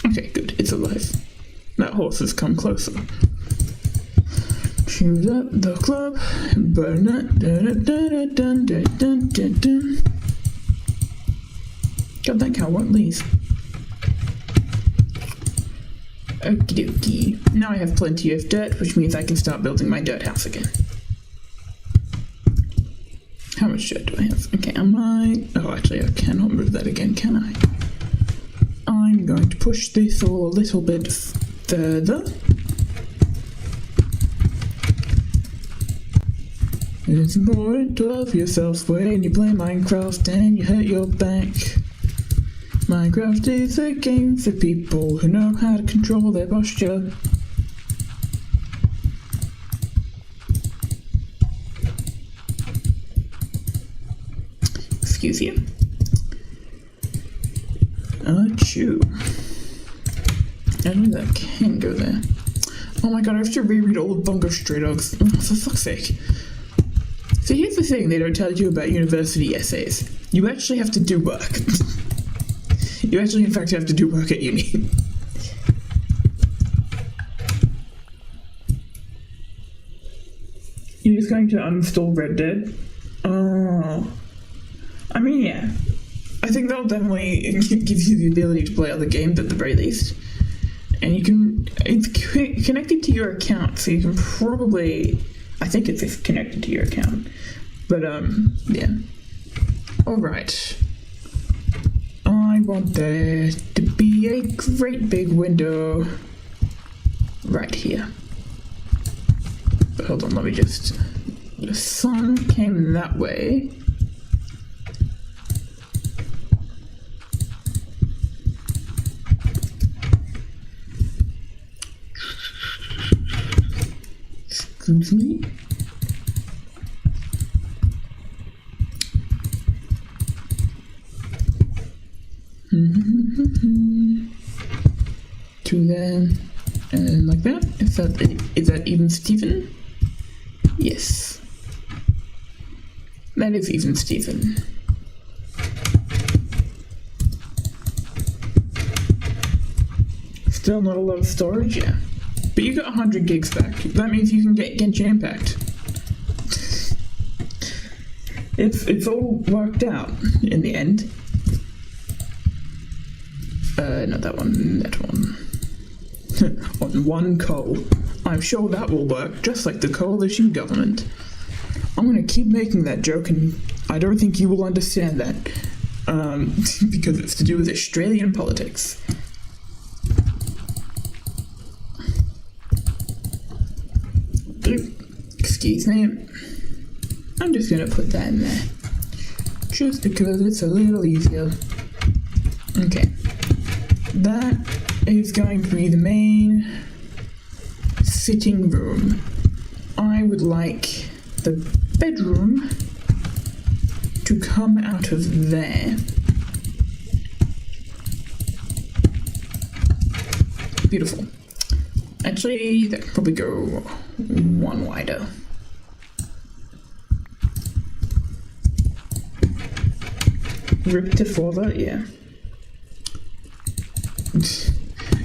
Speaker 1: Okay, good, it's alive. That horse has come closer. Choose up the club, burn it, God, that cow won't leave. Okie dokie. Now I have plenty of dirt, which means I can start building my dirt house again. How much dirt do I have? Okay, oh, actually, I cannot move that again, can I? I'm going to push this all a little bit further. It's important to love yourself when you play Minecraft and you hurt your back. Minecraft is a game for people who know how to control their posture. Excuse you. Achoo. I know that can go there. Oh my god, I have to reread all of Bungo Stray Dogs. Oh, for fuck's sake. So here's the thing they don't tell you about university essays. You actually have to do work. You actually, in fact, have to do work at uni. You're just going to uninstall Red Dead? Oh. I mean, yeah. I think that'll definitely give you the ability to play other games at the very least. And you can... It's connected to your account, so you can probably... I think it's connected to your account. But, yeah. Alright. I want there to be a great big window right here. But hold on, let me just... The sun came that way. Excuse me. To there, and like that. Is that even Steven? Yes. That is even Steven. Still not a lot of storage, yeah. But you got 100 gigs back. That means you can get Genshin Impact. It's all worked out in the end. Not that one, that one. On one coal. I'm sure that will work, just like the coalition government. I'm gonna keep making that joke, and I don't think you will understand that, because it's to do with Australian politics. Excuse me. I'm just gonna put that in there, just because it's a little easier. Okay. That is going to be the main sitting room. I would like the bedroom to come out of there. Beautiful. Actually, that could probably go one wider. Rip to father, yeah.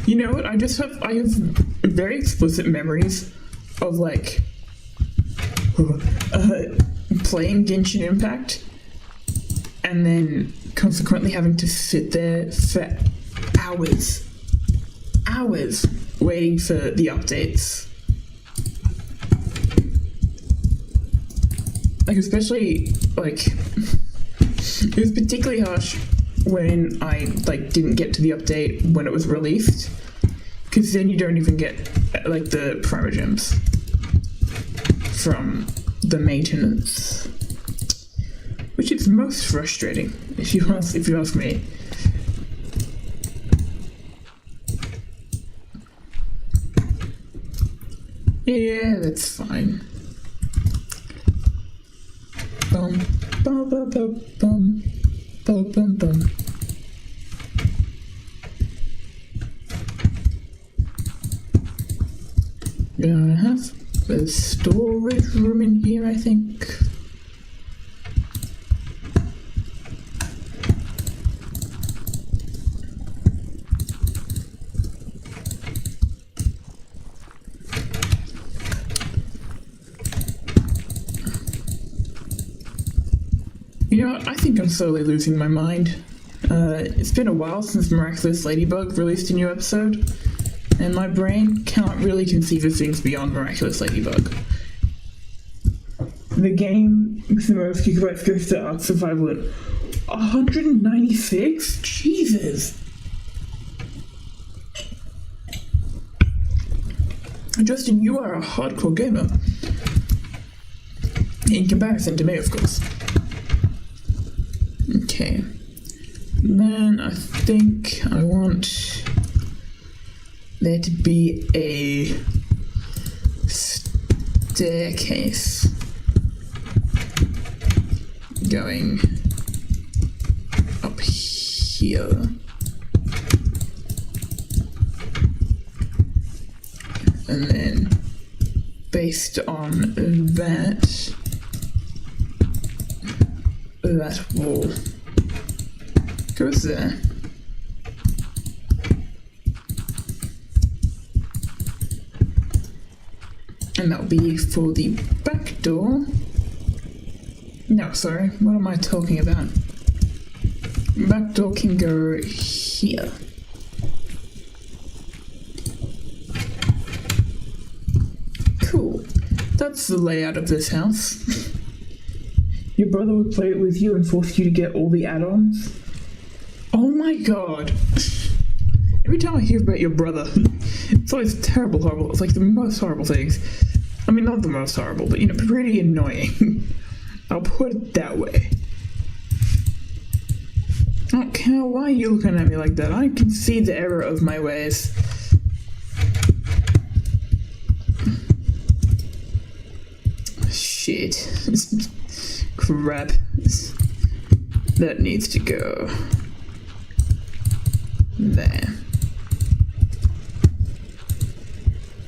Speaker 1: You know what? I have very explicit memories of like playing Genshin Impact and then consequently having to sit there for hours waiting for the updates. Like, especially, like, it was particularly harsh when I, like, didn't get to the update when it was released, because then you don't even get, like, the primogems from the maintenance, which is most frustrating, if you ask me. Yeah, that's fine. Bum, bum, bum, bum, bum, bum, bum, bum. Gonna have a storage room in here, I think. You know what? I think I'm slowly losing my mind. It's been a while since Miraculous Ladybug released a new episode, and my brain cannot really conceive of things beyond Miraculous Ladybug. The game with the most gigabytes goes to Ark Survival at 196? Jesus! Justin, you are a hardcore gamer. In comparison to me, of course. Okay. Then I think I want there to be a staircase going up here. And then based on that wall goes there. And that'll be for the back door. No, sorry, what am I talking about? Back door can go here. Cool. That's the layout of this house. Your brother would play it with you and force you to get all the add-ons? Oh my god. Every time I hear about your brother, it's always terrible, horrible. It's like the most horrible things. I mean, not the most horrible, but, you know, pretty annoying. I'll put it that way. Oh, Cal, why are you looking at me like that? I can see the error of my ways. Shit. Crap. That needs to go there.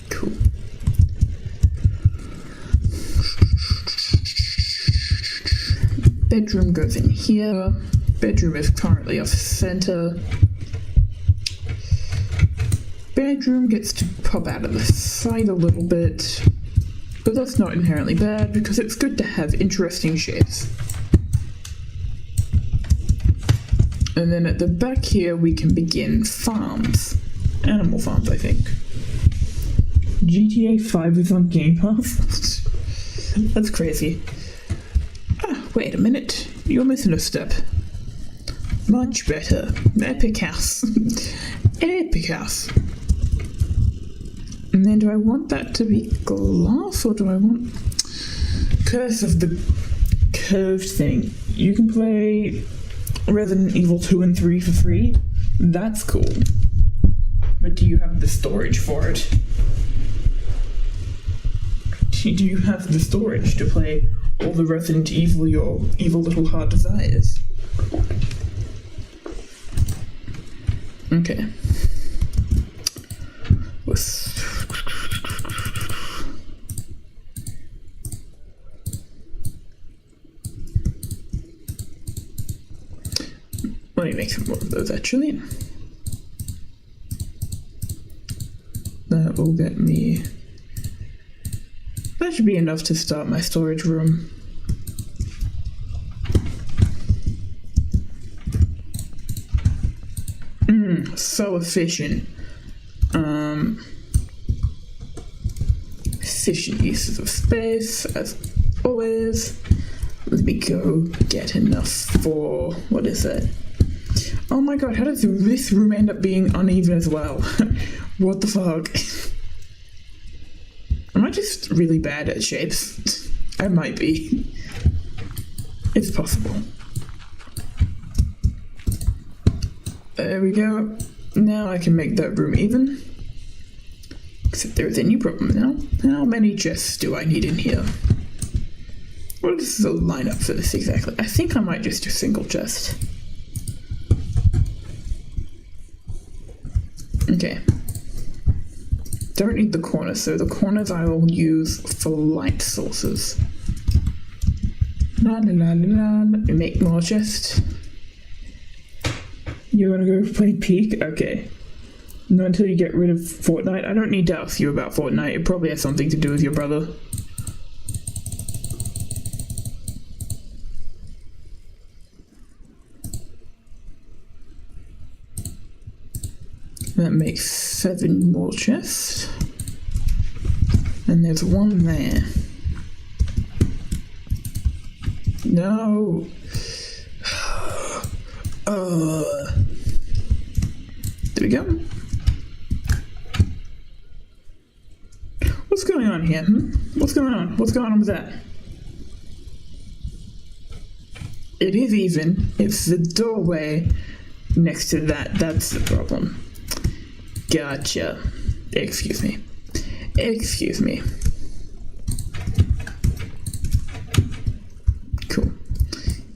Speaker 1: Cool. Bedroom goes in here. Bedroom is currently off center. Bedroom gets to pop out of the side a little bit, but that's not inherently bad because it's good to have interesting shapes. And then at the back here we can begin farms. Animal farms, I think. GTA 5 is on Game Pass? That's crazy. Ah, wait a minute. You're missing a step. Much better. Epic House. Epic House. And then do I want that to be glass, or do I want Curse of the Curved thing? You can play Resident Evil 2 and 3 for free. That's cool. But do you have the storage for it? Do you have the storage to play all the Resident Evil your evil little heart desires? Okay. Let me make some more of those actually. That will get me... That should be enough to start my storage room. So efficient. Efficient uses of space, as always. Let me go get enough for... What is it? Oh my god, how does this room end up being uneven as well? What the fuck? Am I just really bad at shapes? I might be. It's possible. There we go. Now I can make that room even. Except there is a new problem now. How many chests do I need in here? What is the lineup for this exactly? I think I might just do single chest. Okay. Don't need the corners, so the corners I will use for light sources. La la la la la. Let me make more chests. You wanna go play Peak? Okay. Not until you get rid of Fortnite. I don't need to ask you about Fortnite. It probably has something to do with your brother. That makes 7 more chests. And there's one there. No! There we go. What's going on here? What's going on? What's going on with that? It is even. It's the doorway next to that. That's the problem. Gotcha. Excuse me. Excuse me. Cool.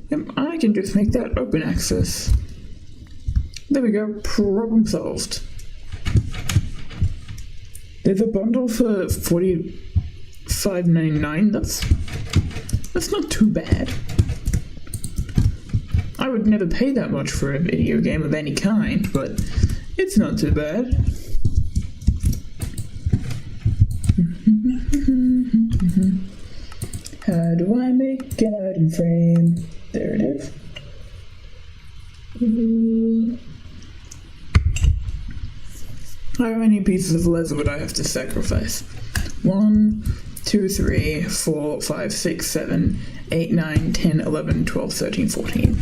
Speaker 1: Yep, I can just make that open access. There we go. Problem solved. There's a bundle for $45.99. That's not too bad. I would never pay that much for a video game of any kind, but it's not too bad. How do I make an item frame? There it is. How many pieces of leather would I have to sacrifice? 1, 2, 3, 4, 5, 6, 7, 8, 9, 10, 11, 12, 13, 14.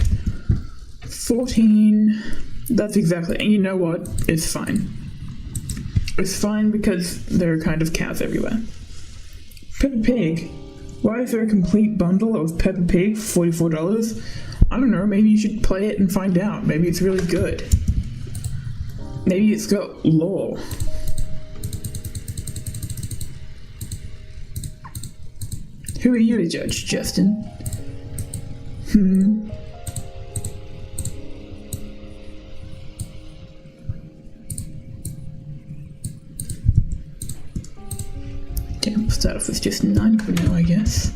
Speaker 1: 14. That's exactly, and you know what? It's fine. It's fine because there are kind of cows everywhere. Peppa Pig. Why is there a complete bundle of Peppa Pig for $44? I don't know, maybe you should play it and find out. Maybe it's really good. Maybe it's got lore. Who are you to judge, Justin? Okay, we'll start off with just 9 for now, I guess.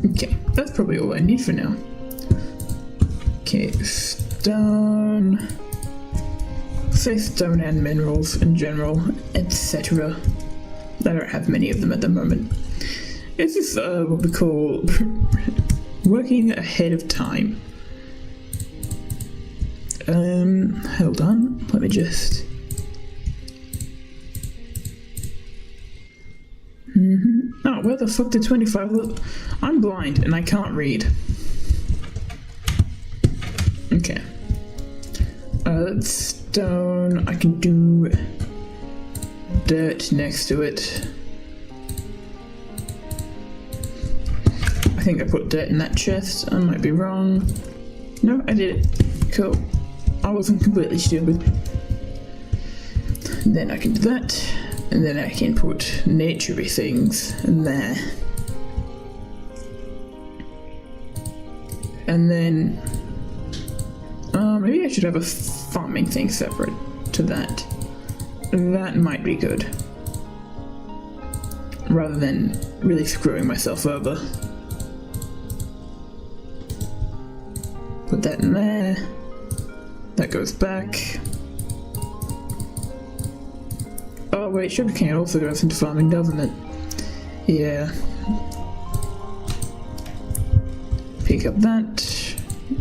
Speaker 1: Okay, that's probably all I need for now. Okay, stone. Say stone and minerals in general, etc. I don't have many of them at the moment. It's just what we call working ahead of time. Hold on, let me just... Oh, where the fuck did 25 look? I'm blind and I can't read. Okay. That's stone. I can do dirt next to it. I think I put dirt in that chest. I might be wrong. No, I did it. Cool. I wasn't completely stupid. Then I can do that. And then I can put naturey things in there. And then maybe I should have a farming thing separate to that. That might be good. Rather than really screwing myself over. Put that in there. That goes back. Oh wait, sugarcane also goes into farming, doesn't it? Yeah. Pick up that.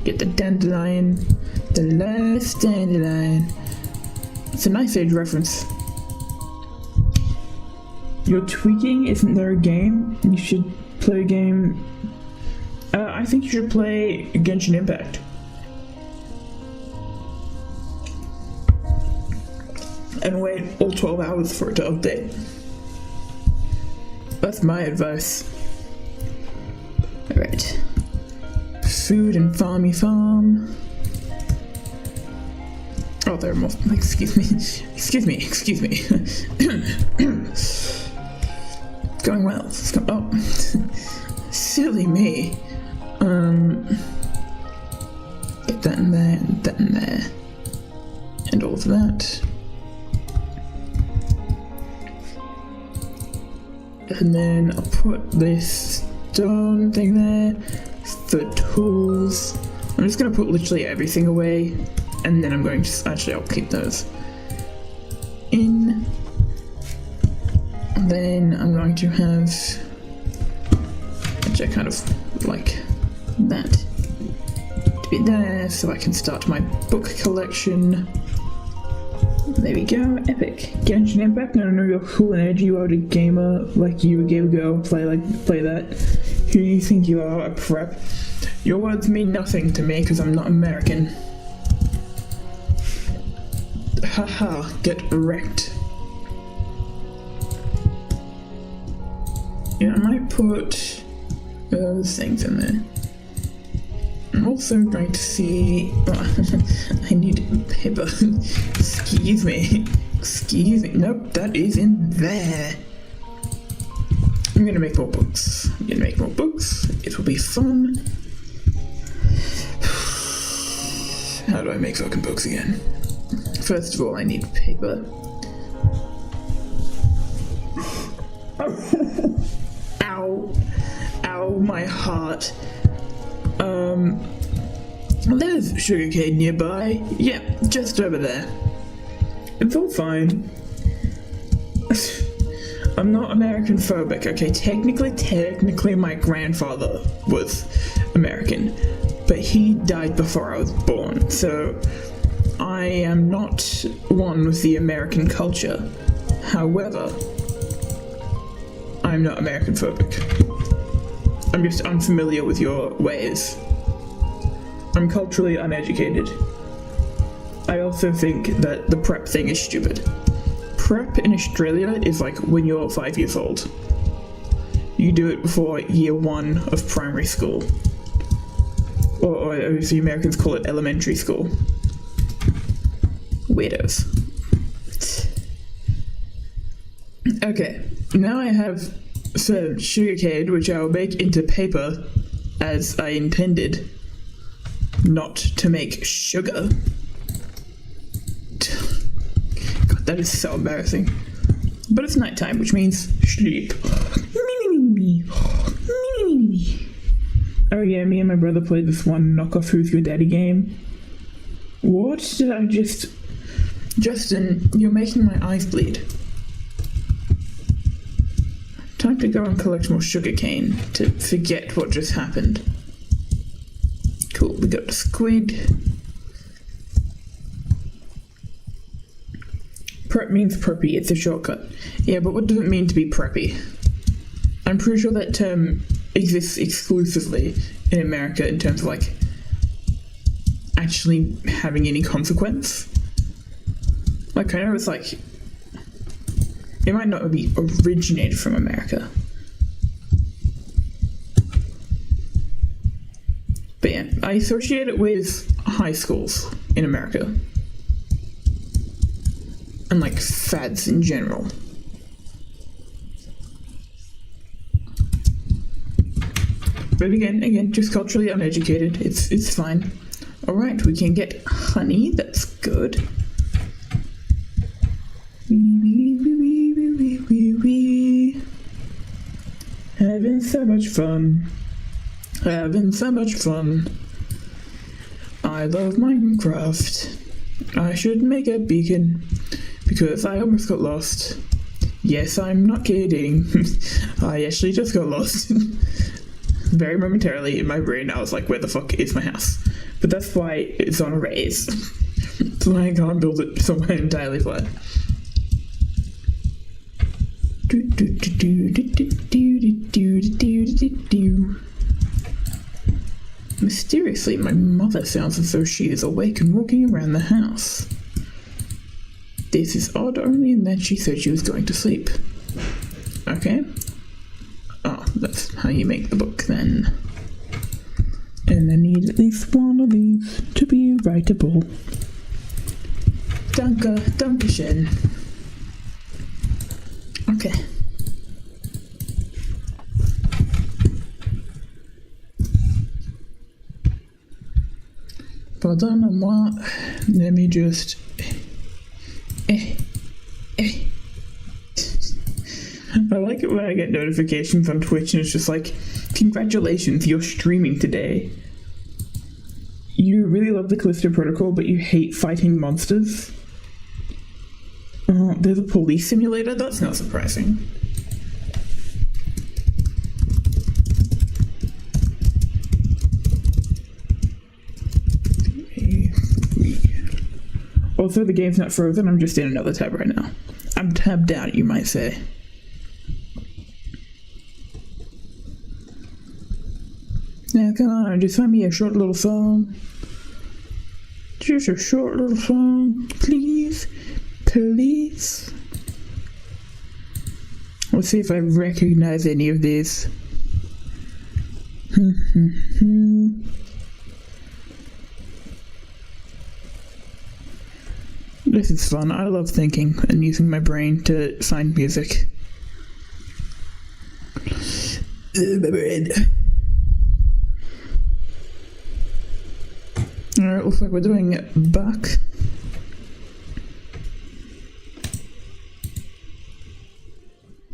Speaker 1: Get the dandelion. The last dandelion. It's a nice age reference. You're tweaking? Isn't there a game? You should play a game. I think you should play Genshin Impact. And wait all 12 hours for it to update. That's my advice. Alright. Food and farmy farm. Oh, there are more. Excuse me. Excuse me. It's going well. Oh. Silly me. Get that in there, and that in there. And all of that. And then I'll put this stone thing there for tools. I'm just gonna put literally everything away, and then I'm going to actually I'll keep those in. And then I'm going to have actually I kind of like that to be there, so I can start my book collection. There we go, epic. Genshin Impact, I don't know you're cool and edgy, you are a gamer, like you a gamer girl, play that. Who do you think you are, a prep? Your words mean nothing to me because I'm not American. Haha, get wrecked. Yeah, I might put those things in there. I'm also going to see... I need paper. Excuse me. Nope, that is in there. I'm gonna make more books. It will be fun. How do I make fucking books again? First of all, I need paper. Ow. Ow, my heart. There's sugarcane nearby. Yeah, just over there. It's all fine. I'm not American phobic, okay? Technically my grandfather was American, but he died before I was born, so I am not one with the American culture. However, I'm not American phobic. I'm just unfamiliar with your ways. I'm culturally uneducated. I also think that the prep thing is stupid. Prep in Australia is like when you're 5 years old. You do it before year 1 of primary school. Or as the Americans call it, elementary school. Weirdos. Okay, now I have some sugarcane, which I will make into paper as I intended. Not to make sugar. God, that is so embarrassing. But it's nighttime, which means sleep. Oh yeah, me and my brother played this one knockoff Who's Your Daddy game. What did I just... Justin, you're making my eyes bleed. time to go and collect more sugarcane to forget what just happened. Cool, we got the squid. Prep means preppy, it's a shortcut. Yeah, but what does it mean to be preppy? I'm pretty sure that term exists exclusively in America in terms of like actually having any consequence. Like, I know it's like, it might not be originated from America. But yeah, I associate it with high schools in America. And like fads in general. But again, just culturally uneducated. It's fine. Alright, we can get honey, that's good. Having so much fun. Having so much fun. I love Minecraft. I should make a beacon. Because I almost got lost. Yes, I'm not kidding. I actually just got lost. Very momentarily in my brain, I was like, where the fuck is my house? But that's why it's on a raise. That's why I can't build it somewhere entirely flat. Mysteriously, my mother sounds as though she is awake and walking around the house. This is odd, only in that she said she was going to sleep. Okay. Oh, that's how you make the book then. And I need at least one of these to be writable. Dankeschön. Okay. Pardonnez-moi. Let me just... I like it when I get notifications on Twitch and it's just like, congratulations, you're streaming today. You really love the Callisto Protocol, but you hate fighting monsters. There's a police simulator? That's not surprising. Also, the game's not frozen, I'm just in another tab right now. I'm tabbed out, you might say. Now, come on, just find me a short little song. Just a short little song, please. Please. Let's see if I recognize any of these. This is fun. I love thinking and using my brain to find music. My brain. Alright, looks like we're doing Bach.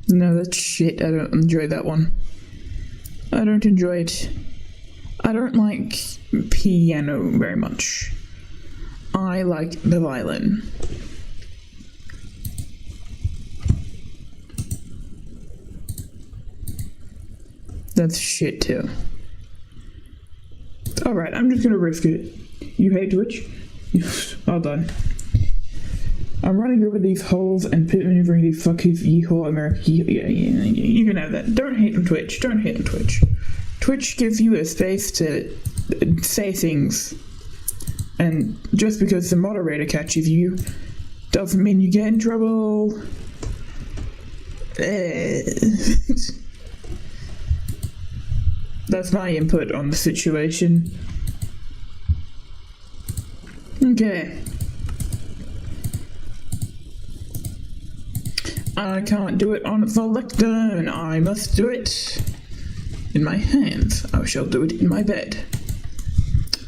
Speaker 1: No, that's shit. I don't enjoy that one. I don't enjoy it. I don't like piano very much. I like the violin. That's shit too. Alright, I'm just gonna risk it. You hate Twitch? Well done. I'm running over these holes and pit maneuvering these fuckers. Yeehaw, America. Yeah, you can have that. Don't hate on Twitch. Don't hate on Twitch. Twitch gives you a space to say things. And just because the moderator catches you doesn't mean you get in trouble. That's my input on the situation. Okay. I can't do it on the lectern. I must do it in my hands. I shall do it in my bed.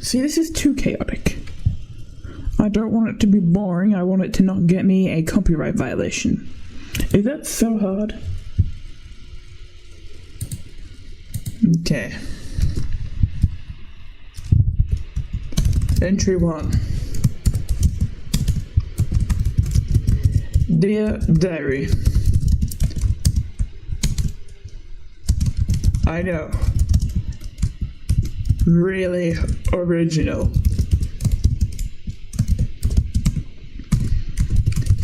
Speaker 1: See, this is too chaotic. I don't want it to be boring. I want it to not get me a copyright violation. Is that so hard? Okay. Entry 1. Dear Diary, I know. Really original.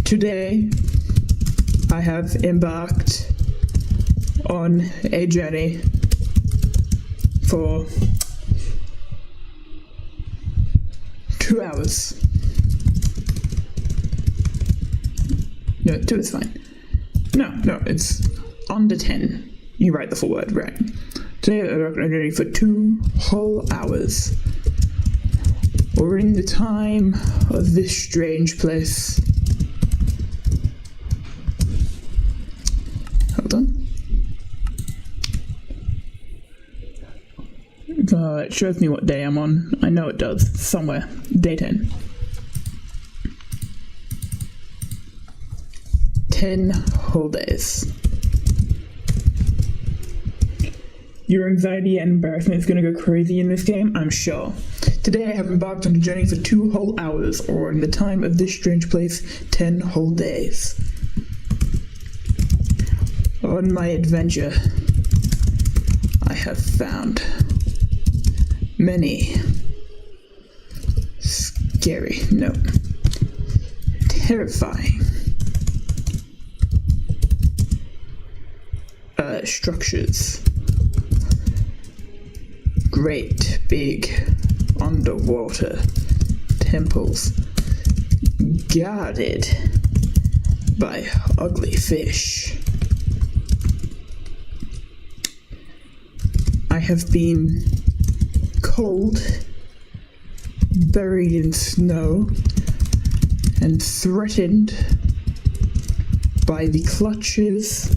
Speaker 1: Today, I have embarked on a journey for 2 hours. No, 2 is fine. No, it's under 10. You write the full word, right? Today, I'm ready for 2 whole hours. We're in the time of this strange place. Hold on. It shows me what day I'm on. I know it does. Somewhere. Day 10. 10 whole days. Your anxiety and embarrassment is going to go crazy in this game, I'm sure. Today I have embarked on a journey for 2 whole hours, or in the time of this strange place, 10 whole days. On my adventure, I have found many terrifying structures. Great big underwater temples guarded by ugly fish. I have been cold, buried in snow, and threatened by the clutches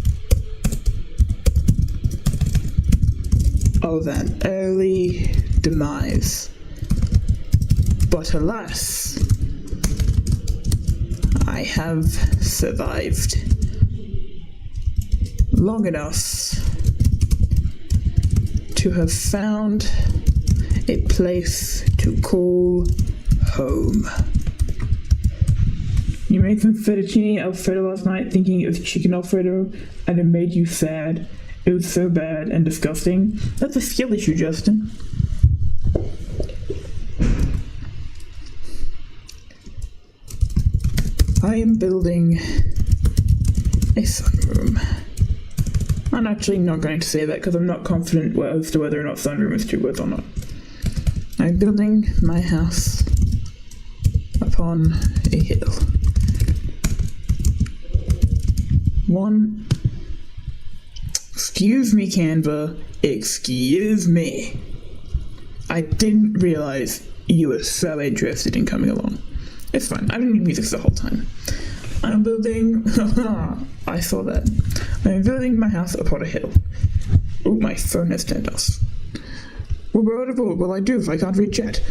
Speaker 1: of an early demise. But alas, I have survived long enough to have found a place to call home. You made some fettuccine alfredo last night thinking it was chicken alfredo, and it made you sad. It was so bad and disgusting. That's a skill issue, Justin. I am building a sunroom. I'm actually not going to say that because I'm not confident as to whether or not sunroom is 2 words or not. I'm building my house upon a hill. Excuse me, Canva. Excuse me. I didn't realize you were so interested in coming along. It's fine. I've been doing music the whole time. I'm building... I saw that. I'm building my house upon a hill. Oh, my phone has turned off. What will I do if I can't read chat?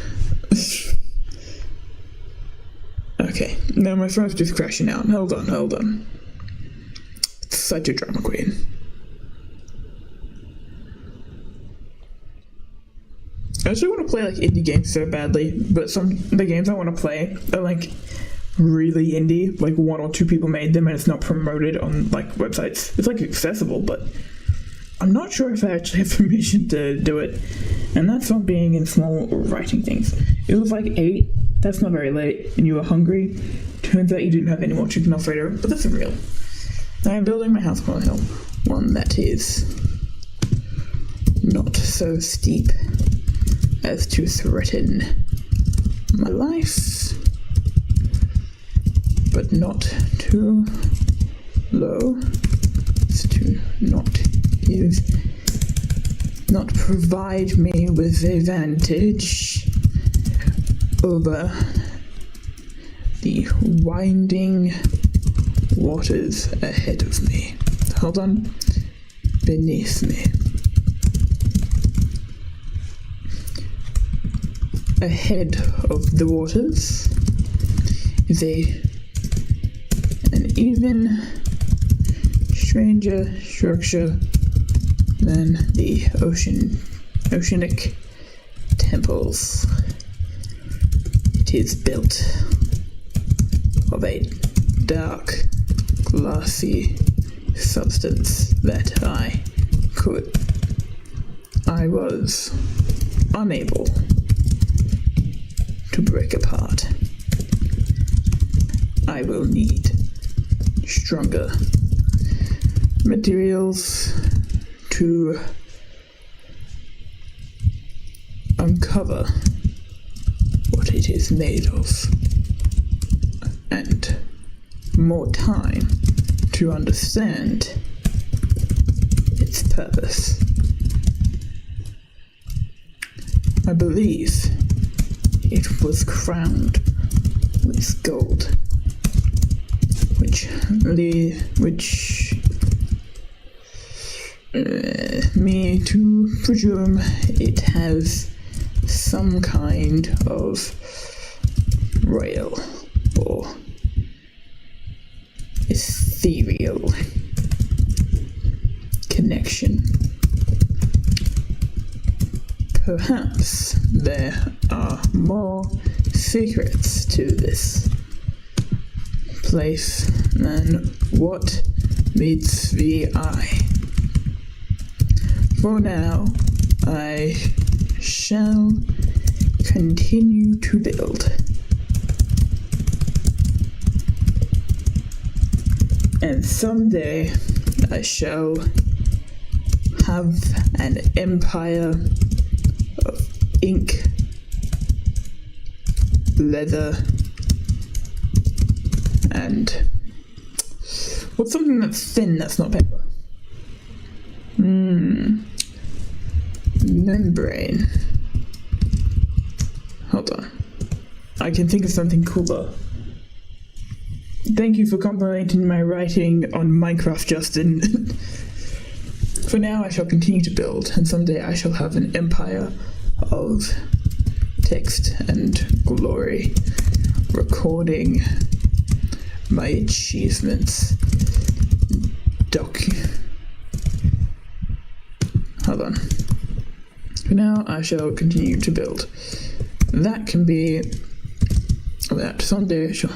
Speaker 1: Okay, now my phone's just crashing out. Hold on. It's such a drama queen. I actually want to play like indie games so badly, but the games I want to play are like really indie, like 1 or 2 people made them and it's not promoted on like websites. It's like accessible, but I'm not sure if I actually have permission to do it, and that's not being in small writing things. It was like 8, that's not very late, and you were hungry. Turns out you didn't have any more chicken alfredo, but that's real. I am building my house upon a hill, one that is not so steep as to threaten my life, but not too low as to not provide me with a vantage over the winding waters ahead of me. Hold on. Beneath me. Ahead of the waters is an even stranger structure than the oceanic temples. It is built of a dark, glassy substance that I could I was unable to break apart. I will need stronger materials to uncover what it is made of, and more time to understand its purpose. I believe it was crowned with gold, which me to presume it has some kind of royal or ethereal connection. Perhaps there are more secrets to this place than what meets the eye. For now, I shall continue to build. And someday I shall have an empire of ink, leather, and what's something that's thin that's not paper? Membrane. Hold on. I can think of something cooler. Thank you for complimenting my writing on Minecraft, Justin. For now, I shall continue to build, and someday I shall have an empire of text and glory, recording my achievements. Hold on. For now, I shall continue to build. That can be that. Someday I shall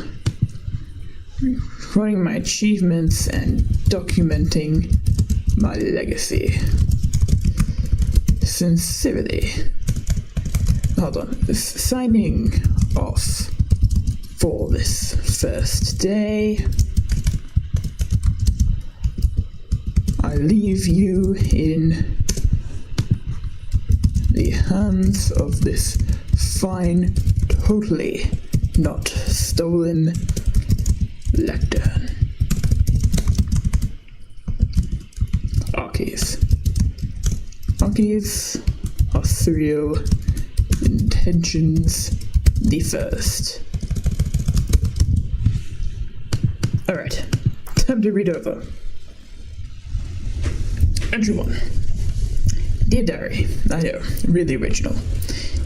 Speaker 1: recording my achievements and documenting my legacy. Sincerely. Hold on. Signing off for this first day. I leave you in the hands of this fine, totally not stolen lectern. Archies are serial intentions the first. Alright, time to read over. Entry 1. Dear Diary, I know, really original.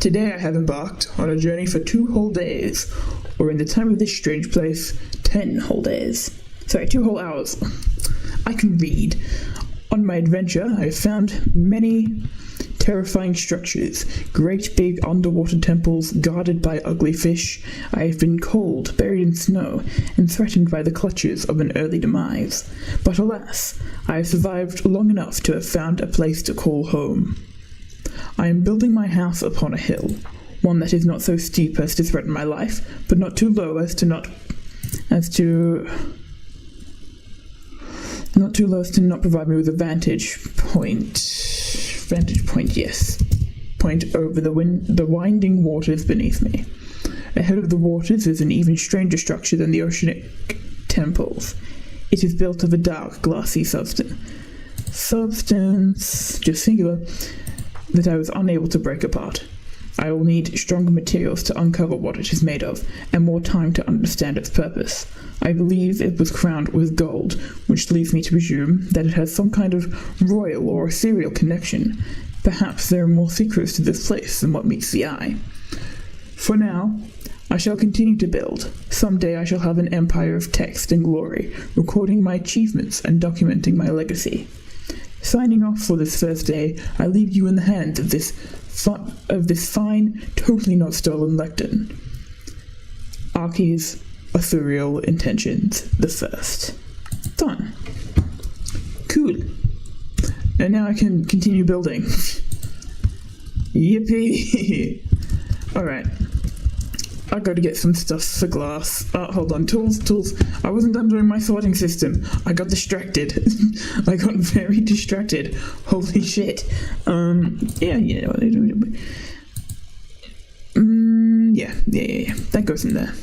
Speaker 1: Today I have embarked on a journey for 2 whole days, or in the time of this strange place, 10 whole days. Sorry, 2 whole hours. I can read. On my adventure, I have found many terrifying structures, great big underwater temples guarded by ugly fish. I have been cold, buried in snow, and threatened by the clutches of an early demise. But alas, I have survived long enough to have found a place to call home. I am building my house upon a hill, one that is not so steep as to threaten my life, but not too low as to not provide me with a vantage point, yes. Point over the winding waters beneath me. Ahead of the waters is an even stranger structure than the oceanic temples. It is built of a dark, glassy substance, just singular, that I was unable to break apart. I will need stronger materials to uncover what it is made of, and more time to understand its purpose. I believe it was crowned with gold, which leads me to presume that it has some kind of royal or ethereal connection. Perhaps there are more secrets to this place than what meets the eye. For now, I shall continue to build. Someday I shall have an empire of text and glory, recording my achievements and documenting my legacy. Signing off for this first day, I leave you in the hands of this fine, totally not stolen lectern. Archies Ethereal Intentions the First. Done. Cool. And now I can continue building. Yippee! Alright. I gotta get some stuff for glass. Hold on. Tools. I wasn't done doing my sorting system. I got distracted. I got very distracted. Holy shit. Yeah. Yeah. That goes in there.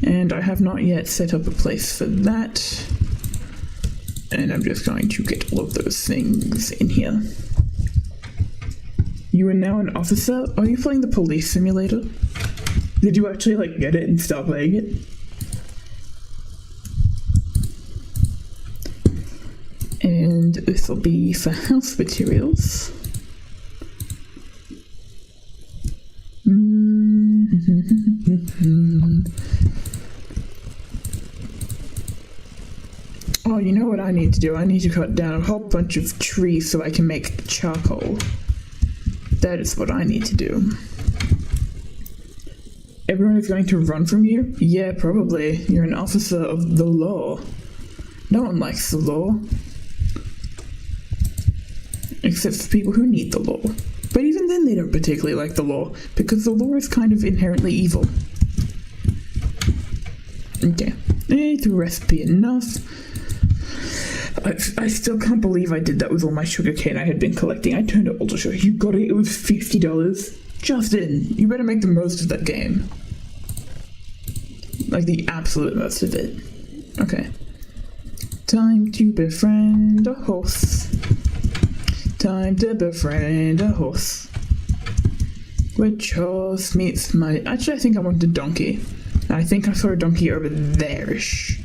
Speaker 1: And I have not yet set up a place for that. And I'm just going to get all of those things in here. You are now an officer? Are you playing the police simulator? Did you actually, like, get it and start playing it? And this will be for house materials. Oh, you know what I need to do? I need to cut down a whole bunch of trees so I can make charcoal. That is what I need to do. Everyone is going to run from you? Yeah, probably. You're an officer of the law. No one likes the law. Except for people who need the law. But even then they don't particularly like the law, because the law is kind of inherently evil. Okay. The recipe enough. I still can't believe I did that with all my sugarcane I had been collecting. I turned it all to sugar. You got it? It was $50. Justin, you better make the most of that game. Like the absolute most of it. Okay. Time to befriend a horse. Time to befriend a horse. Which horse meets my... Actually, I think I want a donkey. I think I saw a donkey over there-ish.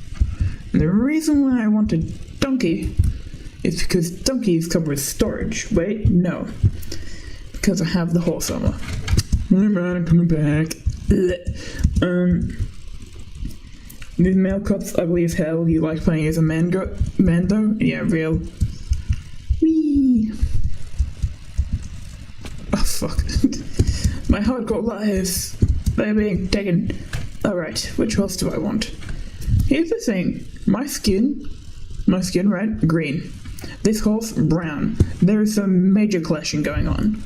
Speaker 1: And the reason why I want a donkey is because donkeys come with storage. Wait, no. Because I have the horse armor. I'm coming back. This male cop's ugly as hell. You like playing as a man though? Yeah, real. Whee! Oh, fuck. My heart got lives. They're being taken. Alright, which horse do I want? Here's the thing. My skin, right? Green. This horse, brown. There is some major clashing going on.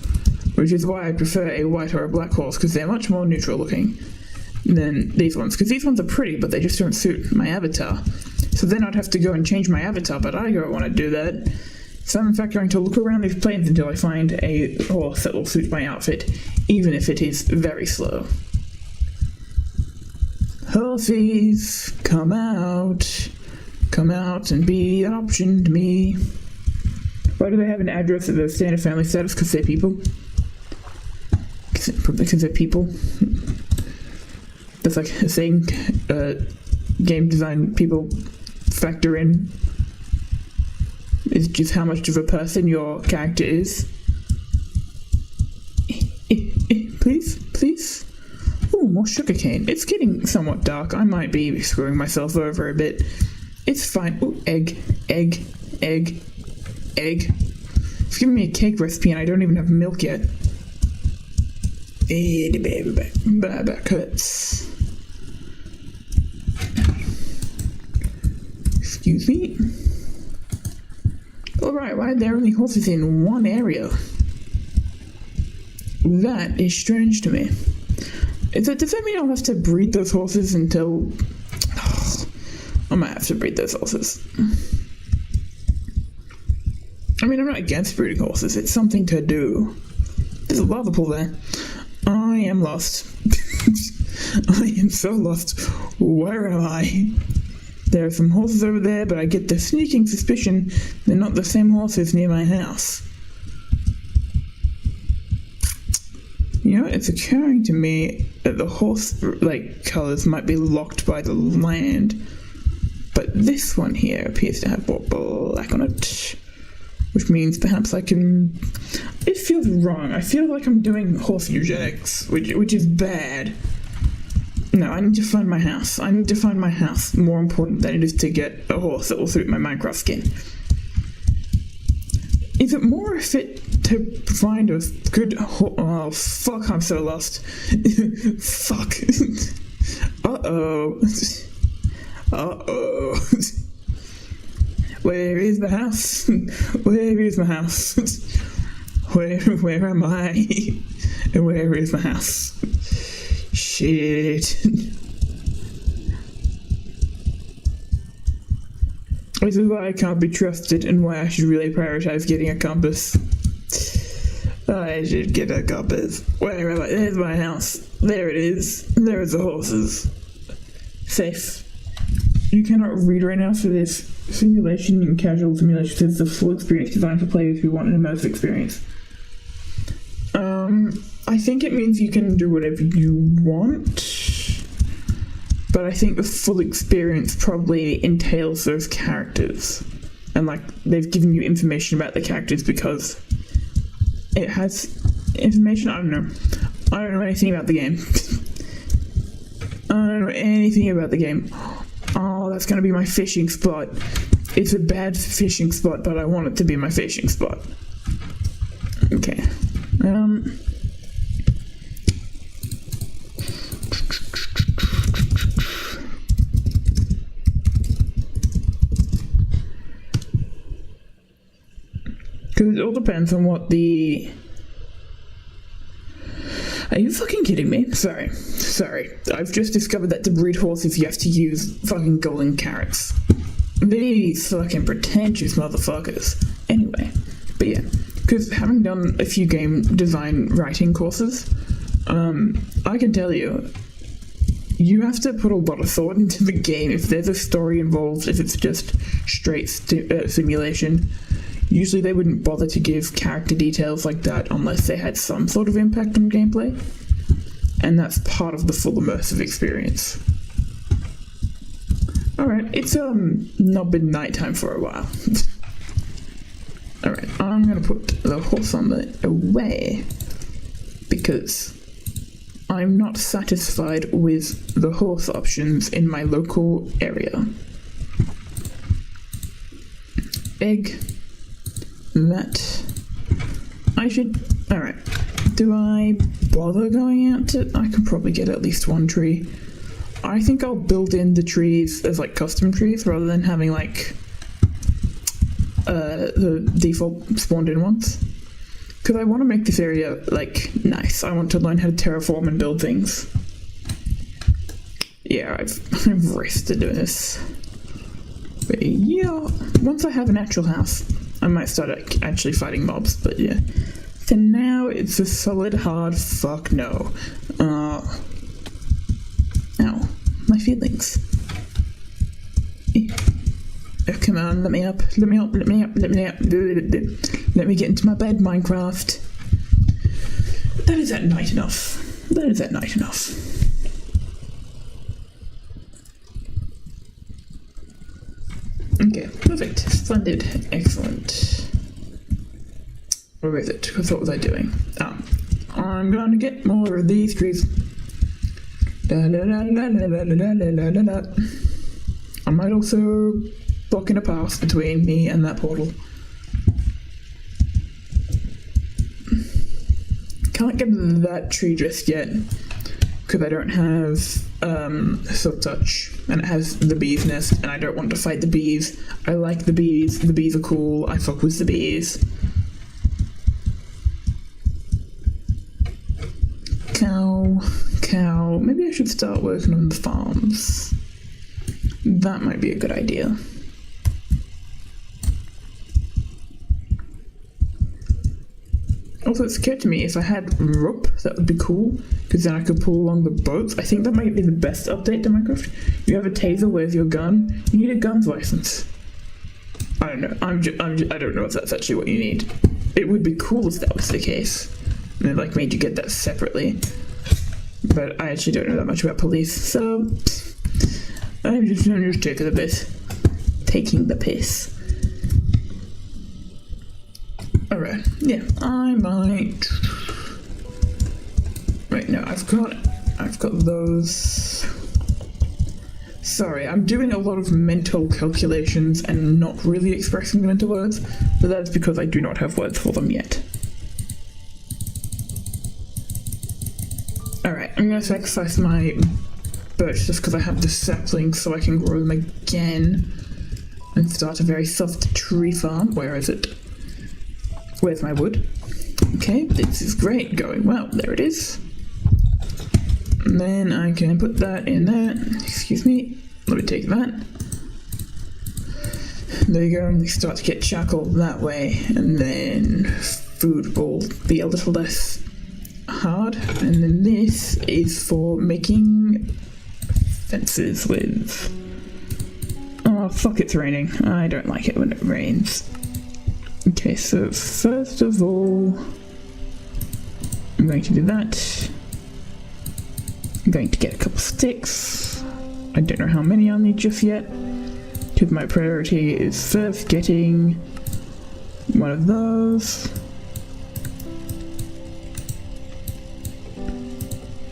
Speaker 1: Which is why I prefer a white or a black horse, because they're much more neutral looking than these ones. Because these ones are pretty, but they just don't suit my avatar. So then I'd have to go and change my avatar, but I don't want to do that. So I'm in fact going to look around these plains until I find a horse that will suit my outfit, even if it is very slow. Horses, come out. Come out and be an option to me. Why do they have an address at the standard family status? Because they're people. Because they're people. That's like a thing game design people factor in. Is just how much of a person your character is. Please? Ooh, more sugarcane. It's getting somewhat dark. I might be screwing myself over a bit. It's fine. Ooh, egg. It's giving me a cake recipe and I don't even have milk yet. Back hurts. Excuse me. Alright, why are there only horses in one area? That is strange to me. Does that mean I'll have to breed those horses until... I might have to breed those horses. I mean, I'm not against breeding horses. It's something to do. There's a lava pool there. I am lost. I am so lost. Where am I? There are some horses over there, but I get the sneaking suspicion they're not the same horses near my house. You know, it's occurring to me that the horse, colors might be locked by the land. But this one here appears to have more black on it. Which means perhaps I can... It feels wrong. I feel like I'm doing horse eugenics, which is bad. No, I need to find my house. I need to find my house. More important than it is to get a horse that will suit my Minecraft skin. Is it more fit to find a good horse? Oh, fuck, I'm so lost. Fuck. Uh-oh. Where is the house? Where is my house? Where am I? And where is my house? Shit. This is why I can't be trusted and why I should really prioritize getting a compass. I should get a compass. Where am I? There's my house. There it is. There's the horses. Safe. You cannot read right now for this. Simulation and casual simulation says the full experience designed for players who want an immersive experience. I think it means you can do whatever you want, but I think the full experience probably entails those characters. And like, they've given you information about the characters because it has information. I don't know anything about the game. I don't know anything about the game. Oh, that's gonna be my fishing spot. It's a bad fishing spot, but I want it to be my fishing spot. Okay. Because it all depends on what the... Are you fucking kidding me? Sorry. I've just discovered that to breed horses you have to use fucking golden carrots. These fucking pretentious motherfuckers. Anyway, but yeah, because having done a few game design writing courses, I can tell you, you have to put a lot of thought into the game if there's a story involved, if it's just straight simulation. Usually they wouldn't bother to give character details like that unless they had some sort of impact on gameplay. And that's part of the full immersive experience. Alright, it's not been nighttime for a while. Alright, I'm gonna put the horse on away because I'm not satisfied with the horse options in my local area. Egg. That I should. Alright, do I bother going out to... I could probably get at least one tree. I think I'll build in the trees as like custom trees rather than having like the default spawned in ones, because I want to make this area like nice. I want to learn how to terraform and build things. Yeah, I've rested doing this, but yeah, once I have an actual house I might start actually fighting mobs, but yeah. For now, it's a solid hard fuck no. Ow. My feelings. Oh, come on, let me up. Let me get into my bed, Minecraft. That is at night enough. Okay, perfect. Splendid. Excellent. Where is it? What was I doing? I'm gonna get more of these trees. I might also block in a path between me and that portal. Can't get that tree just yet because I don't have silk touch, and it has the bee's nest, and I don't want to fight the bees. I like the bees. The bees are cool. I fuck with the bees. Cow. Maybe I should start working on the farms. That might be a good idea. Also, it's occurred to me, if I had rope, that would be cool, because then I could pull along the boats. I think that might be the best update to Minecraft. You have a taser, where's your gun? You need a gun's license. I don't know. I don't know if that's actually what you need. It would be cool if that was the case. And it like made you get that separately. But I actually don't know that much about police, so I'm just taking the piss. Alright, yeah, I might. Right, no, I've got those. Sorry, I'm doing a lot of mental calculations and not really expressing them into words, but that's because I do not have words for them yet. Alright, I'm gonna sacrifice my birch just because I have the saplings so I can grow them again. and start a very soft tree farm. Where is it? Where's my wood? Okay, this is great, going well. There it is. And then I can put that in there. Excuse me. Let me take that. There you go. We start to get charcoal that way, and then food will be a little less hard. And then this is for making fences with. Oh fuck! It's raining. I don't like it when it rains. Okay, so first of all, I'm going to do that. I'm going to get a couple sticks. I don't know how many I'll need just yet, because my priority is first getting one of those.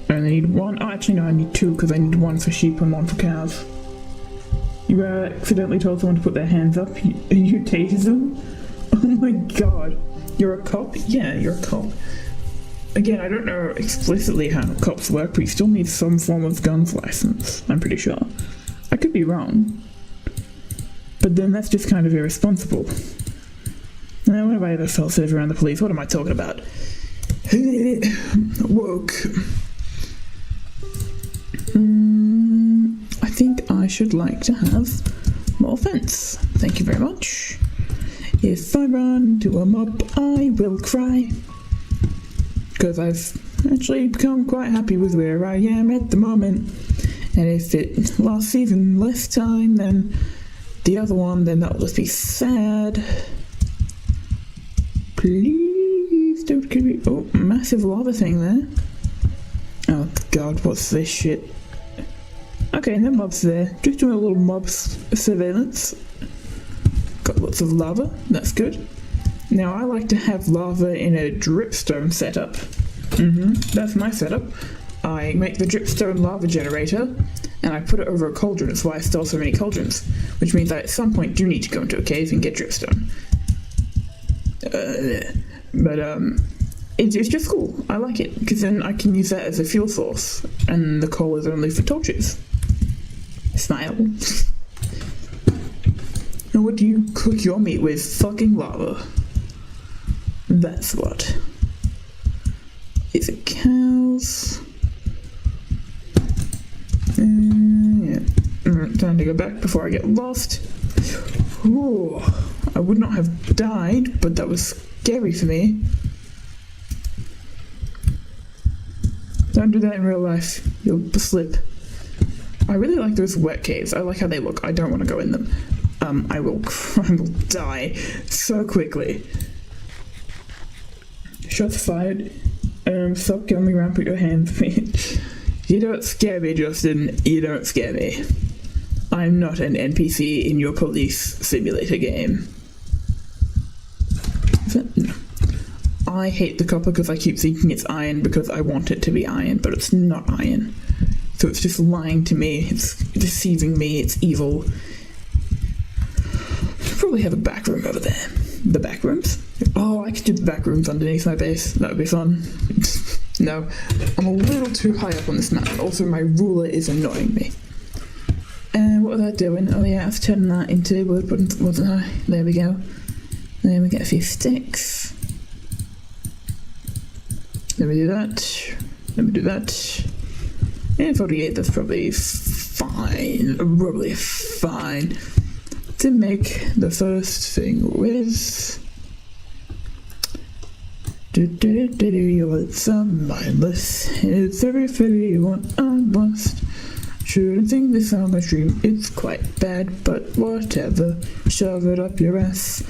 Speaker 1: I only need one. Oh, actually no, I need two, because I need one for sheep and one for cows. You accidentally told someone to put their hands up, and you tased them? Oh my god. You're a cop? Yeah, you're a cop. Again, I don't know explicitly how cops work, but you still need some form of guns license, I'm pretty sure. I could be wrong. But then that's just kind of irresponsible. Now, what have I ever felt safe around the police? What am I talking about? Woke. I think I should like to have more fence. Thank you very much. If I run into a mob, I will cry. Because I've actually become quite happy with where I am at the moment. And if it lasts even less time than the other one, then that'll just be sad. Please don't kill me. Oh, massive lava thing there. Oh god, what's this shit? Okay, no mobs there. Just doing a little mob surveillance. Got lots of lava, that's good. Now I like to have lava in a dripstone setup. That's my setup. I make the dripstone lava generator, and I put it over a cauldron. That's why I stole so many cauldrons. Which means I at some point do need to go into a cave and get dripstone. It's just cool. I like it, because then I can use that as a fuel source, and the coal is only for torches. Smile. Now what do you cook your meat with? Fucking lava. That's what. Is it cows? Yeah. Time to go back before I get lost. Ooh, I would not have died, but that was scary for me. Don't do that in real life. You'll slip. I really like those wet caves. I like how they look. I don't want to go in them. I will die so quickly. Shots fired. Stop killing me around, put your hands on me. You don't scare me, Justin. You don't scare me. I'm not an NPC in your police simulator game. No. I hate the copper because I keep thinking it's iron because I want it to be iron, but it's not iron. So it's just lying to me, it's deceiving me, it's evil. Probably have a back room over there. The back rooms? Oh, I could do the back rooms underneath my base. That would be fun. No, I'm a little too high up on this map. Also, my ruler is annoying me. And what was I doing? Oh yeah, I was turning that into wood, wasn't I? There we go. Then we get a few sticks. Let me do that. Let me do that. Yeah, 48, that's probably fine. Probably fine. To make the first thing with. You want some mindless. It's every fairy you want, I must. Shouldn't think this on my stream. It's quite bad, but whatever. Shove it up your ass.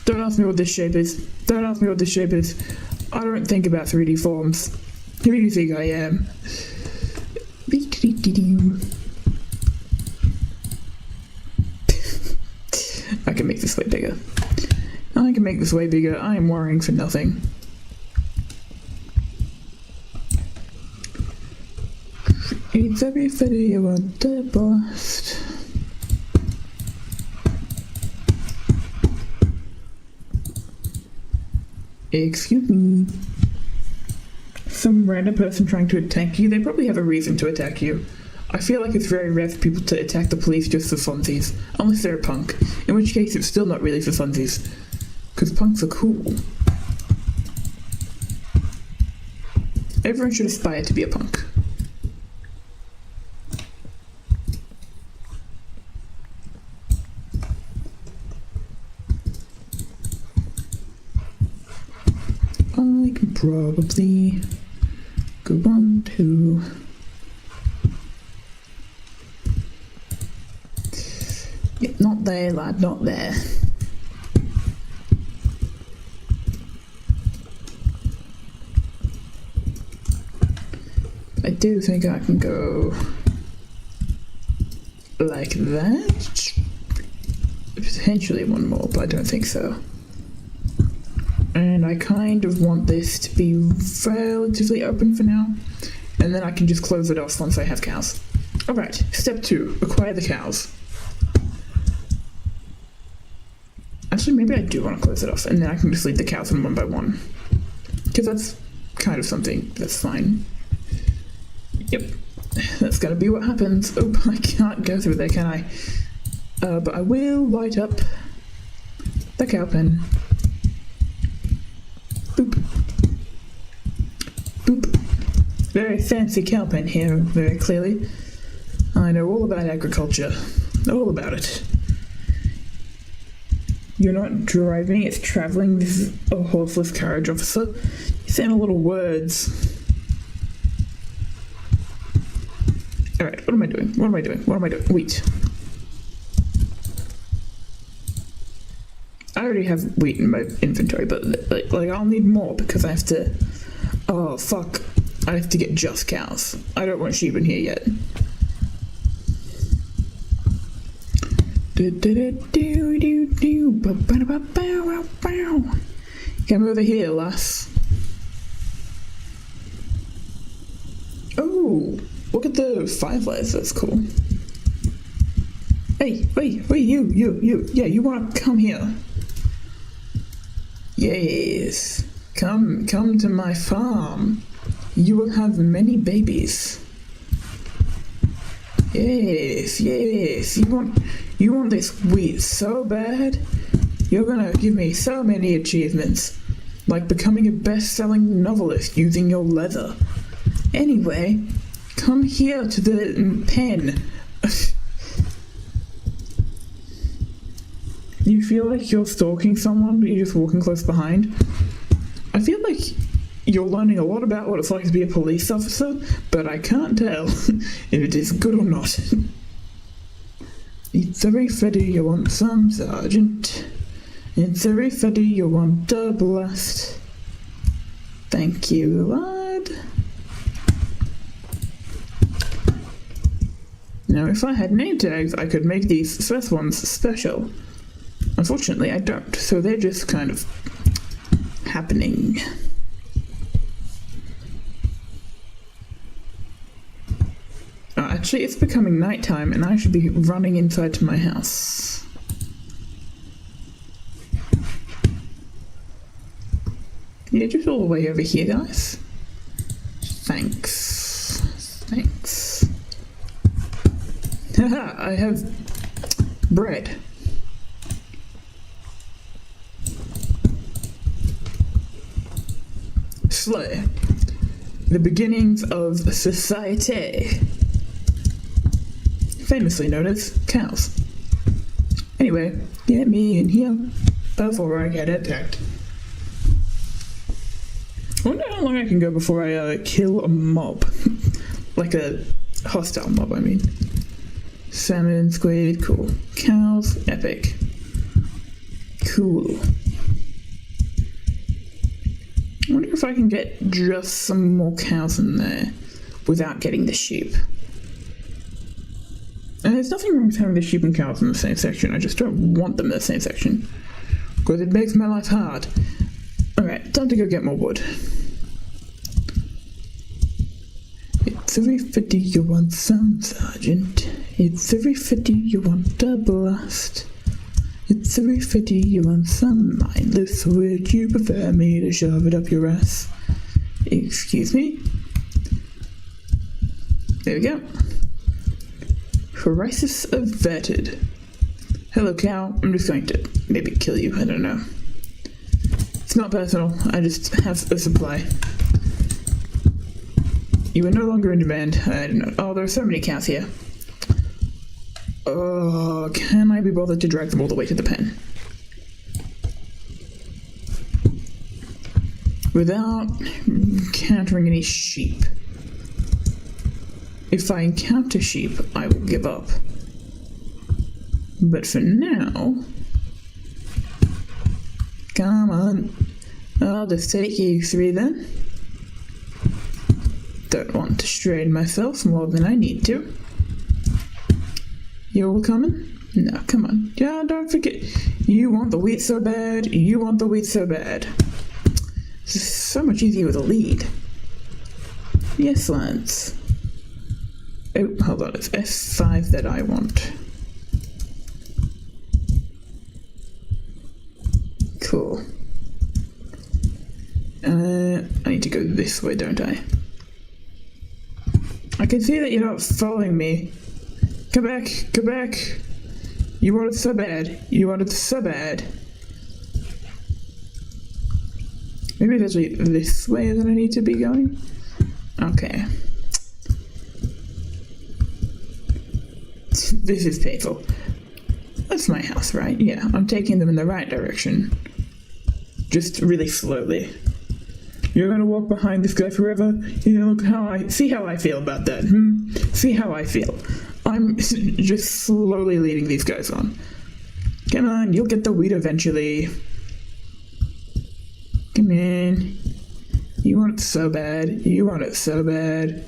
Speaker 1: Don't ask me what this shape is. Don't ask me what this shape is. I don't think about 3D forms. Who do you think I am? I can make this way bigger. I can make this way bigger. I am worrying for nothing. It's every video on the bust. Excuse me. Some random person trying to attack you. They probably have a reason to attack you. I feel like it's very rare for people to attack the police just for funsies, unless they're a punk, in which case it's still not really for funsies, because punks are cool. Everyone should aspire to be a punk. I can probably go on to... Yep, not there, lad, not there. I do think I can go like that. Potentially one more, but I don't think so. And I kind of want this to be relatively open for now, and then I can just close it off once I have cows. Alright, step 2, acquire the cows. Actually, maybe I do want to close it off, and then I can just lead the cows in one by one. Because that's kind of something that's fine. Yep, that's gonna be what happens. Oh, I can't go through there, can I? But I will light up the cow pen. Boop. Boop. Very fancy cow pen here, very clearly. I know all about agriculture. All about it. You're not driving, it's traveling. This is a horseless carriage, officer. You're saying little words. Alright, what am I doing? What am I doing? What am I doing? Wheat. I already have wheat in my inventory, but like I'll need more because I have to... Oh, fuck. I have to get just cows. I don't want sheep in here yet. Come over here, lass. Oh, look at the 5 layers, that's cool. Hey, wait, you. Yeah, you wanna come here? Yes, come to my farm. You will have many babies. Yes, you want this wheat so bad? You're gonna give me so many achievements, like becoming a best-selling novelist using your leather. Anyway, come here to the pen. You feel like you're stalking someone, but you're just walking close behind? I feel like you're learning a lot about what it's like to be a police officer, but I can't tell if it is good or not. It's very funny you want some, Sergeant. It's very funny you want a blast. Thank you, lad. Now, if I had name tags, I could make these first ones special. Unfortunately, I don't, so they're just kind of happening. Oh, actually, it's becoming nighttime, and I should be running inside to my house. Yeah, just all the way over here, guys. Thanks. Haha, I have bread. Slay. The beginnings of society. Famously known as cows. Anyway, get me in here before I get attacked. I wonder how long I can go before I kill a mob. Like a hostile mob, I mean. Salmon, squid, cool. Cows, epic. Cool. I wonder if I can get just some more cows in there without getting the sheep. And there's nothing wrong with having the sheep and cows in the same section, I just don't want them in the same section. Because it makes my life hard. Alright, time to go get more wood. It's very fitty you want some, Sergeant. It's very fitty you want a blast. It's very fitty you want some mindless. Would you prefer me to shove it up your ass? Excuse me? There we go. Crisis averted. Hello, cow. I'm just going to maybe kill you. I don't know. It's not personal. I just have a supply. You are no longer in demand. I don't know. Oh, there are so many cows here. Oh, can I be bothered to drag them all the way to the pen? Without encountering any sheep. If I encounter sheep, I will give up. But for now... Come on. I'll just take you three then. Don't want to strain myself more than I need to. You all coming? No, come on. Yeah, don't forget. You want the wheat so bad. You want the wheat so bad. It's so much easier with a lead. Yes, Lance. Oh, hold on. It's F5 that I want. Cool. I need to go this way, don't I? I can see that you're not following me. Come back, come back. You want it so bad. You want it so bad. Maybe it's actually this way that I need to be going? Okay. This is painful. That's my house, right? Yeah, I'm taking them in the right direction. Just really slowly. You're gonna walk behind this guy forever? You know, see how I feel about that, See how I feel. I'm just slowly leading these guys on. Come on, you'll get the wheat eventually. Come in. You want it so bad. You want it so bad.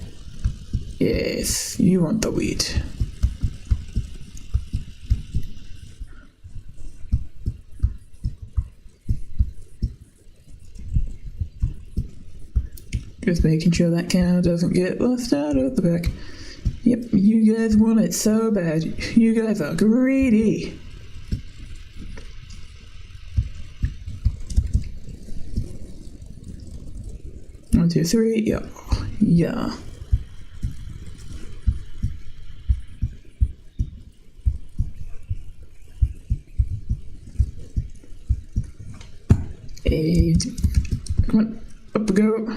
Speaker 1: Yes, you want the wheat. Just making sure that cow doesn't get left out of the back. Yep, you guys want it so bad. You guys are greedy. One, two, three. Yeah. Yeah. Come on. Up we go.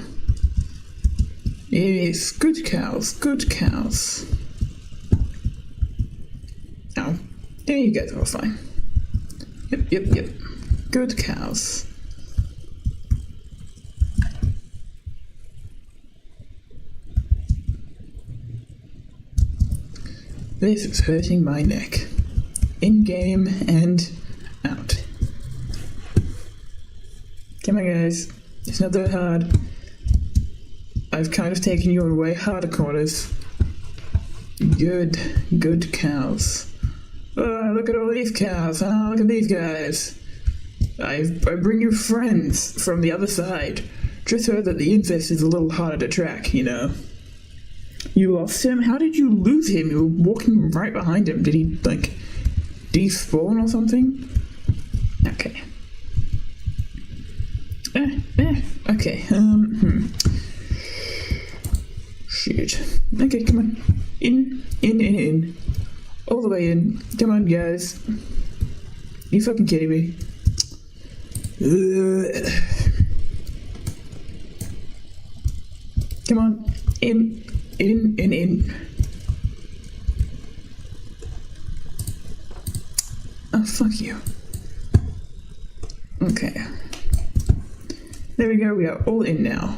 Speaker 1: Yes, good cows, good cows. Oh, there you go, all fine. Yep. Good cows. This is hurting my neck. In game and out. Come on, guys. It's not that hard. I've kind of taken you on way harder corners. Good cows. Oh, look at all these cows. Oh, look at these guys. I bring you friends from the other side. Just heard that the incest is a little harder to track, you know. You lost him? How did you lose him? You were walking right behind him. Did he, like, despawn or something? Okay. Okay, Shoot. Okay, come on. In. All the way in. Come on, guys. You fucking kidding me? Come on. In. Oh, fuck you. Okay. There we go, we are all in now.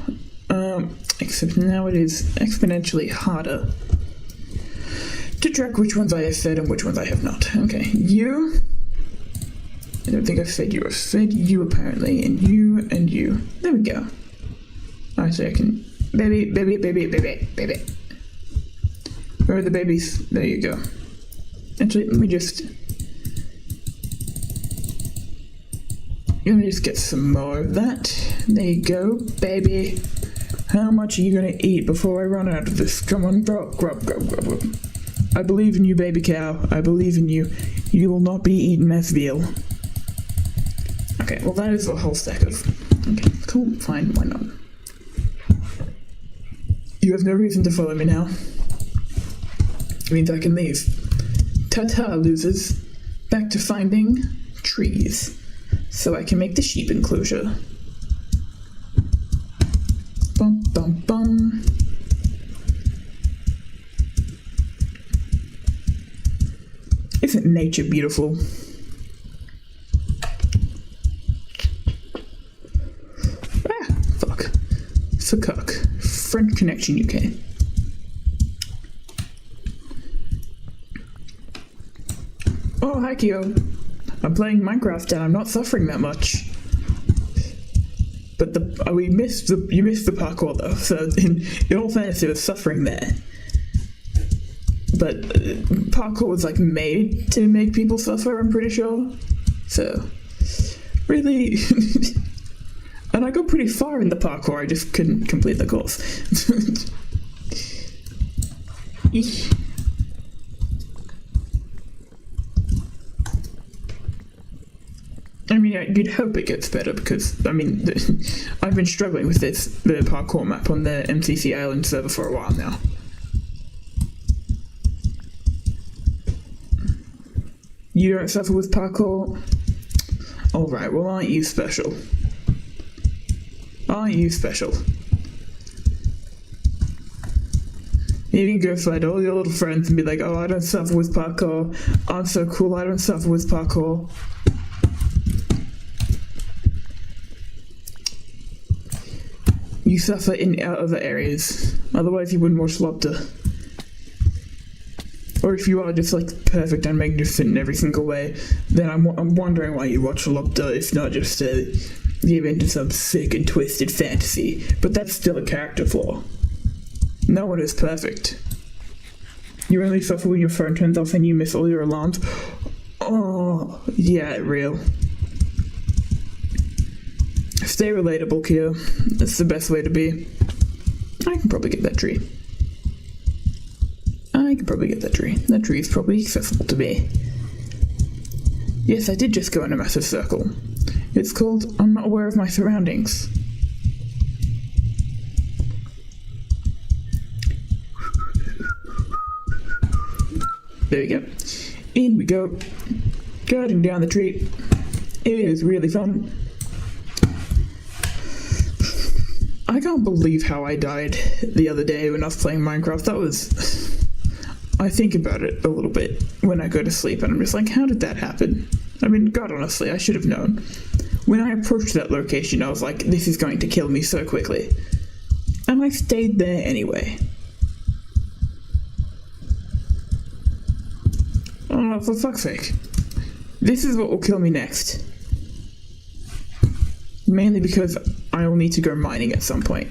Speaker 1: Except now it is exponentially harder to track which ones I have fed and which ones I have not. Okay, you. I don't think I fed you. I fed you apparently, and you, and you. There we go. Alright, so I can... Baby. Where are the babies? There you go. Actually, let me just get some more of that. There you go, baby. How much are you gonna eat before I run out of this? Come on, grub. I believe in you, baby cow. I believe in you. You will not be eaten as veal. Okay, well that is a whole stack of... Okay, cool, fine, why not? You have no reason to follow me now. It means I can leave. Ta-ta, losers. Back to finding trees, so I can make the sheep enclosure. Bum bum bum. Isn't nature beautiful? Fuck. Fuck. French Connection UK. Oh, hi Kyo. I'm playing Minecraft and I'm not suffering that much. But you missed the parkour though, so in all fairness it was suffering there. But parkour was like made to make people suffer, I'm pretty sure. So, really... And I got pretty far in the parkour, I just couldn't complete the course. I mean, you'd hope it gets better because, I mean, I've been struggling with the parkour map on the MCC Island server for a while now. You don't suffer with parkour? Alright, well, aren't you special? Aren't you special? You can go find all your little friends and be like, oh, I don't suffer with parkour. I'm so cool, I don't suffer with parkour. You suffer in other areas. Otherwise you wouldn't watch Lobster. Or if you are just like perfect and magnificent in every single way, then I'm wondering why you watch Lobster, if not just to give into some sick and twisted fantasy. But that's still a character flaw. No one is perfect. You only suffer when your phone turns off and you miss all your alarms. Oh, yeah, real. Stay relatable, Kyo. That's the best way to be. I can probably get that tree. That tree is probably accessible to me. Yes, I did just go in a massive circle. It's called I'm Not Aware of My Surroundings. There we go. In we go. Guiding down the tree. It is really fun. I can't believe how I died the other day when I was playing Minecraft. That was... I think about it a little bit when I go to sleep and I'm just like, how did that happen? I mean, God, honestly, I should have known. When I approached that location, I was like, this is going to kill me so quickly. And I stayed there anyway. Oh, for fuck's sake. This is what will kill me next. Mainly because I will need to go mining at some point,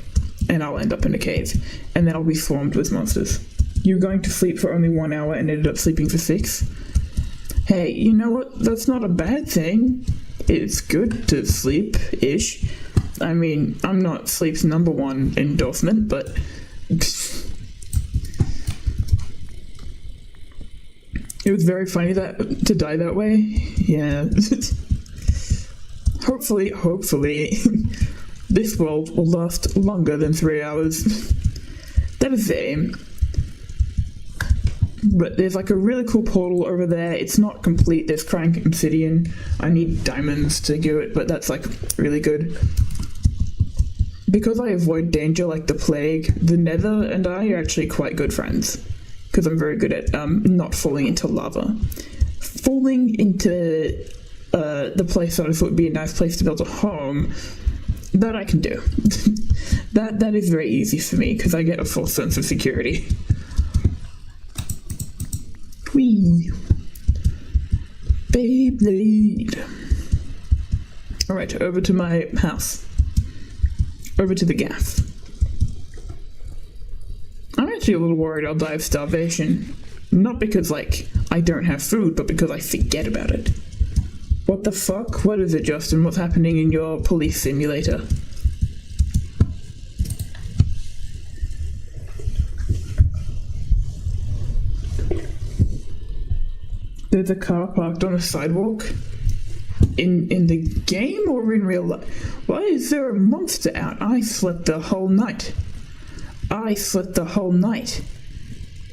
Speaker 1: and I'll end up in a cave, and then I'll be swarmed with monsters. You're going to sleep for only 1 hour and ended up sleeping for 6? Hey, you know what? That's not a bad thing. It's good to sleep-ish. I mean, I'm not sleep's #1 endorsement, but... It was very funny to die that way. Yeah. Hopefully, this world will last longer than 3 hours. That is the aim. But there's like a really cool portal over there. It's not complete. There's crying obsidian. I need diamonds to do it, but that's like really good. Because I avoid danger like the plague, the Nether and I are actually quite good friends. Because I'm very good at not falling into lava. Falling into the place that I thought would be a nice place to build a home, that I can do. that is very easy for me because I get a full sense of security. Whee! Beyblade. Alright, over to my house. Over to the gaff. I'm actually a little worried I'll die of starvation. Not because, like, I don't have food, but because I forget about it. What the fuck? What is it, Justin? What's happening in your police simulator? There's a car parked on a sidewalk? In the game or in real life? Why is there a monster out? I slept the whole night.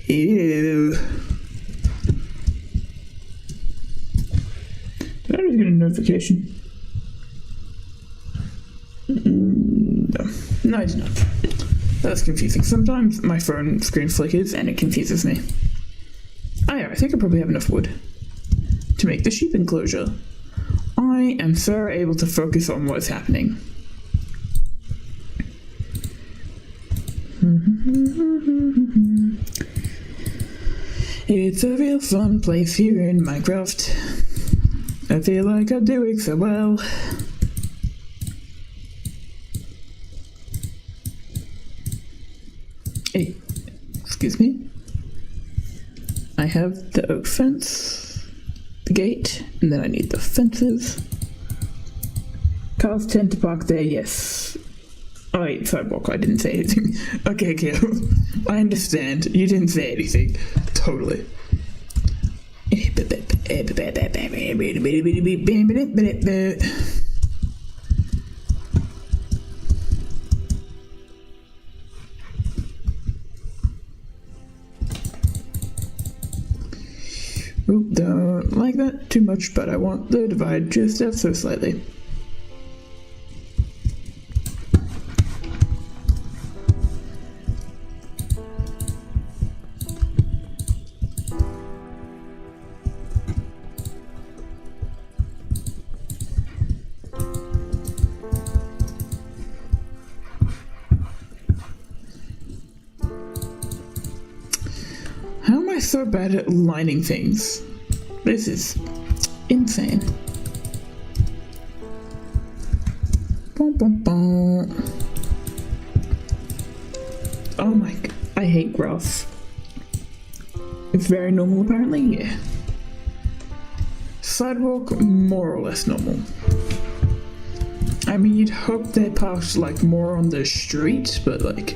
Speaker 1: Ew. I was getting a notification. No, I did not. That's confusing. Sometimes my phone screen flickers and it confuses me. Oh yeah, I think I probably have enough wood to make the sheep enclosure. I am so able to focus on what's happening. It's a real fun place here in Minecraft. I feel like I'm doing so well. Hey, excuse me. I have the oak fence, the gate, and then I need the fences. Cars tend to park there, yes. Oh wait, sidewalk, I didn't say anything. Okay, I understand. You didn't say anything. Totally. Oop, don't like that too much, but I want the divide just ever so slightly. How am I so bad at lining things? This is insane. Bum, bum, bum. Oh my, I hate grass. It's very normal apparently, yeah. Sidewalk, more or less normal. I mean, you'd hope they parked like more on the street, but like,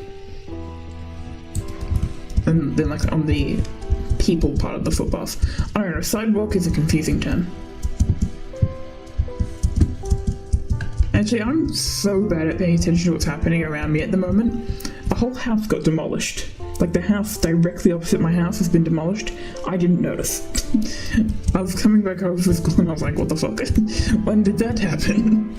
Speaker 1: and then like on the people part of the footpath. I don't know, sidewalk is a confusing term. Actually, I'm so bad at paying attention to what's happening around me at the moment. A whole house got demolished. Like the house directly opposite my house has been demolished. I didn't notice. I was coming back home from school and I was like, what the fuck? When did that happen?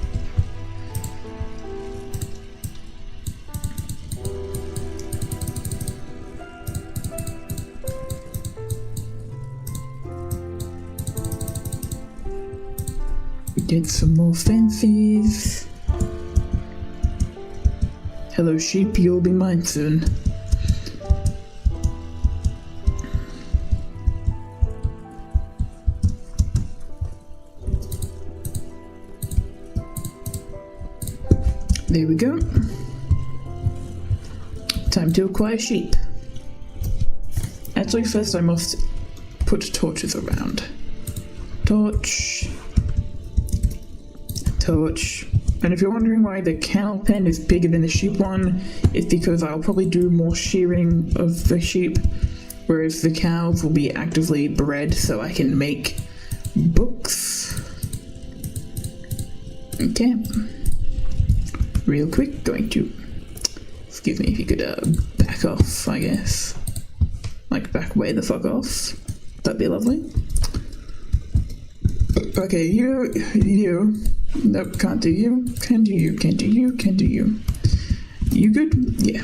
Speaker 1: Get some more fences. Hello sheep, you'll be mine soon. There we go. Time to acquire sheep. Actually, first I must put torches around. Torch. And if you're wondering why the cow pen is bigger than the sheep one, it's because I'll probably do more shearing of the sheep, whereas the cows will be actively bred so I can make books. Okay. Real quick, going to, excuse me if you could back off, I guess. Like back way the fuck off. That'd be lovely. Okay, you. Nope, can't do you. Can do you. You good? Yeah.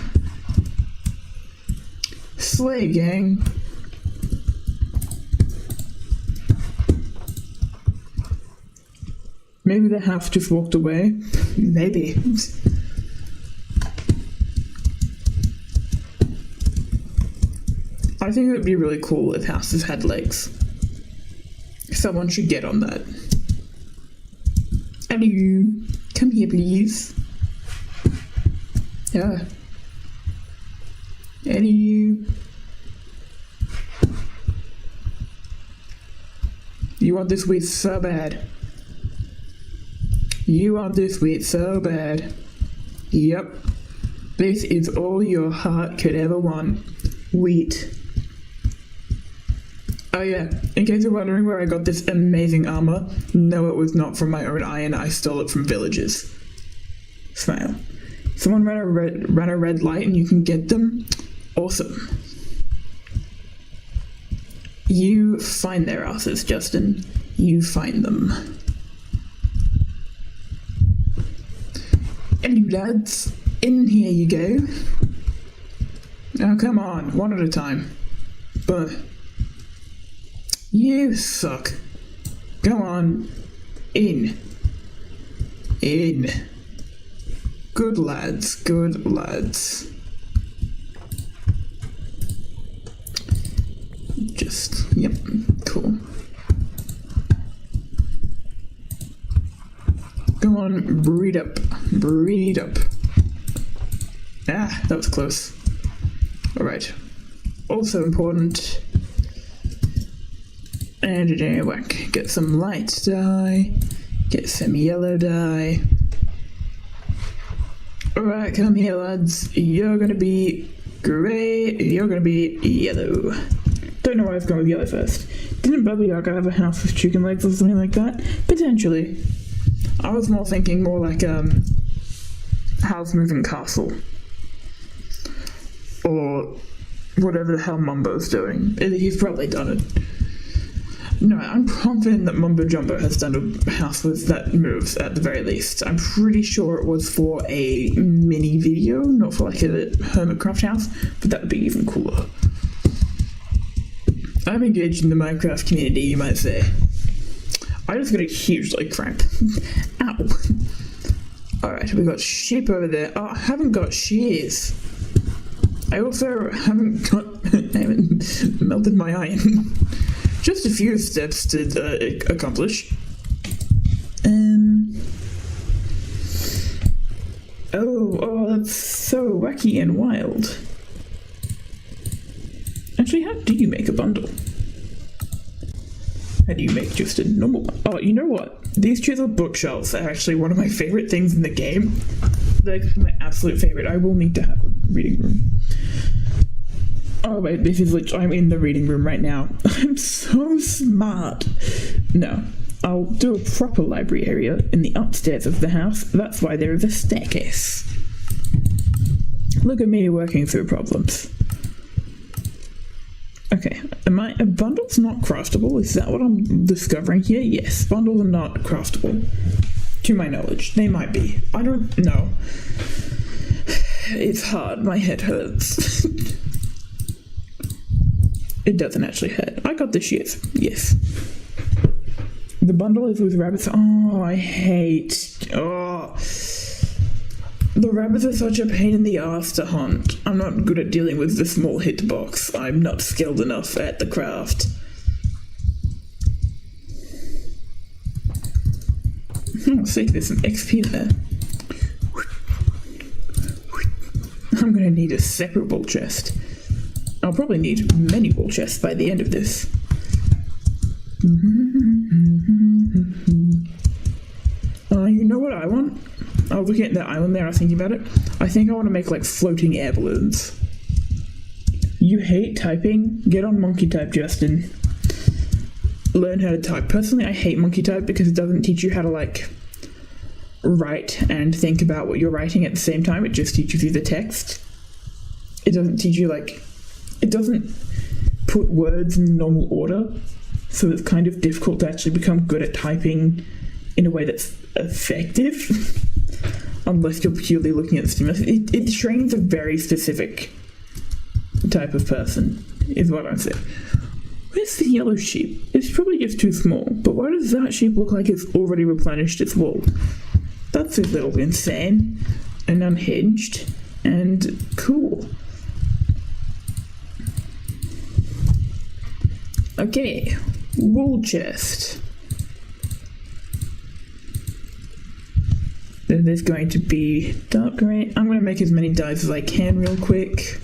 Speaker 1: Slay, gang. Maybe the house just walked away. Maybe. I think it would be really cool if houses had legs. Someone should get on that. Hello, come here please. Yeah. Hello. You want this wheat so bad. You want this wheat so bad. Yep. This is all your heart could ever want. Wheat. Oh yeah, in case you're wondering where I got this amazing armor, no, it was not from my own iron, I stole it from villagers. Smile. Someone ran a red light and you can get them? Awesome. You find their asses, Justin. You find them. Hello lads, in here you go. Now come on, one at a time. But you suck. Come on, in. In. Good lads, good lads. Yep, cool. Go on, breed up, breed up. Ah, that was close. Alright. Also important. And whack. Get some light dye. Get some yellow dye. Alright, come here lads. You're gonna be grey, you're gonna be yellow. Don't know why I've gone with yellow first. Didn't Bubby Yaga have a house with chicken legs or something like that? Potentially. I was more thinking more like House Moving Castle. Or whatever the hell Mumbo's doing. He's probably done it. No, I'm confident that Mumbo Jumbo has done a house with that moves at the very least. I'm pretty sure it was for a mini video, not for like a Hermitcraft house, but that would be even cooler. I'm engaged in the Minecraft community, you might say. I just got a huge like cramp. Ow. Alright, we got sheep over there. Oh, I haven't got shears. I also haven't got... I haven't melted my iron. Just a few steps to accomplish. Oh, that's so wacky and wild. Actually, how do you make a bundle? How do you make just a normal one? Oh, you know what? These chisel bookshelves are actually one of my favorite things in the game. They're my absolute favorite. I will need to have a reading room. Oh wait, this is literally, I'm in the reading room right now. I'm so smart. No, I'll do a proper library area in the upstairs of the house. That's why there is a staircase. Look at me working through problems. Okay, a bundle's not craftable? Is that what I'm discovering here? Yes, bundles are not craftable. To my knowledge, they might be. I don't know. It's hard, my head hurts. It doesn't actually hurt. I got the shears, yes. The bundle is with rabbits. Oh, I hate... Oh. The rabbits are such a pain in the ass to hunt. I'm not good at dealing with the small hitbox. I'm not skilled enough at the craft. See, there's some XP there. I'm gonna need a separate wool chest. I'll probably need many wool chests by the end of this. You know what I want? I was looking at that island there, I was thinking about it. I think I want to make like floating air balloons. You hate typing? Get on monkey type, Justin. Learn how to type. Personally, I hate monkey type because it doesn't teach you how to like write and think about what you're writing at the same time. It just teaches you the text. It doesn't teach you like... It doesn't put words in normal order, so it's kind of difficult to actually become good at typing in a way that's effective, unless you're purely looking at the stimulus. It trains a very specific type of person, is what I'm saying. Where's the yellow sheep? It's probably just too small, but why does that sheep look like it's already replenished its wool? That's a little insane, and unhinged, and cool. Okay, wool chest. Then there's going to be dark grey. I'm going to make as many dyes as I can real quick.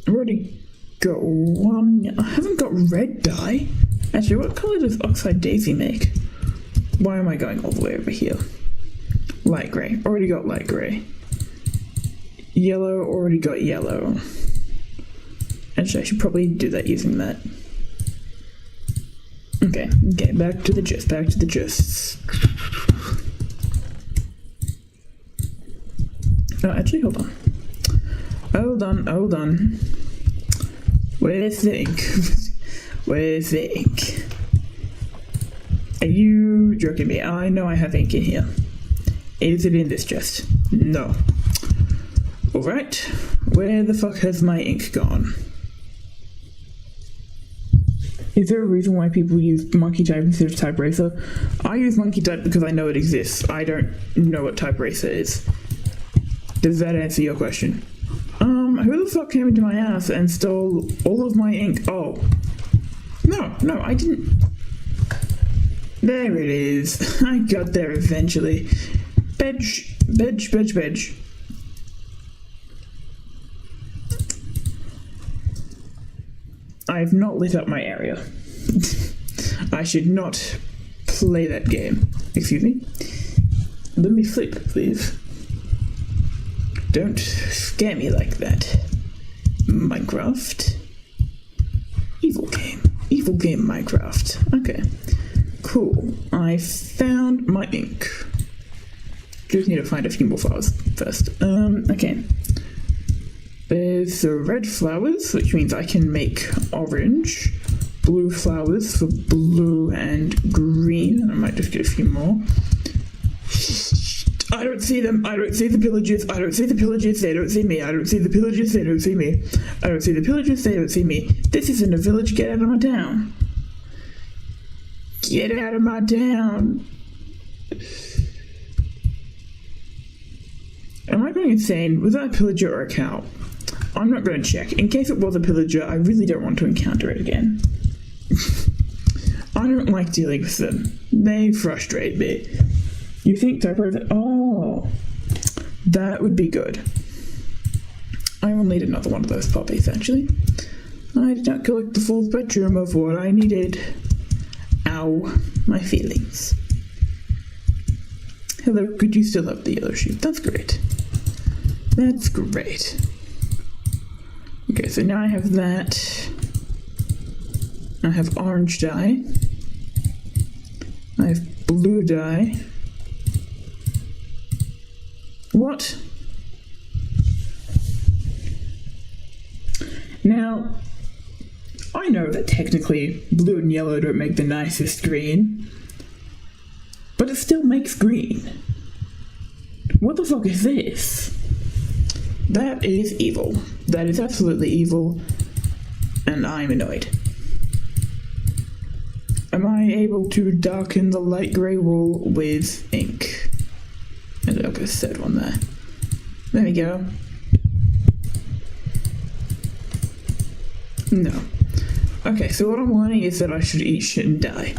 Speaker 1: I've already got one. I haven't got red dye. Actually, what colour does Oxide Daisy make? Why am I going all the way over here? Light grey. Already got light grey. Yellow. Already got yellow. Actually, I should probably do that using that. Okay, back to the gist, Oh, actually, hold on. Where's the ink? Where's the ink? Are you joking me? I know I have ink in here. Is it in this chest? No. Alright, where the fuck has my ink gone? Is there a reason why people use monkey type instead of type racer? I use monkey type because I know it exists. I don't know what type racer is. Does that answer your question? Who the fuck came into my house and stole all of my ink? Oh. No, I didn't. There it is. I got there eventually. Bedge. I have not lit up my area. I should not play that game. Excuse me? Let me flip, please. Don't scare me like that. Minecraft. Evil game Minecraft. Okay. Cool. I found my ink. Just need to find a few more flowers first. Okay. There's the red flowers, which means I can make orange. Blue flowers for blue and green. And I might just get a few more. I don't see them. I don't see the pillagers. I don't see the pillagers. They don't see me. I don't see the pillagers. They don't see me. I don't see the pillagers. They don't see me. This isn't a village. Get out of my town. Get out of my town. Am I going insane? Was that a pillager or a cow? I'm not going to check. In case it was a pillager, I really don't want to encounter it again. I don't like dealing with them. They frustrate me. You think typewriter? Oh, that would be good. I will need another one of those puppies, actually. I did not collect the full spectrum of what I needed. Ow, my feelings. Hello, could you still have the yellow sheep? That's great. That's great. Okay, so now I have that. I have orange dye. I have blue dye. What? Now, I know that technically blue and yellow don't make the nicest green, but it still makes green. What the fuck is this? That is evil. That is absolutely evil, and I'm annoyed. Am I able to darken the light grey wool with ink? And I'll put a third one there. There we go. No. Okay, so what I'm learning is that I should eat shit and die.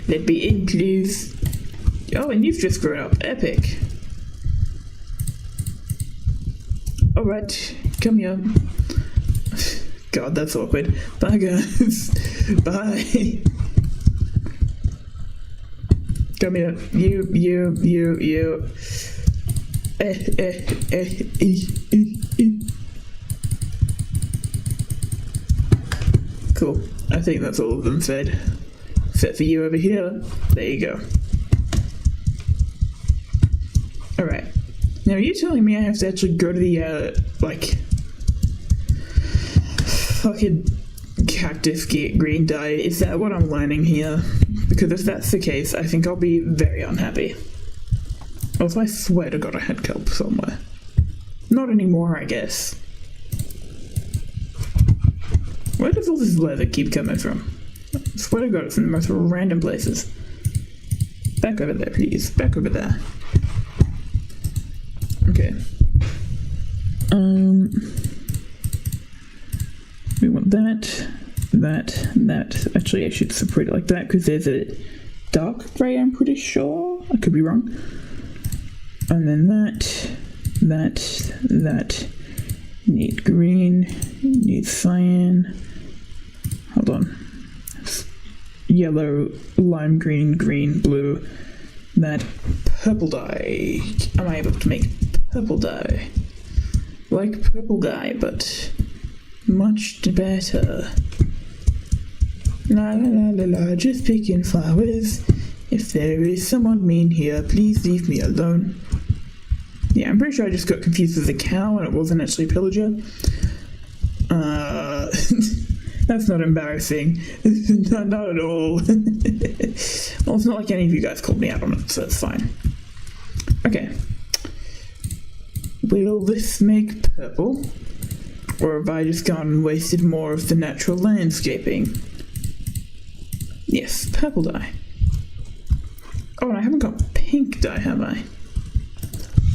Speaker 1: Let me in, please. Oh, and you've just grown up. Epic. Alright, come here. God, that's awkward. Bye, guys. Bye. Come here. You. Cool. I think that's all of them fed. Except for you over here. There you go. Alright. Now, are you telling me I have to actually go to the, fucking cactus green dye? Is that what I'm learning here? Because if that's the case, I think I'll be very unhappy. Also, I swear to God I had kelp somewhere. Not anymore, I guess. Where does all this leather keep coming from? I swear to God, it's in the most random places. Back over there, please. Back over there. Okay. We want that. Actually, I should separate it like that because there's a dark grey, I'm pretty sure. I could be wrong. And then that. Need green, need cyan. Hold on. Yellow, lime green, green, blue. That purple dye. Am I able to make purple dye? Like purple dye, but much better. La la la la la, just picking flowers. If there is someone mean here, please leave me alone. Yeah, I'm pretty sure I just got confused with a cow and it wasn't actually a pillager. That's not embarrassing. Not at all. Well, it's not like any of you guys called me out on it, so it's fine. Okay. Will this make purple? Or have I just gone and wasted more of the natural landscaping? Yes, purple dye. Oh, and I haven't got pink dye, have I?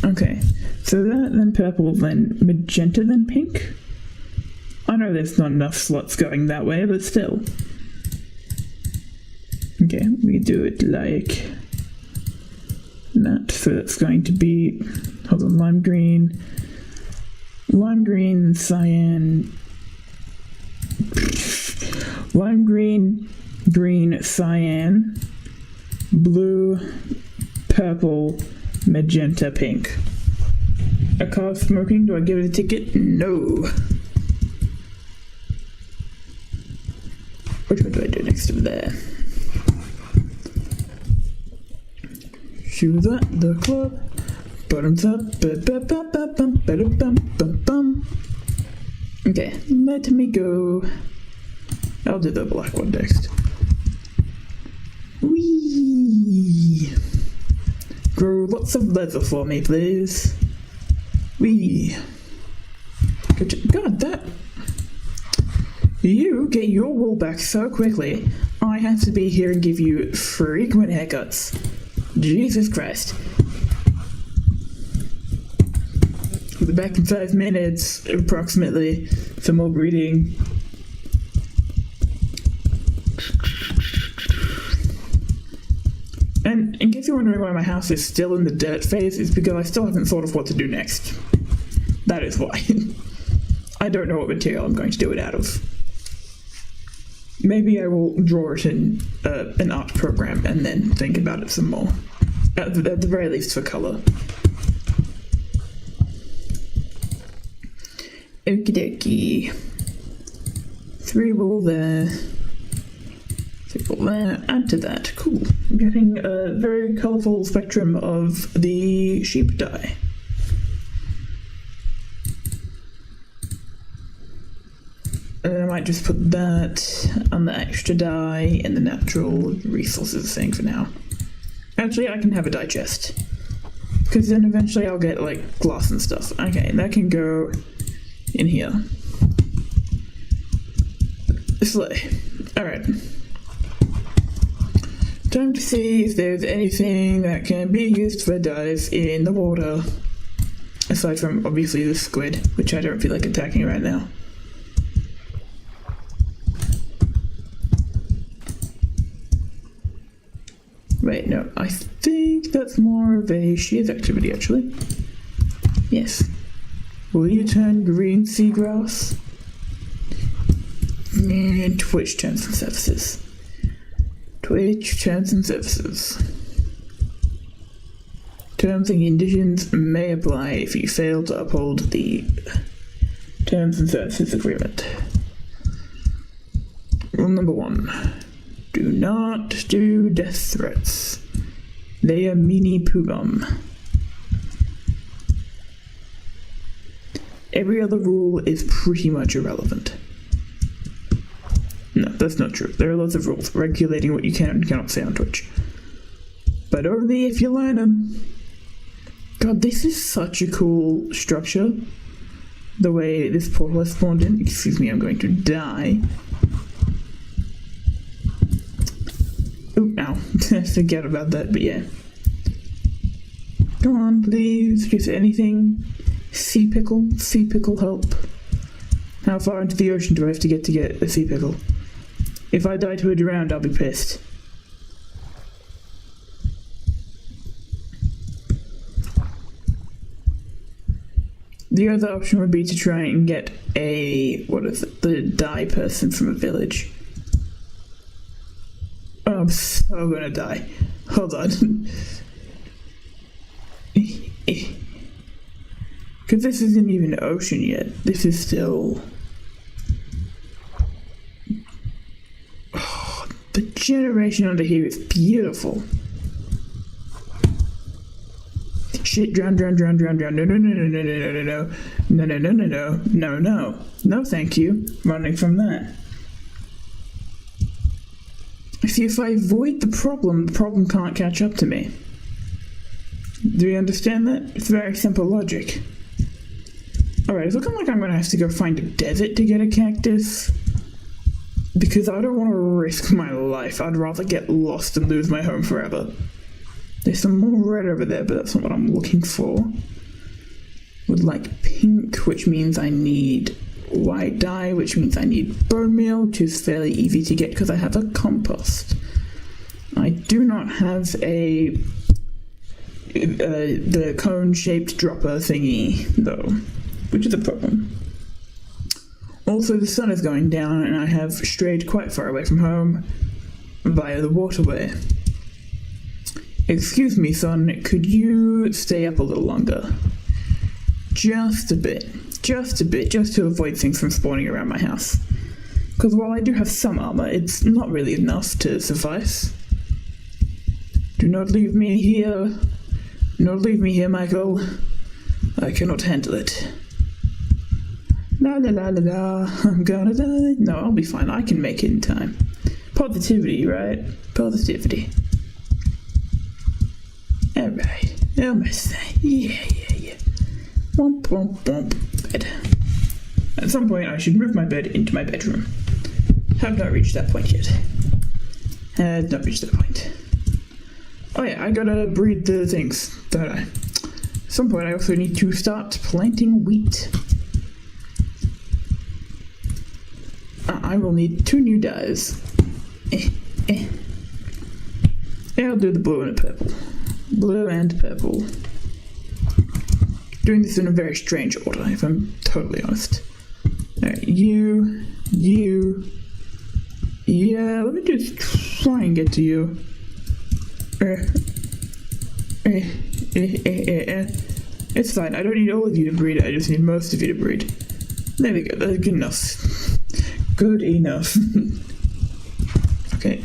Speaker 1: Okay, so that, then purple, then magenta, then pink? I know there's not enough slots going that way, but still. Okay, we do it like that. So that's going to be, hold on, lime green, cyan, lime green, green, cyan, blue, purple, magenta, pink. A car smoking, do I give it a ticket? No. Which one do I do next over there? Shoes at the club, bottoms up, bum. Okay, let me go. I'll do the black one next. Whee! Grow lots of leather for me, please. Whee! God, that... You get your wool back so quickly, I have to be here and give you frequent haircuts. Jesus Christ. We'll be back in 5 minutes, approximately, for more breeding. And in case you're wondering why my house is still in the dirt phase, it's because I still haven't thought of what to do next. That is why. I don't know what material I'm going to do it out of. Maybe I will draw it in an art program and then think about it some more. At the very least for colour. Okie dokie. 3 wool there. 3 wool there. Add to that. Cool. I'm getting a very colourful spectrum of the sheep dye. And then I might just put that on the extra dye in the natural resources thing for now. Actually, I can have a dye chest. Because then eventually I'll get, like, glass and stuff. Okay, that can go in here. Slay. Alright. Time to see if there's anything that can be used for dyes in the water. Aside from, obviously, the squid, which I don't feel like attacking right now. Wait, no, I think that's more of a shears activity, actually. Yes. Will you turn green seagrass? Twitch terms and services. Twitch terms and services. Terms and conditions may apply if you fail to uphold the terms and services agreement. Rule number 1. Do not do death threats. They are meanie poogum. Every other rule is pretty much irrelevant. No, that's not true. There are lots of rules regulating what you can and cannot say on Twitch. But only if you learn them. God, this is such a cool structure. The way this portal has spawned in. Excuse me, I'm going to die. Oh, ow. Forget about that, but yeah. Come on, please. Is there anything? Sea pickle? Sea pickle help. How far into the ocean do I have to get a sea pickle? If I die to a drowned, I'll be pissed. The other option would be to try and get the dye person from a village. Oh, I'm so gonna die. Hold on. Because this isn't even ocean yet. This is still... Oh, the generation under here is beautiful. Shit, drown. No. No, thank you. Running from that. see, if I avoid the problem can't catch up to me. Do you understand that? It's very simple logic. Alright, it's looking like I'm gonna have to go find a desert to get a cactus. Because I don't want to risk my life. I'd rather get lost and lose my home forever. There's some more red over there, but that's not what I'm looking for. Would like pink, which means I need white dye, which means I need bone meal, which is fairly easy to get because I have a compost. I do not have the cone-shaped dropper thingy, though, which is a problem. Also, the sun is going down, and I have strayed quite far away from home via the waterway. Excuse me, son, could you stay up a little longer? Just a bit, just to avoid things from spawning around my house. Because while I do have some armor, it's not really enough to suffice. Do not leave me here. Do not leave me here, Michael. I cannot handle it. La la la la la, I'm gonna die. No, I'll be fine, I can make it in time. Positivity, right? Positivity. Alright, almost there. Yeah. Womp womp womp. Bed. At some point I should move my bed into my bedroom. Have not reached that point yet. Have not reached that point. Oh yeah, I gotta breed the things, don't I? At some point I also need to start planting wheat. I will need 2 new dyes. Yeah, I'll do the blue and the purple. Blue and purple. Doing this in a very strange order, if I'm totally honest. Alright, you. Yeah, let me just try and get to you. It's fine, I don't need all of you to breed, I just need most of you to breed. There we go, that's good enough. Good enough. Okay.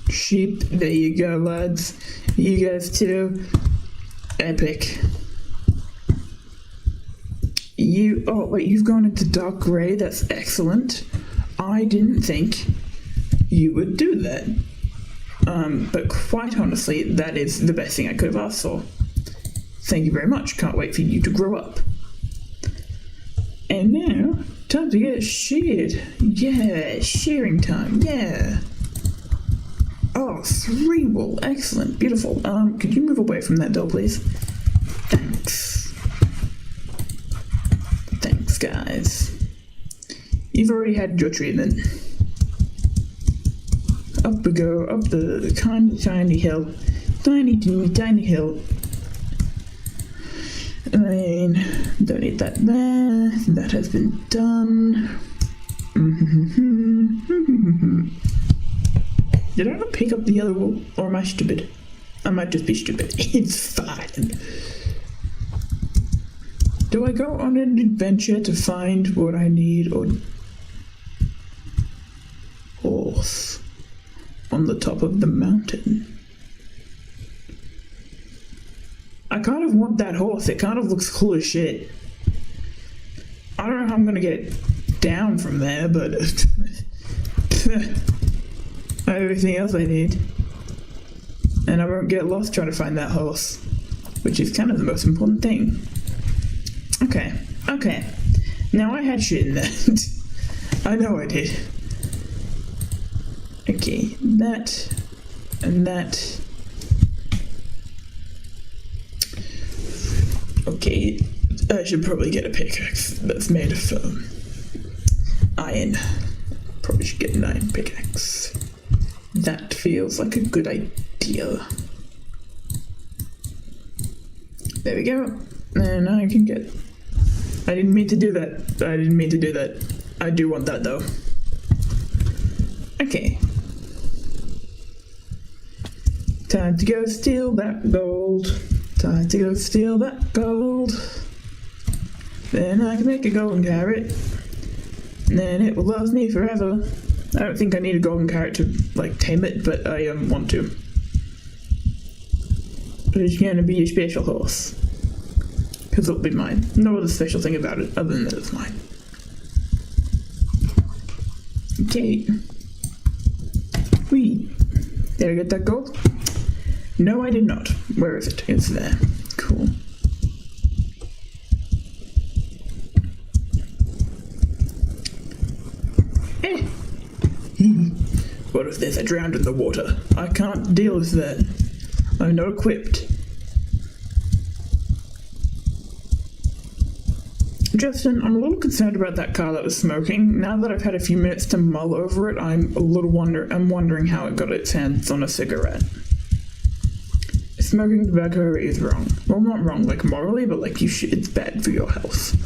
Speaker 1: Sheep, there you go, lads. You guys too. Epic. Oh wait, you've gone into dark grey, that's excellent. I didn't think you would do that. But quite honestly, that is the best thing I could have asked for. Thank you very much, can't wait for you to grow up. And now, time to get sheared. Yeah, shearing time, yeah. Oh, 3 wool, excellent, beautiful. Could you move away from that door, please? Thanks. Thanks, guys. You've already had your treatment. Up we go, up the tiny hill. Tiny hill. I mean, don't need that there. That has been done. Did I not pick up the other wool? Or am I stupid? I might just be stupid. It's fine. Do I go on an adventure to find what I need, or horse on the top of the mountain? I kind of want that horse. It kind of looks cool as shit. I don't know how I'm gonna get down from there, but I have everything else I need. And I won't get lost trying to find that horse, which is kind of the most important thing. Okay. Now I had shit in that. I know I did. Okay, that and that. Okay, I should probably get a pickaxe that's made of iron. Probably should get an iron pickaxe. That feels like a good idea. There we go. And I can get... I didn't mean to do that. I do want that though. Okay. Time to go steal that gold. Time to go steal that gold. Then I can make a golden carrot. And then it will love me forever. I don't think I need a golden carrot to, like, tame it, but I want to. But it's gonna be a special horse. Because it'll be mine. No other special thing about it, other than that it's mine. Okay. Did I get that gold? No, I did not. Where is it? It's there. Cool. What if there's a drowned in the water? I can't deal with that. I'm not equipped. Justin, I'm a little concerned about that car that was smoking. Now that I've had a few minutes to mull over it, I'm wondering how it got its hands on a cigarette. Smoking tobacco is wrong. Well, not wrong, like morally, but like it's bad for your health.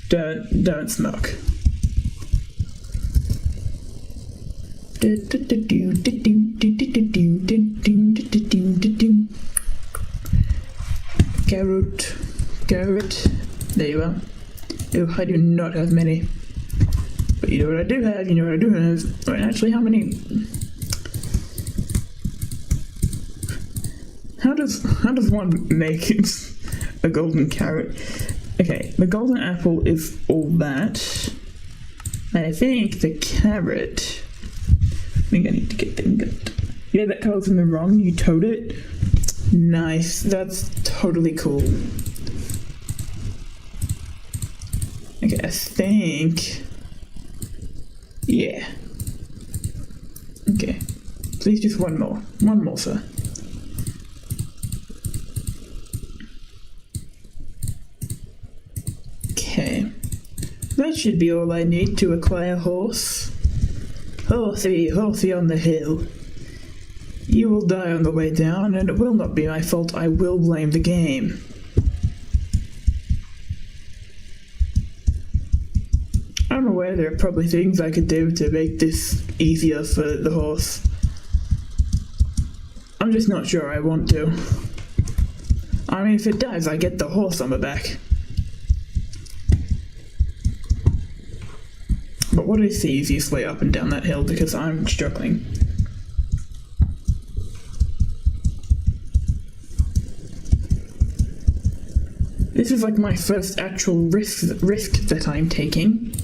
Speaker 1: Don't smoke. Carrot. There you are. Oh, I do not have many. But you know what I do have, Wait, actually, how many? How does one make a golden carrot? Okay, the golden apple is all that. I think the carrot... I think I need to get the ingot. Yeah, that color's in the wrong. You towed it. Nice. That's totally cool. Okay, I think... Yeah. Okay. Please just one more. One more, sir. Okay. That should be all I need to acquire horse. Horsey on the hill. You will die on the way down, and it will not be my fault. I will blame the game. I'm aware there are probably things I could do to make this easier for the horse. I'm just not sure I want to. I mean, if it does, I get the horse on my back. But what is the easiest way up and down that hill, because I'm struggling. This is like my first actual risk that I'm taking.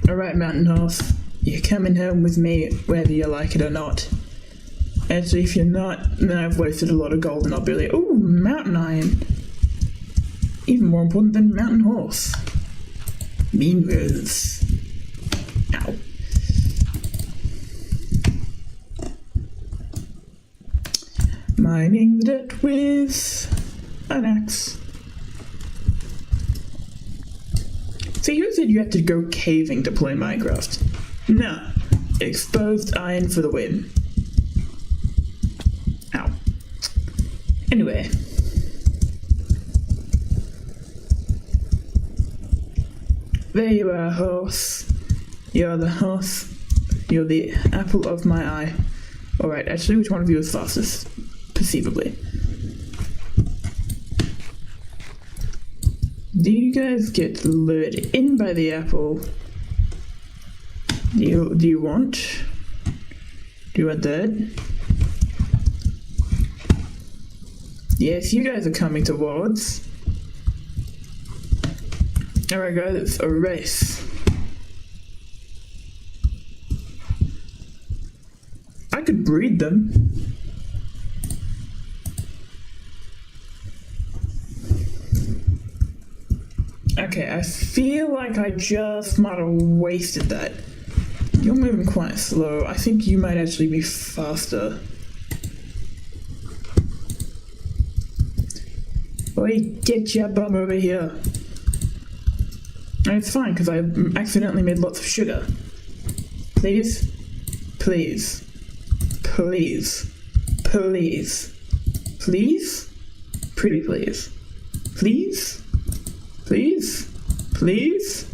Speaker 1: Alright, Mountain Horse, you're coming home with me whether you like it or not. Actually, if you're not, then I've wasted a lot of gold and I'll be like, ooh, Mountain Iron. Even more important than Mountain Horse. Mean Rose. Ow. Mining the dirt with an axe. See, who said you have to go caving to play Minecraft? No. Exposed iron for the win. Ow. Anyway. There you are, horse. You're the horse. You're the apple of my eye. Alright, actually, which one of you is fastest? Perceivably. Do you guys get lured in by the apple? Do you want that? Yes, you guys are coming towards. Alright guys, it's a race. I could breed them. Okay, I feel like I just might have wasted that. You're moving quite slow. I think you might actually be faster. Oi, get your bum over here. And it's fine, because I accidentally made lots of sugar. Please? Please. Please. Please. Please? Pretty please. Please? Please? Please?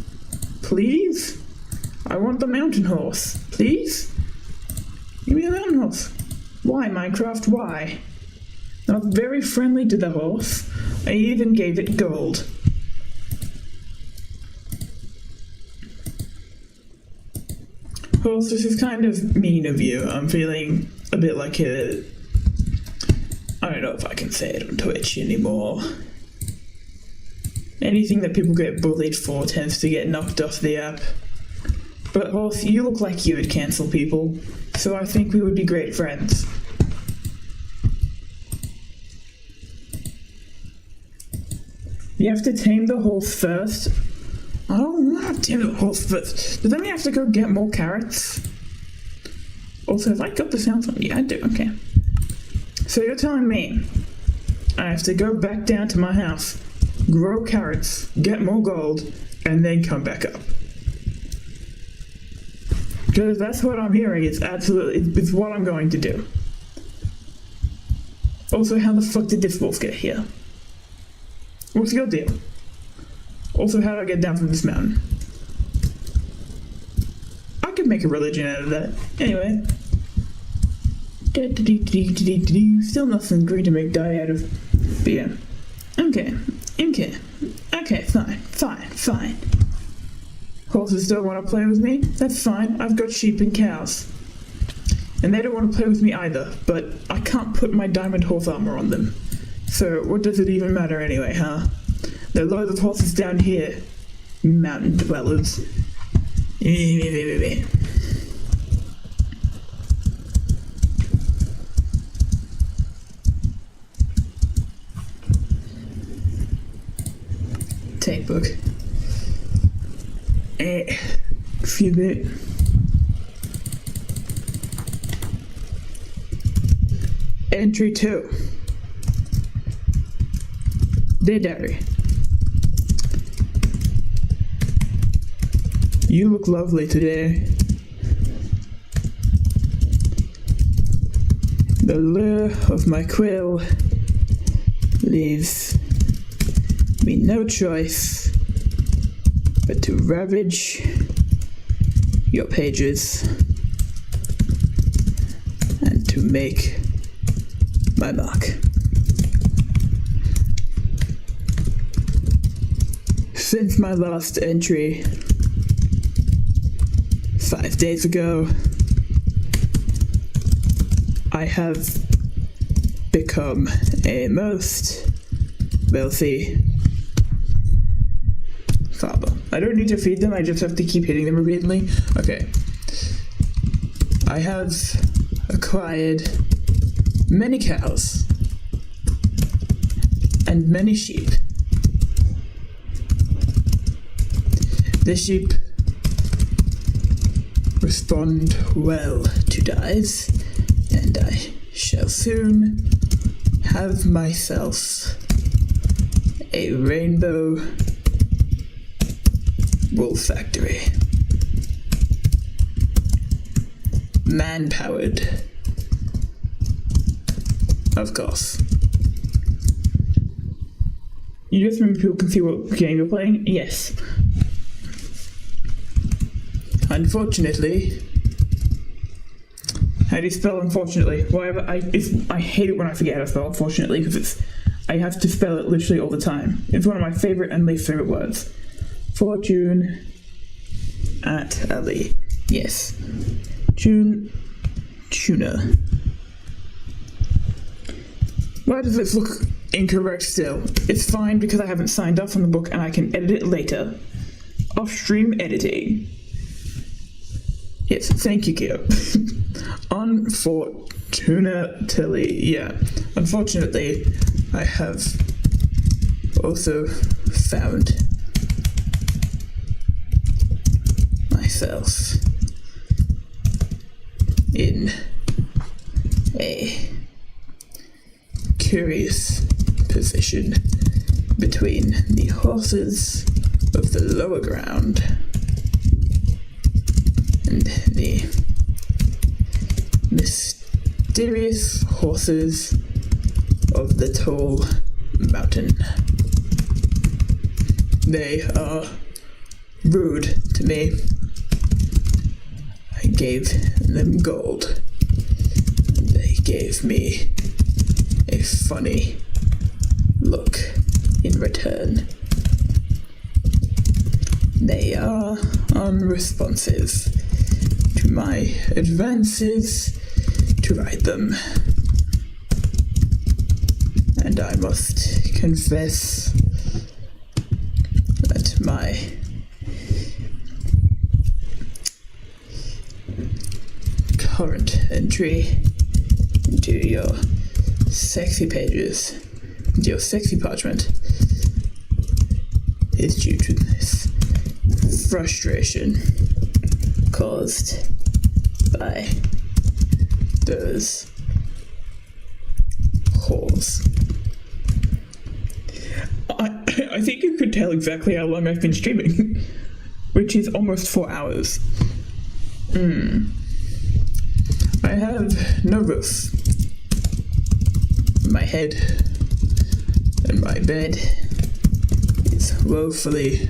Speaker 1: Please? I want the mountain horse. Please? Give me the mountain horse. Why, Minecraft? Why? I was very friendly to the horse. I even gave it gold. Horse, this is kind of mean of you. I'm feeling a bit like a... I don't know if I can say it on Twitch anymore. Anything that people get bullied for tends to get knocked off the app. But Horse, you look like you would cancel people, so I think we would be great friends. You have to tame the horse first? I don't want to tame the horse first. Does that mean I have to go get more carrots? Also, have I got the sounds on? Yeah, I do, okay. So you're telling me I have to go back down to my house, grow carrots, get more gold, and then come back up. Because that's what I'm hearing, it's what I'm going to do. Also, how the fuck did this wolf get here? What's your deal? Also, how do I get down from this mountain? I could make a religion out of that. Anyway. Still nothing green to make dye out of. But yeah. Okay, fine. Horses don't want to play with me? That's fine, I've got sheep and cows. And they don't want to play with me either, but I can't put my diamond horse armor on them. So what does it even matter anyway, huh? There are loads of horses down here. Mountain dwellers. Take book. Few bit. Entry 2. Dear Diary. You look lovely today. The lure of my quill leaves me no choice but to ravage your pages and to make my mark. Since my last entry 5 days ago, I have become a most wealthy farmer. I don't need to feed them, I just have to keep hitting them repeatedly. Okay. I have acquired many cows and many sheep. The sheep respond well to dyes, and I shall soon have myself a rainbow wool factory. Man-powered, of course. You just remember people can see what game you're playing? Yes. Unfortunately, how do you spell unfortunately? I hate it when I forget how to spell unfortunately because I have to spell it literally all the time. It's one of my favorite and least favorite words. Fortune at Ali. Yes. Tuna. Why does this look incorrect still? It's fine because I haven't signed off on the book and I can edit it later. Off-stream editing. Yes, thank you, Kyo. Unfortunately, yeah. Unfortunately, I have also found myself in a curious position between the horses of the lower ground and the mysterious horses of the tall mountain. They are rude to me. I gave them gold. They gave me a funny look in return. They are unresponsive to my advances to ride them. And I must confess my current entry into your sexy pages, into your sexy parchment, is due to this frustration caused by those whores. I think you could tell exactly how long I've been streaming, which is almost 4 hours. I have no roof. My head and my bed is woefully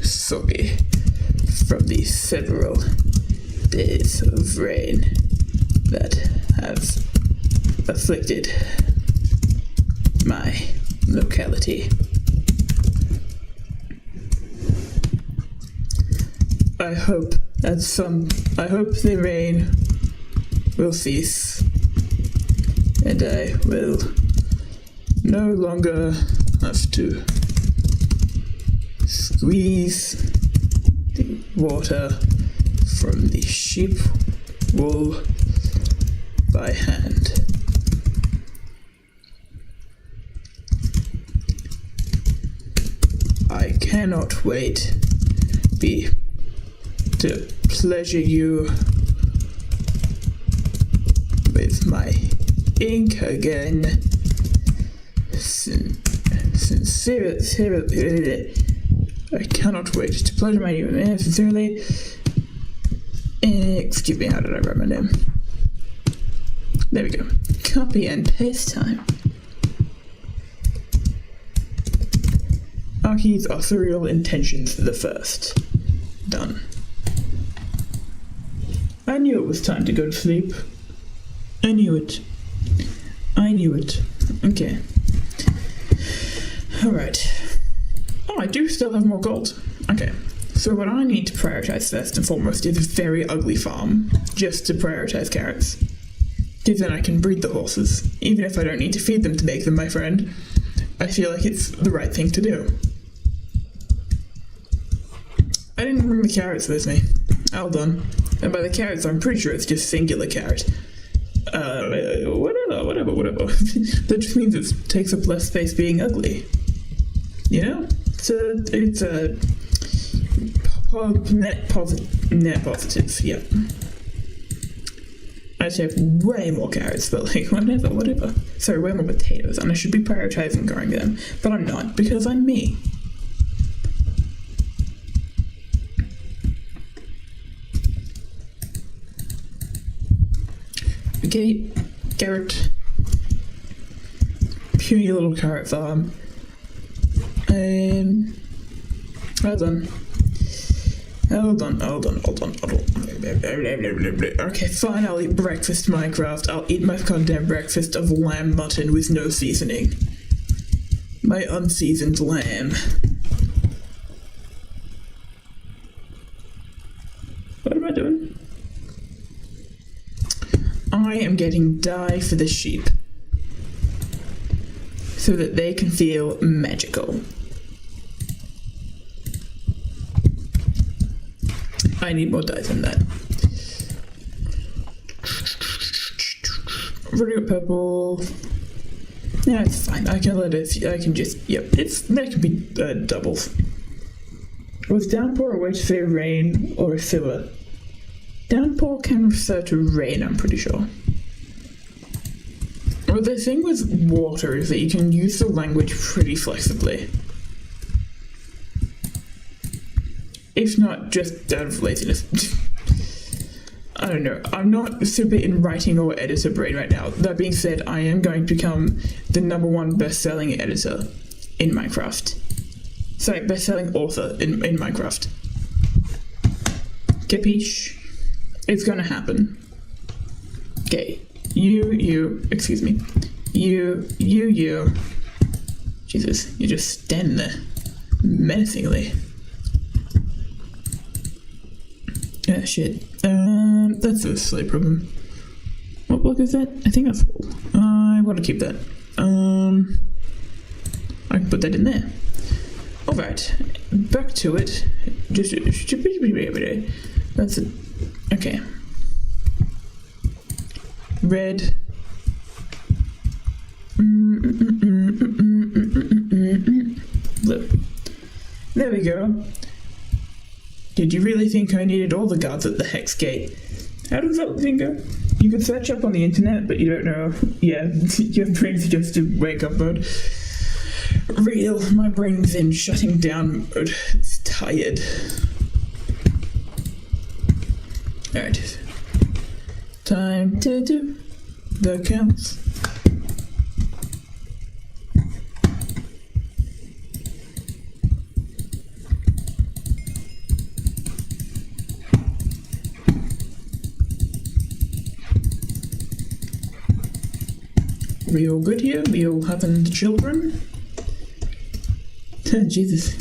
Speaker 1: soggy from the several days of rain that have afflicted my locality. I hope the rain will cease and I will no longer have to squeeze the water from the sheep wool by hand. I cannot wait to pleasure you with my ink again. Sincerely, I cannot wait to pleasure my name. Sincerely, excuse me, how did I write my name? There we go. Copy and paste time. Archie's authorial intentions the first. Done. I knew it was time to go to sleep. I knew it. Okay. Alright. Oh, I do still have more gold. Okay. So what I need to prioritize first and foremost is a very ugly farm, just to prioritize carrots. Because then I can breed the horses, even if I don't need to feed them to make them my friend. I feel like it's the right thing to do. I didn't bring the carrots with me. All done. And by the carrots, I'm pretty sure it's just singular carrot. Whatever. That just means it takes up less space being ugly. You know? It's a net positive, yeah. I should have way more carrots, but like, whatever. Sorry, way more potatoes, and I should be prioritizing growing them, but I'm not, because I'm me. Okay, carrot. Puny little carrot farm. Hold on. Okay, fine, I'll eat breakfast Minecraft. I'll eat my goddamn breakfast of lamb mutton with no seasoning. My unseasoned lamb. What am I doing? I am getting dye for the sheep. So that they can feel magical. I need more dye than that. Really purple. Yeah, it's fine. I can let it. I can just. Yep. That could be doubles. Was downpour a way to say rain or sewer? Downpour can refer to rain. I'm pretty sure. Well, the thing with water is that you can use the language pretty flexibly. If not just out of laziness. I don't know. I'm not super in writing or editor brain right now. That being said, I am going to become the #1 best-selling editor in Minecraft. Sorry, best-selling author in Minecraft. Capiche? It's gonna happen. Okay. Excuse me. You. Jesus, you just stand there. Menacingly. Ah, shit. That's a slight problem. What block is that? I think that's wool. I want to keep that. I can put that in there. Alright, back to it. Just that's it. Okay. Red. Blue. There we go. Did you really think I needed all the guards at the Hex Gate? How does that thing go? You can search up on the internet, but you don't know. Yeah, your brain's just in wake-up mode. Real, my brain's in shutting down mode. It's tired. Alright. Time to do the counts. We all good here? We all having the children? Jesus.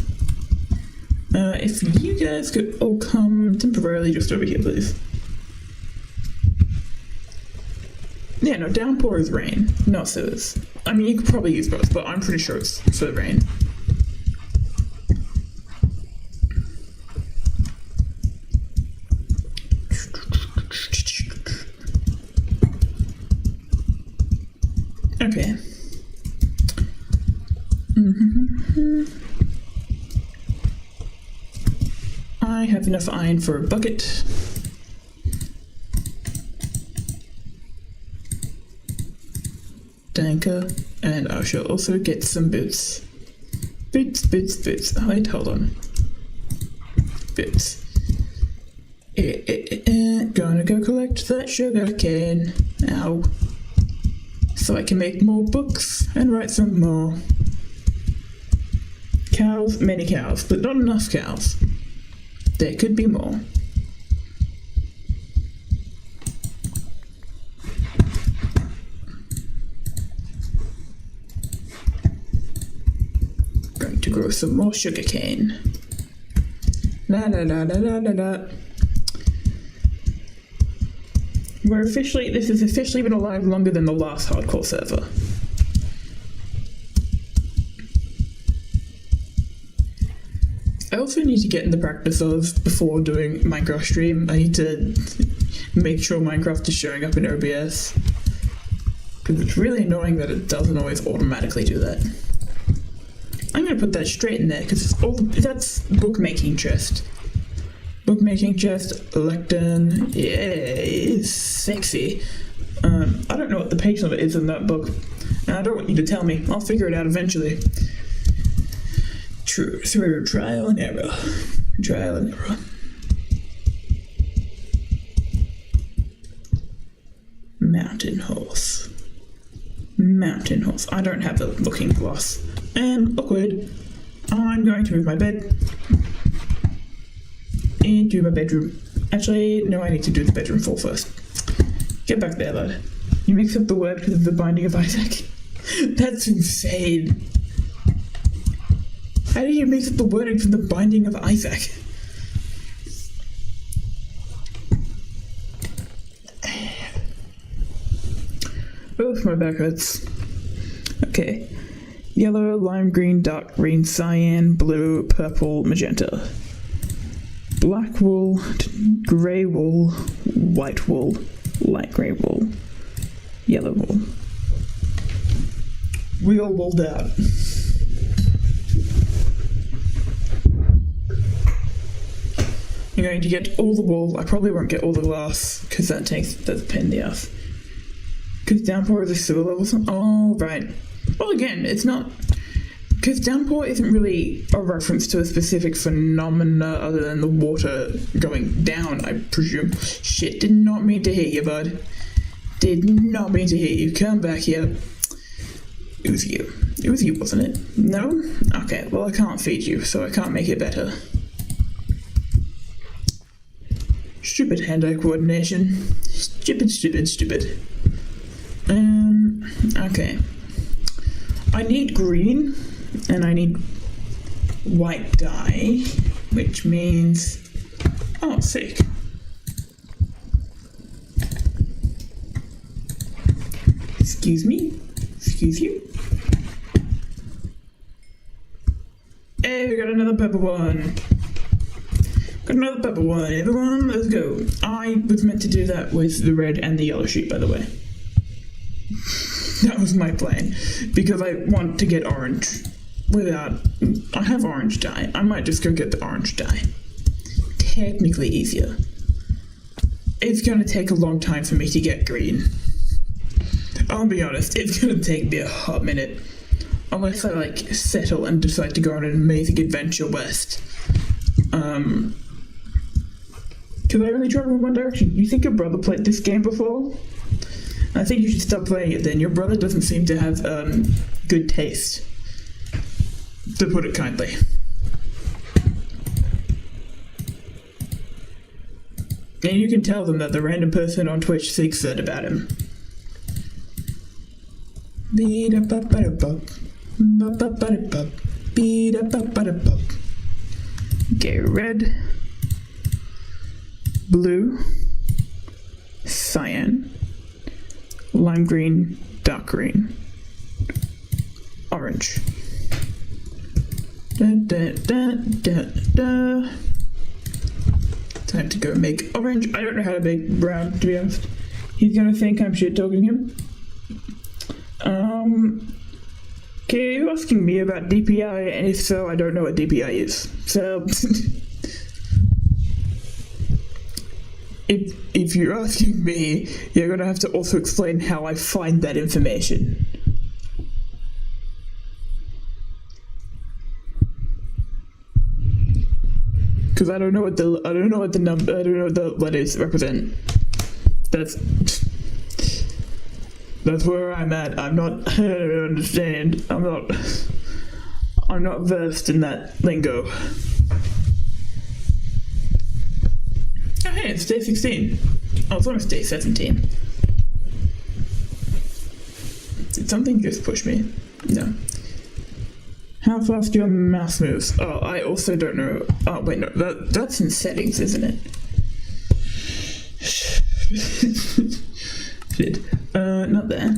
Speaker 1: If you guys could all come temporarily just over here, please. Yeah, no, downpour is rain, not scissors. I mean, you could probably use both, but I'm pretty sure it's for the rain. Okay. I have enough iron for a bucket. Danker, and I shall also get some boots. Boots. Wait, hold on. Boots. Gonna go collect that sugar cane. Ow. So I can make more books and write some more. Cows, many cows, but not enough cows. There could be more. Going to grow some more sugarcane. La la la la la la la. This has officially been alive longer than the last hardcore server. I also need to get in the practice of, before doing Minecraft stream, I need to make sure Minecraft is showing up in OBS. Because it's really annoying that it doesn't always automatically do that. I'm going to put that straight in there, because that's bookmaking chest. Bookmaking chest, lectern, yeah, sexy. I don't know what the page number is in that book, and I don't want you to tell me. I'll figure it out eventually. Through trial and error. Trial and error. Mountain horse. Mountain horse. I don't have the looking glass. And awkward. I'm going to move my bed into my bedroom. Actually, no, I need to do the bedroom floor first. Get back there, lad. You mix up the word because of the Binding of Isaac. That's insane. How do you mix up the wording from the Binding of Isaac? Oof, my back hurts. Okay. Yellow, lime green, dark green, cyan, blue, purple, magenta. Black wool, grey wool, white wool, light grey wool, yellow wool. We all wooled out. I'm going to get all the wool. I probably won't get all the glass because that's a pain in the ass. Because downpour is a sewer level. Oh, right. Well, again, it's not. Because downpour isn't really a reference to a specific phenomena other than the water going down, I presume. Shit, did not mean to hit you, bud. Did not mean to hit you. Come back here. It was you. It was you, wasn't it? No? Okay, well, I can't feed you, so I can't make it better. Stupid hand-eye coordination. Stupid. Okay. I need green, and I need white dye, which means... Oh, sick. Excuse me? Excuse you? Hey, we got another purple one. Got another purple one. Everyone, let's go. I was meant to do that with the red and the yellow sheep, by the way. That was my plan, because I want to get orange without... I have orange dye. I might just go get the orange dye. Technically easier. It's gonna take a long time for me to get green. I'll be honest, it's gonna take me a hot minute. Unless I, like, settle and decide to go on an amazing adventure west. Because I only travel in one direction. You think your brother played this game before? I think you should stop playing it then. Your brother doesn't seem to have good taste, to put it kindly. And you can tell them that the random person on Twitch thinks that about him. Okay, red, blue, cyan, lime green, dark green, orange. Time to go make orange. I don't know how to make brown, to be honest. He's gonna think I'm shit talking him. Okay, you're asking me about DPI, and if so, I don't know what DPI is. So, if you're asking me, you're gonna have to also explain how I find that information. Because I don't know what the letters represent. That's where I'm at. I don't understand. I'm not versed in that lingo. Oh hey, it's day 16. Oh, it's almost day 17. Did something just push me? No. How fast your mouse moves? Oh, I also don't know. Oh wait, no, that's in settings, isn't it? Shit. Not there.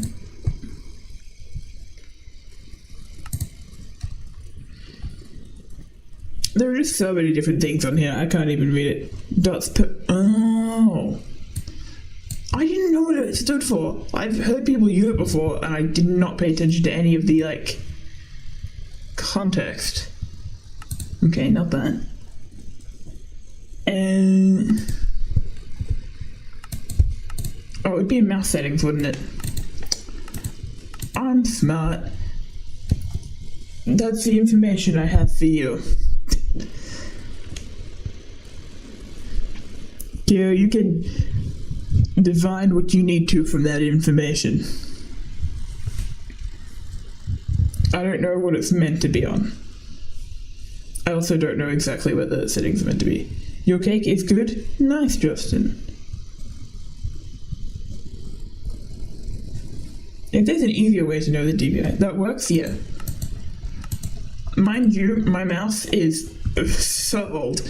Speaker 1: There are just so many different things on here, I can't even read it. Dots per... Oh. I didn't know what it stood for. I've heard people use it before, and I did not pay attention to any of the, like, context. Okay, not that. And... Oh, it'd be in mouse settings, wouldn't it? I'm smart. That's the information I have for you. Yeah, you can divine what you need to from that information. I don't know what it's meant to be on. I also don't know exactly what the settings are meant to be. Your cake is good? Nice, Justin. If there's an easier way to know the DPI that works, yeah. Mind you, my mouse is so old.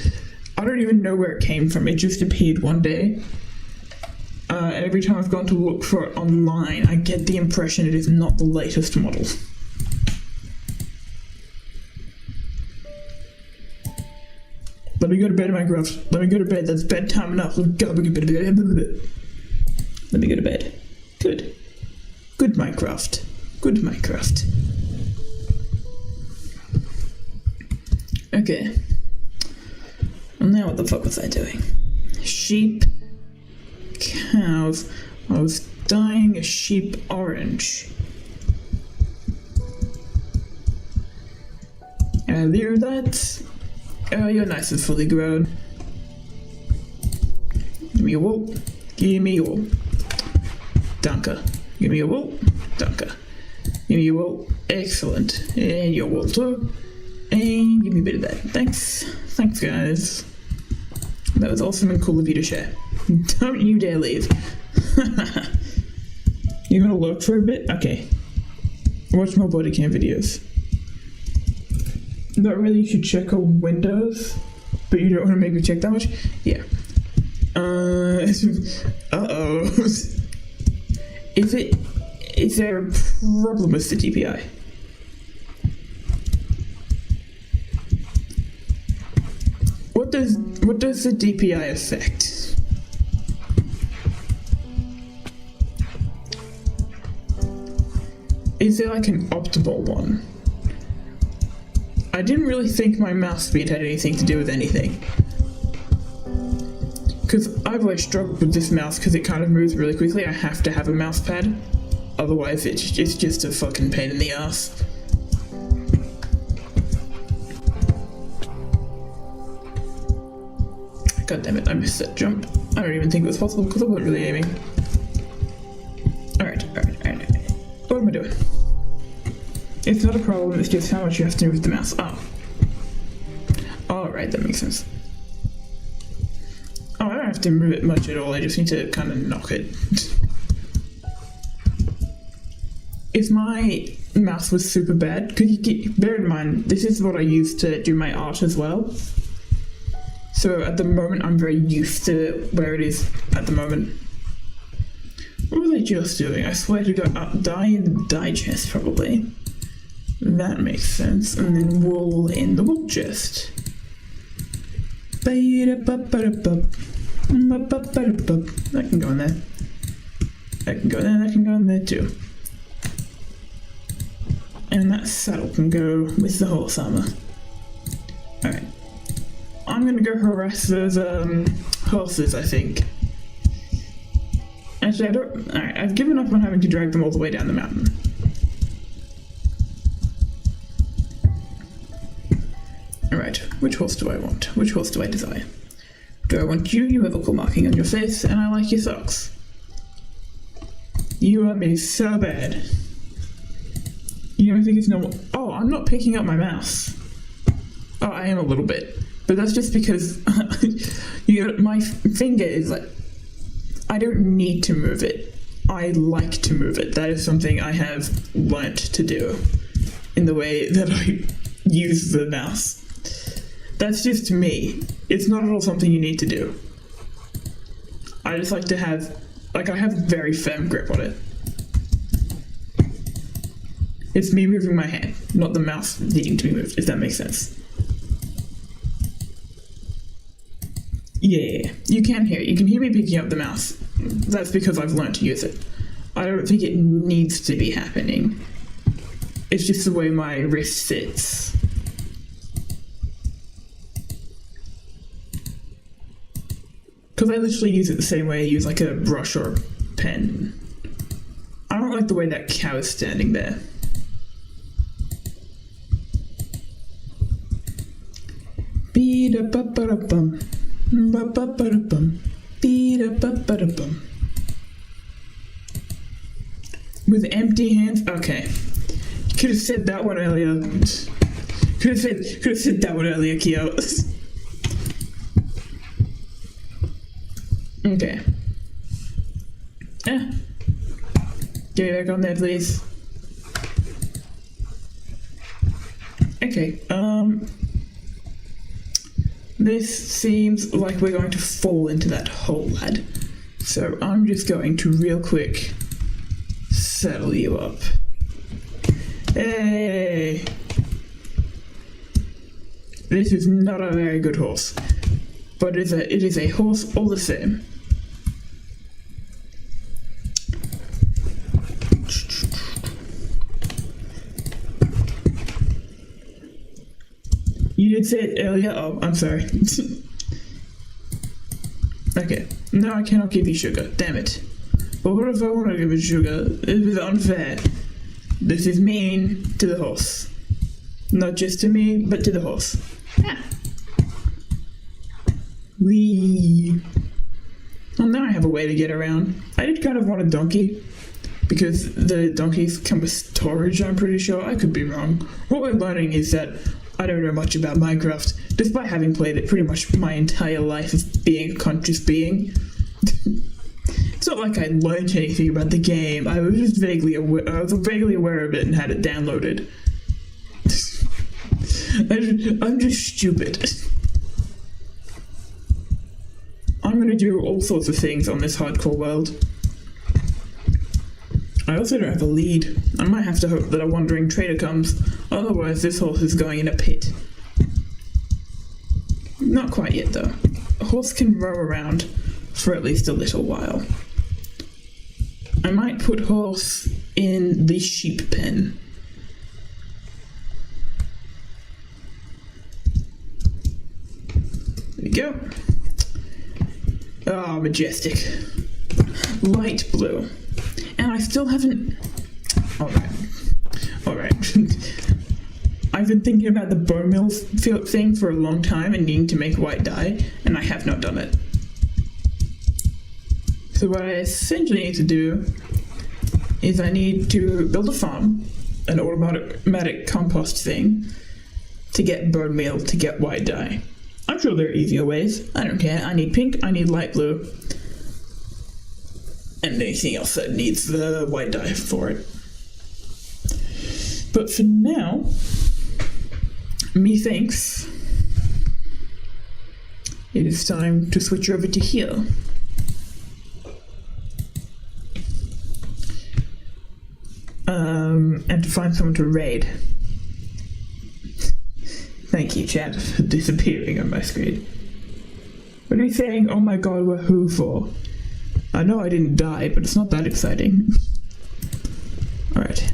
Speaker 1: I don't even know where it came from. It just appeared one day. And every time I've gone to look for it online, I get the impression it is not the latest model. Let me go to bed, Minecraft. Let me go to bed. That's bedtime enough. Let me go to bed. Let me go to bed. Good. Good Minecraft. Good Minecraft. Okay. Well, now what the fuck was I doing? Sheep. Cows. I was dyeing a sheep orange. And I leave that. Oh, you're nice and fully grown. Give me your wool. Give me your wool. Danke. Give me your wool. Danke. Give me your wool. Excellent. And your wool too. And give me a bit of that. Thanks. Thanks, guys. That was awesome and cool of you to share. Don't you dare leave. You gonna look for a bit? Okay. Watch more body cam videos. Not really, you should check on Windows, but you don't want to make me check that much? Yeah. Uh-oh. Is there a problem with the DPI? does the DPI affect? Is there like an optimal one? I didn't really think my mouse speed had anything to do with anything. Because I've always struggled with this mouse because it kind of moves really quickly. I have to have a mouse pad. Otherwise it's just a fucking pain in the ass. God damn it, I missed that jump. I don't even think it was possible because I wasn't really aiming. Alright. What am I doing? It's not a problem, it's just how much you have to move the mouse. Oh. Alright, that makes sense. Oh, I don't have to move it much at all, I just need to kind of knock it. If my mouse was super bad, bear in mind, this is what I use to do my art as well. So at the moment, I'm very used to where it is at the moment. What was I just doing? I swear to God, dye in the dye chest, probably. That makes sense. And then wool in the wool chest. That can go in there. That can go in there, that can go in there too. And that saddle can go with the horse armor. Alright. I'm gonna go harass those horses, I think. Actually, alright, I've given up on having to drag them all the way down the mountain. Alright, which horse do I want? Which horse do I desire? Do I want you? You have a cool marking on your face, and I like your socks. You want me so bad. You don't think it's normal? Oh, I'm not picking up my mouse. Oh, I am a little bit. But that's just because my finger is like, I don't need to move it. I like to move it. That is something I have learnt to do in the way that I use the mouse. That's just me. It's not at all something you need to do. I just like to have, I have a very firm grip on it. It's me moving my hand, not the mouse needing to be moved, if that makes sense. Yeah, you can hear it. You can hear me picking up the mouse. That's because I've learned to use it. I don't think it needs to be happening. It's just the way my wrist sits. Because I literally use it the same way I use like a brush or a pen. I don't like the way that cow is standing there. Beat-a-ba-ba-da-bum. Ba-ba-ba-da-bum. Beat-a-ba-ba-da-bum. With empty hands? Okay. You could have said that one earlier. Could have said that one earlier, Kyo. Okay. Get me back on there, please. Okay, this seems like we're going to fall into that hole, lad. So I'm just going to real quick settle you up. Hey! This is not a very good horse, but it is a horse all the same. You did say it earlier. Oh, I'm sorry. Okay, now I cannot give you sugar. Damn it. But what if I want to give it sugar? This is unfair. This is mean to the horse. Not just to me, but to the horse. Ah. Whee. Well, now I have a way to get around. I did kind of want a donkey, because the donkeys come with storage, I'm pretty sure. I could be wrong. What we're learning is that I don't know much about Minecraft, despite having played it pretty much my entire life as being a conscious being. It's not like I learned anything about the game. I was just vaguely aware of it and had it downloaded. I'm just stupid. I'm gonna do all sorts of things on this hardcore world. I also don't have a lead. I might have to hope that a wandering trader comes, otherwise this horse is going in a pit. Not quite yet, though. A horse can roam around for at least a little while. I might put horse in the sheep pen. There we go. Oh, majestic. Light blue. And I still haven't... Alright. I've been thinking about the bone meal thing for a long time and needing to make white dye, and I have not done it. So what I essentially need to do is I need to build a farm, an automatic compost thing, to get bone meal to get white dye. I'm sure there are easier ways. I don't care. I need pink, I need light blue, and anything else that needs the white dye for it. But for now, methinks it is time to switch over to here. And to find someone to raid. Thank you, chat, for disappearing on my screen. What are you saying, oh my god, we're who for? I know I didn't die, but it's not that exciting. Alright.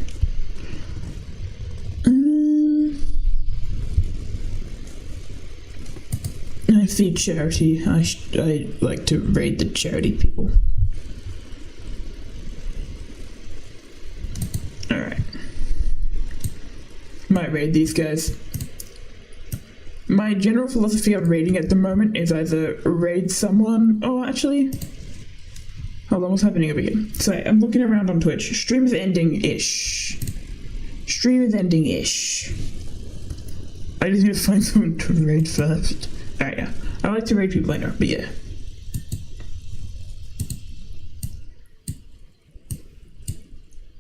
Speaker 1: I see charity. I like to raid the charity people. Alright. Might raid these guys. My general philosophy on raiding at the moment is either raid someone, or actually... Hold on, what's happening over here? Sorry, I'm looking around on Twitch. Stream is ending-ish. Stream is ending-ish. I just need to find someone to raid first. Alright, yeah. I like to raid people I know, but yeah.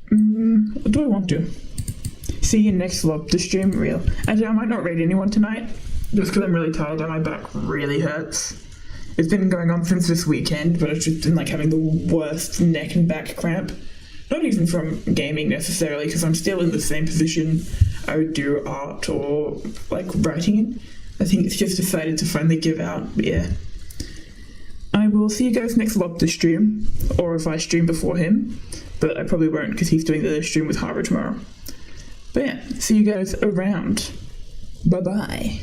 Speaker 1: What do I want to? See you next vlog, the stream real. Actually, I might not raid anyone tonight, just because I'm really tired and my back really hurts. It's been going on since this weekend, but I've just been like having the worst neck and back cramp. Not even from gaming necessarily, because I'm still in the same position I would do art or like writing in. I think it's just decided to finally give out, but yeah. I will see you guys next Lobster stream, or if I stream before him, but I probably won't because he's doing the stream with Hara tomorrow. But yeah, see you guys around. Bye bye.